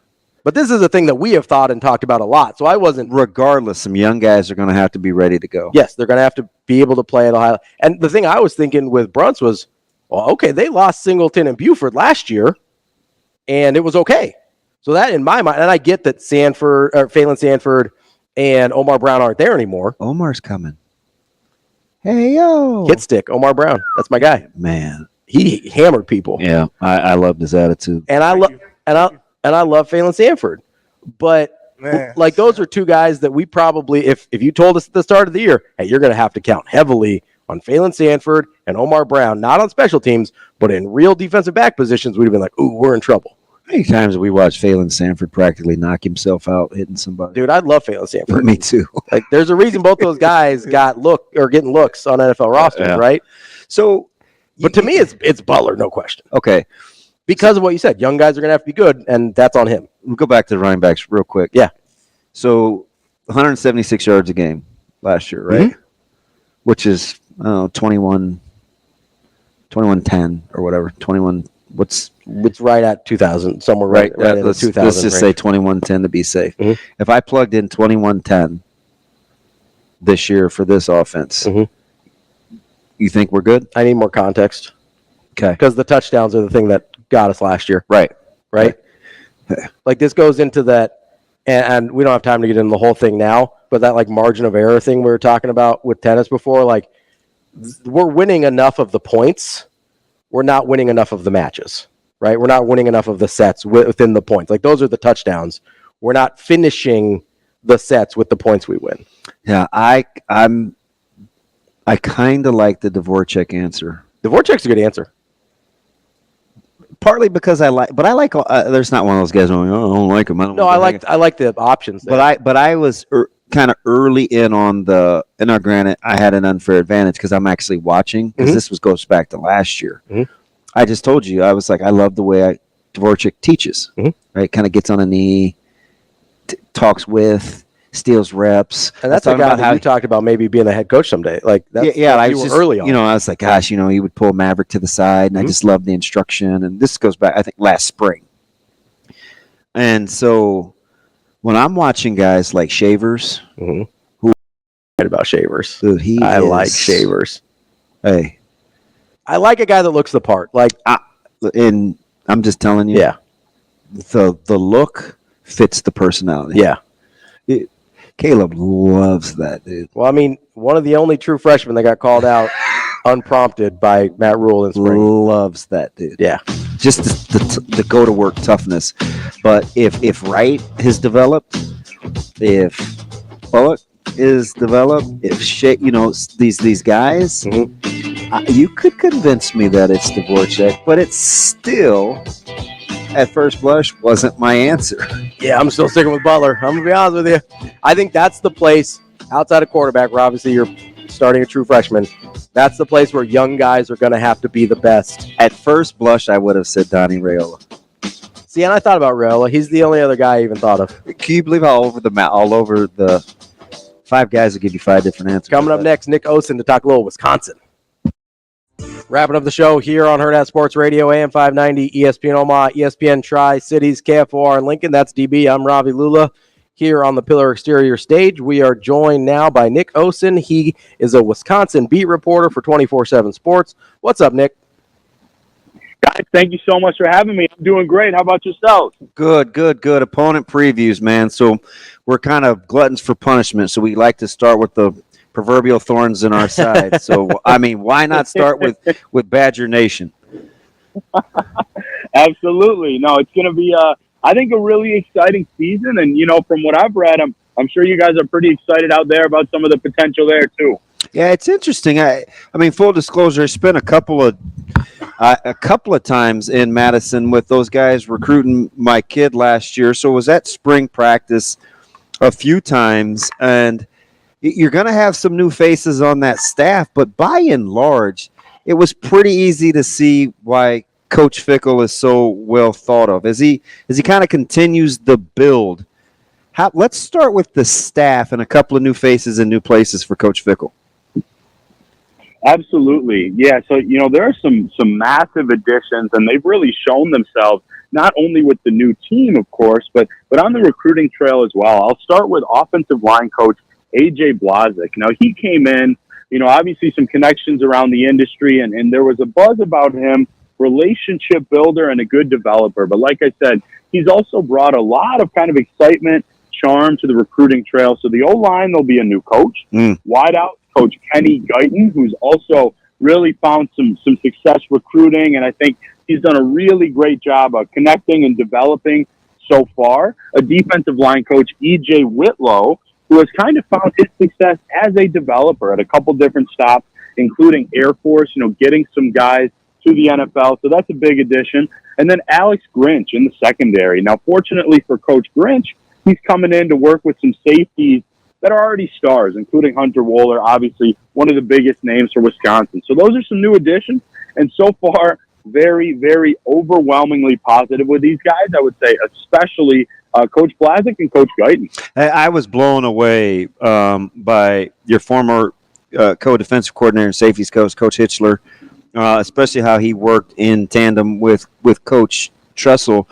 But this is a thing that we have thought and talked about a lot. So I wasn't. Regardless, some young guys are going to have to be ready to go. Yes, they're going to have to be able to play at a high level. And the thing I was thinking with Bruntz was, well, okay, they lost Singleton and Buford last year, and it was okay. So that in my mind, and I get that Phelan Sanford and Omar Brown aren't there anymore. Omar's coming. Hey, yo. Hit stick, Omar Brown. That's my guy. Man. He hammered people. Yeah, I loved his attitude. And I love Phelan Sanford. But like those are two guys that we probably, if you told us at the start of the year, hey, you're going to have to count heavily on Phelan Sanford and Omar Brown, not on special teams, but in real defensive back positions, we'd have been like, ooh, we're in trouble. How many times have we watched Phelan Sanford practically knock himself out hitting somebody? Dude, I love Phelan Sanford. Me too. Like, there's a reason both those guys getting looks on NFL rosters, right? So, but to me, it's Butler, no question. Okay. Because of what you said, young guys are going to have to be good, and that's on him. We'll go back to the running backs real quick. Yeah. So, 176 yards a game last year, right? Mm-hmm. Which is 21-10 or whatever. 21. It's right at 2,000, somewhere right in the 2,000 Let's just say 21-10 to be safe. Mm-hmm. If I plugged in 21-10 this year for this offense, you think we're good? I need more context. Okay. Because the touchdowns are the thing that got us last year. Right. Like this goes into that, and we don't have time to get into the whole thing now, but that like margin of error thing we were talking about with tennis before, like we're winning enough of the points. We're not winning enough of the matches, right? We're not winning enough of the sets within the points. Like those are the touchdowns. We're not finishing the sets with the points we win. Yeah, I kind of like the Dvorak answer. Dvorak's a good answer. Partly because there's not one of those guys going, oh, I don't like him. I like the options there. But I was kind of early in on now granted, I had an unfair advantage because I'm actually watching, because this goes back to last year. I just told you, I was like, I love the way Dvorak teaches, right? Kind of gets on a knee, talks with, steals reps. And that's a guy that you talked about maybe being a head coach someday. Like that's I was was just, early on. I was like, gosh, he would pull Maverick to the side, and I just loved the instruction. And this goes back, I think, last spring. And so when I'm watching guys like Shavers, who about Shavers, dude, I like Shavers. Hey, I like a guy that looks the part. Like, and I'm just telling you, the look fits the personality. Yeah. Caleb loves that dude. Well, I mean, one of the only true freshmen that got called out unprompted by Matt Rule in spring. Loves that dude. Yeah. Just the go to work toughness. But if Wright has developed, if Bullock is developed, if shit, these guys, you could convince me that it's Dvorak, but it's still, at first blush, wasn't my answer. Yeah, I'm still sticking with Butler. I'm going to be honest with you. I think that's the place, outside of quarterback, where obviously you're starting a true freshman, that's the place where young guys are going to have to be the best. At first blush, I would have said Donnie Raiola. See, and I thought about Raiola. He's the only other guy I even thought of. Can you believe how all over the 5 guys will give you 5 different answers? Coming up next, Nick Osen to talk a little Wisconsin. Wrapping up the show here on Hurrdat Sports Radio, AM 590, ESPN Omaha, ESPN Tri-Cities, KFOR in Lincoln. That's DB. I'm Ravi Lulla here on the Pillar Exterior stage. We are joined now by Nick Osen. He is a Wisconsin beat reporter for 24/7 Sports. What's up, Nick? Guys, thank you so much for having me. I'm doing great. How about yourself? Good. Opponent previews, man. So we're kind of gluttons for punishment. So we like to start with the proverbial thorns in our side. So, I mean, why not start with Badger Nation? Absolutely. No, it's going to be, I think, a really exciting season. And, from what I've read, I'm sure you guys are pretty excited out there about some of the potential there, too. Yeah, it's interesting. I mean, full disclosure, I spent a couple of times in Madison with those guys recruiting my kid last year. So I was at spring practice a few times, and you're going to have some new faces on that staff. But by and large, it was pretty easy to see why Coach Fickle is so well thought of as he kind of continues the build. Let's start with the staff and a couple of new faces and new places for Coach Fickle. Absolutely. Yeah. So, there are some massive additions, and they've really shown themselves not only with the new team, of course, but on the recruiting trail as well. I'll start with offensive line coach A.J. Blazik. Now, he came in, obviously some connections around the industry, and there was a buzz about him, relationship builder and a good developer. But like I said, he's also brought a lot of kind of excitement, charm to the recruiting trail. So the O-line, there'll be a new coach. Wideout, Coach Kenny Guyton, who's also really found some success recruiting, and I think he's done a really great job of connecting and developing so far. A defensive line coach, E.J. Whitlow, who has kind of found his success as a developer at a couple different stops, including Air Force, getting some guys to the NFL. So that's a big addition. And then Alex Grinch in the secondary. Now, fortunately for Coach Grinch, he's coming in to work with some safeties that are already stars, including Hunter Wohler, obviously one of the biggest names for Wisconsin. So those are some new additions. And so far, very, very overwhelmingly positive with these guys, I would say, especially Coach Blazik and Coach Guyton. I was blown away by your former co-defensive coordinator and safeties coach, Coach Hitchler, especially how he worked in tandem with Coach Tressel.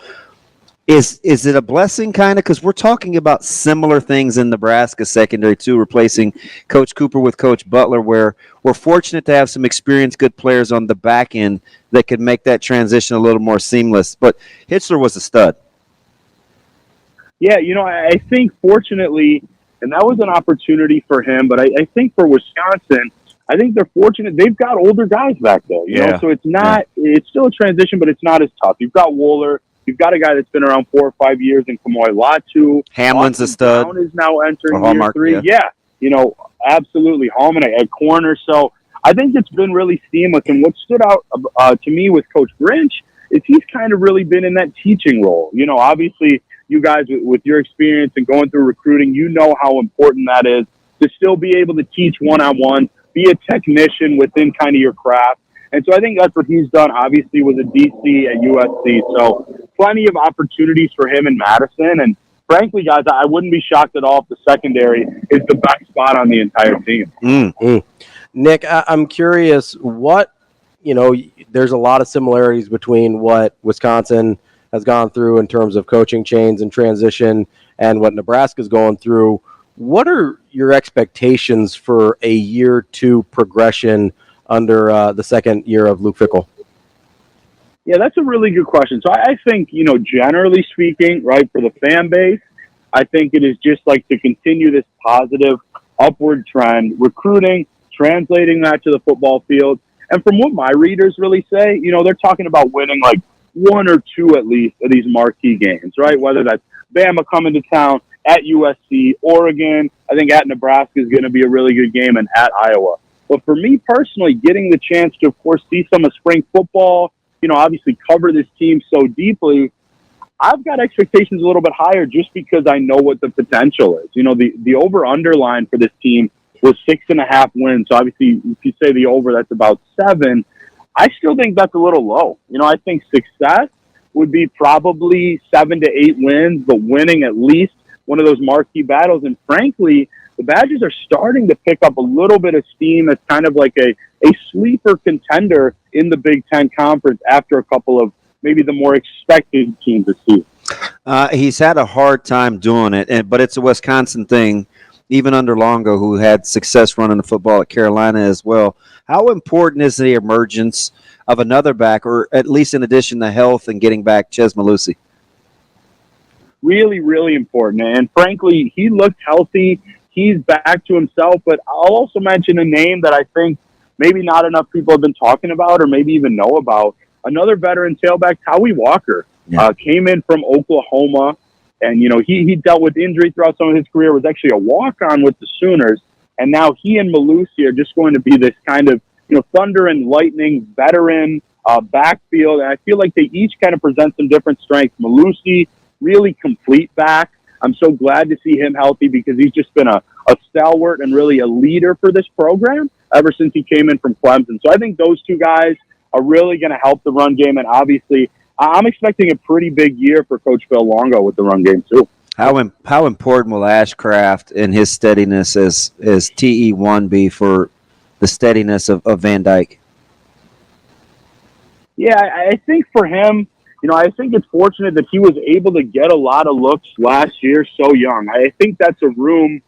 Is it a blessing, kind of? Because we're talking about similar things in Nebraska secondary, too, replacing Coach Cooper with Coach Butler, where we're fortunate to have some experienced, good players on the back end that could make that transition a little more seamless. But Hitchler was a stud. Yeah, I think fortunately, and that was an opportunity for him, but I think for Wisconsin, I think they're fortunate. They've got older guys back there, you know, so it's not, it's still a transition, but it's not as tough. You've got Wohler. You've got a guy that's been around 4 or 5 years in Kamoy Latu. Hamlin's a stud. Brown is now entering Hallmark, year 3. Yeah, absolutely. Hallman at corner. So I think it's been really seamless. And what stood out to me with Coach Grinch is he's kind of really been in that teaching role. Obviously, you guys with your experience and going through recruiting, how important that is to still be able to teach one-on-one, be a technician within kind of your craft. And so I think that's what he's done, obviously, with a DC at USC. So plenty of opportunities for him in Madison. And frankly, guys, I wouldn't be shocked at all if the secondary is the best spot on the entire team. Nick, I'm curious there's a lot of similarities between what Wisconsin has gone through in terms of coaching change and transition and what Nebraska's going through. What are your expectations for a year 2 progression under the second year of Luke Fickell? Yeah, that's a really good question. So I think, generally speaking, right, for the fan base, I think it is just like to continue this positive upward trend, recruiting, translating that to the football field. And from what my readers really say, they're talking about winning like one or two at least of these marquee games, right? Whether that's Bama coming to town, at USC, Oregon, I think at Nebraska is going to be a really good game, and at Iowa. But for me personally, getting the chance to, of course, see some of spring football, obviously cover this team so deeply, I've got expectations a little bit higher just because I know what the potential is. The over-under line for this team was 6.5 wins. So obviously, if you say the over, that's about 7. I still think that's a little low. I think success would be probably 7 to 8 wins, but winning at least one of those marquee battles. And frankly, the Badgers are starting to pick up a little bit of steam as kind of like a sleeper contender in the Big Ten Conference after a couple of maybe the more expected teams to see. He's had a hard time doing it, but it's a Wisconsin thing, even under Longo, who had success running the football at Carolina as well. How important is the emergence of another back, or at least in addition to health and getting back Ches Malusi? Really, really important. And frankly, he looked healthy. He's back to himself. But I'll also mention a name that I think maybe not enough people have been talking about or maybe even know about. Another veteran tailback, Howie Walker, came in from Oklahoma. And, he dealt with injury throughout some of his career, was actually a walk-on with the Sooners. And now he and Malusi are just going to be this kind of, thunder and lightning veteran backfield. And I feel like they each kind of present some different strengths. Malusi, really complete back. I'm so glad to see him healthy because he's just been a stalwart and really a leader for this program ever since he came in from Clemson. So I think those two guys are really going to help the run game. And obviously, I'm expecting a pretty big year for Coach Phil Longo with the run game too. How important will Ashcraft and his steadiness as TE1 be for the steadiness of Van Dyke? Yeah, I think for him, I think it's fortunate that he was able to get a lot of looks last year so young. I think that's a room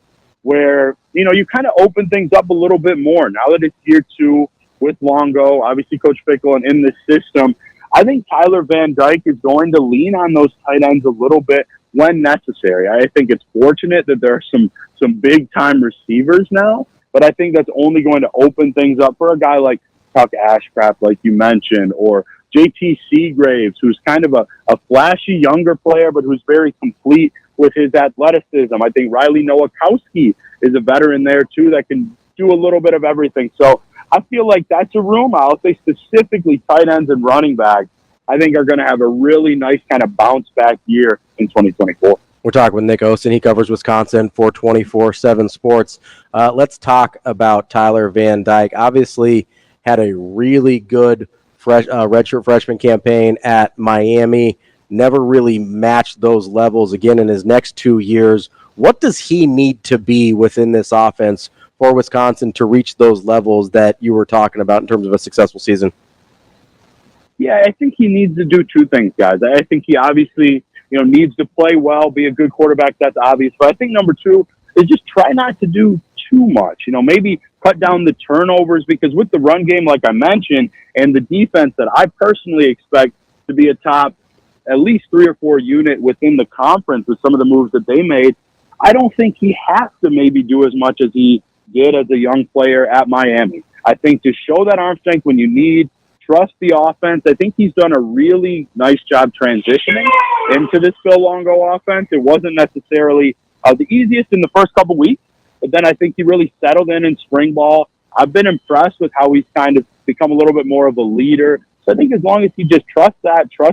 where, you kind of open things up a little bit more. Now that it's year 2 with Longo, obviously Coach Fickell, and in this system, I think Tyler Van Dyke is going to lean on those tight ends a little bit when necessary. I think it's fortunate that there are some big-time receivers now, but I think that's only going to open things up for a guy like Tuck Ashcraft, like you mentioned, or JT Seagraves, who's kind of a flashy younger player, but who's very complete with his athleticism. I think Riley Nowakowski is a veteran there, too, that can do a little bit of everything. So I feel like that's a room, I'll say specifically tight ends and running backs, I think are going to have a really nice kind of bounce-back year in 2024. We're talking with Nick Osen. He covers Wisconsin for 24/7 Sports. Let's talk about Tyler Van Dyke. Obviously had a really good redshirt freshman campaign at Miami. Never really matched those levels again in his next 2 years. What does he need to be within this offense for Wisconsin to reach those levels that you were talking about in terms of a successful season? Yeah, I think he needs to do 2 things, guys. I think he obviously, needs to play well, be a good quarterback. That's obvious. But I think number 2 is just try not to do too much. Maybe cut down the turnovers, because with the run game, like I mentioned, and the defense that I personally expect to be a top at least 3 or 4 unit within the conference with some of the moves that they made, I don't think he has to maybe do as much as he did as a young player at Miami. I think to show that arm strength when you need, trust the offense. I think he's done a really nice job transitioning into this Phil Longo offense. It wasn't necessarily the easiest in the first couple weeks, but then I think he really settled in spring ball. I've been impressed with how he's kind of become a little bit more of a leader. So I think as long as he just trusts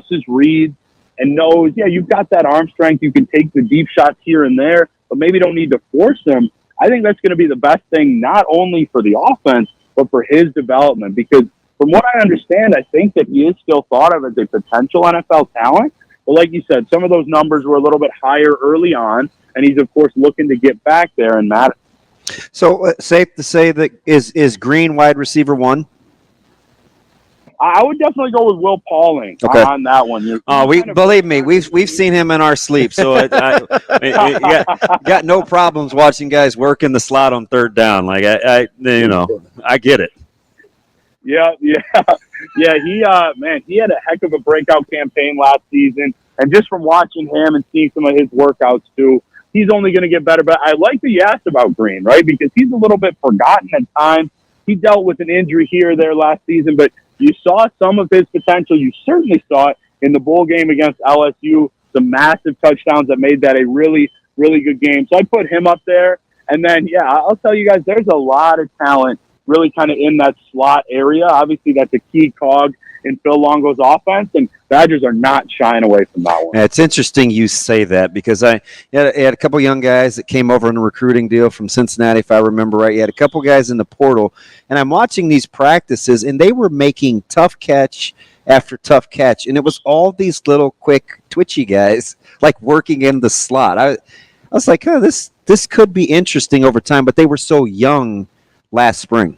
his reads, and knows, you've got that arm strength, you can take the deep shots here and there, but maybe don't need to force them. I think that's going to be the best thing, not only for the offense, but for his development. Because from what I understand, I think that he is still thought of as a potential NFL talent. But like you said, some of those numbers were a little bit higher early on, and he's, of course, looking to get back there and Madison. So safe to say that is Green wide receiver 1? I would definitely go with Will Pauling on that one. Believe me, we've seen him in our sleep, so I got no problems watching guys work in the slot on third down. Like I get it. Yeah. He had a heck of a breakout campaign last season, and just from watching him and seeing some of his workouts too, he's only going to get better. But I like that you asked about Green, right? Because he's a little bit forgotten at times he dealt with an injury here or there last season, but you saw some of his potential. You certainly saw it in the bowl game against LSU, some massive touchdowns that made that a really, really good game. So I put him up there. And then, yeah, I'll tell you guys, there's a lot of talent really kind of in that slot area. Obviously, that's a key cog in Phil Longo's offense, and Badgers are not shying away from that one. Yeah, it's interesting you say that because I had a couple young guys that came over in a recruiting deal from Cincinnati, if I remember right. You had a couple guys in the portal, and I'm watching these practices, and they were making tough catch after tough catch, and it was all these little quick twitchy guys like working in the slot. I was like, oh, this could be interesting over time, but they were so young last spring.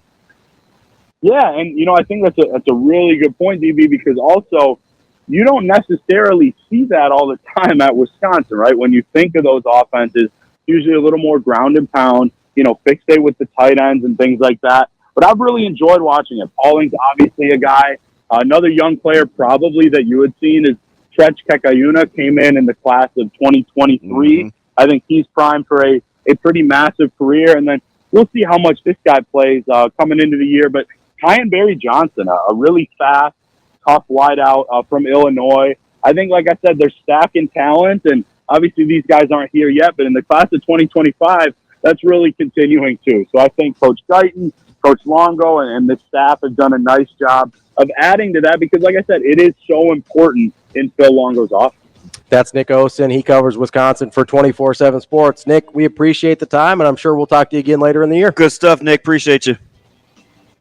Yeah, and, I think that's a really good point, DB, because also you don't necessarily see that all the time at Wisconsin, right? When you think of those offenses, usually a little more ground and pound, fixate with the tight ends and things like that. But I've really enjoyed watching it. Pauling's obviously a guy. Another young player probably that you had seen is Tretch Kekayuna, came in the class of 2023. Mm-hmm. I think he's primed for a pretty massive career. And then we'll see how much this guy plays coming into the year. But Kyan Barry Johnson, a really fast, tough wideout from Illinois. I think, like I said, they're stacking talent. And obviously these guys aren't here yet. But in the class of 2025, that's really continuing too. So I think Coach Guyton, Coach Longo, and the staff have done a nice job of adding to that because, like I said, it is so important in Phil Longo's offense. That's Nick Osen. He covers Wisconsin for 24/7 Sports. Nick, we appreciate the time, and I'm sure we'll talk to you again later in the year. Good stuff, Nick. Appreciate you.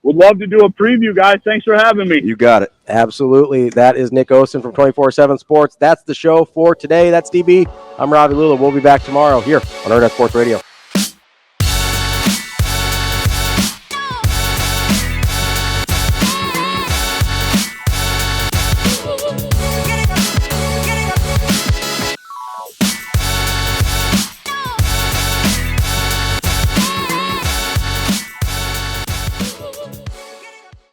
Would love to do a preview, guys. Thanks for having me. You got it. Absolutely. That is Nick Osen from 24/7 Sports. That's the show for today. That's DB. I'm Ravi Lulla. We'll be back tomorrow here on Hurrdat Sports Radio.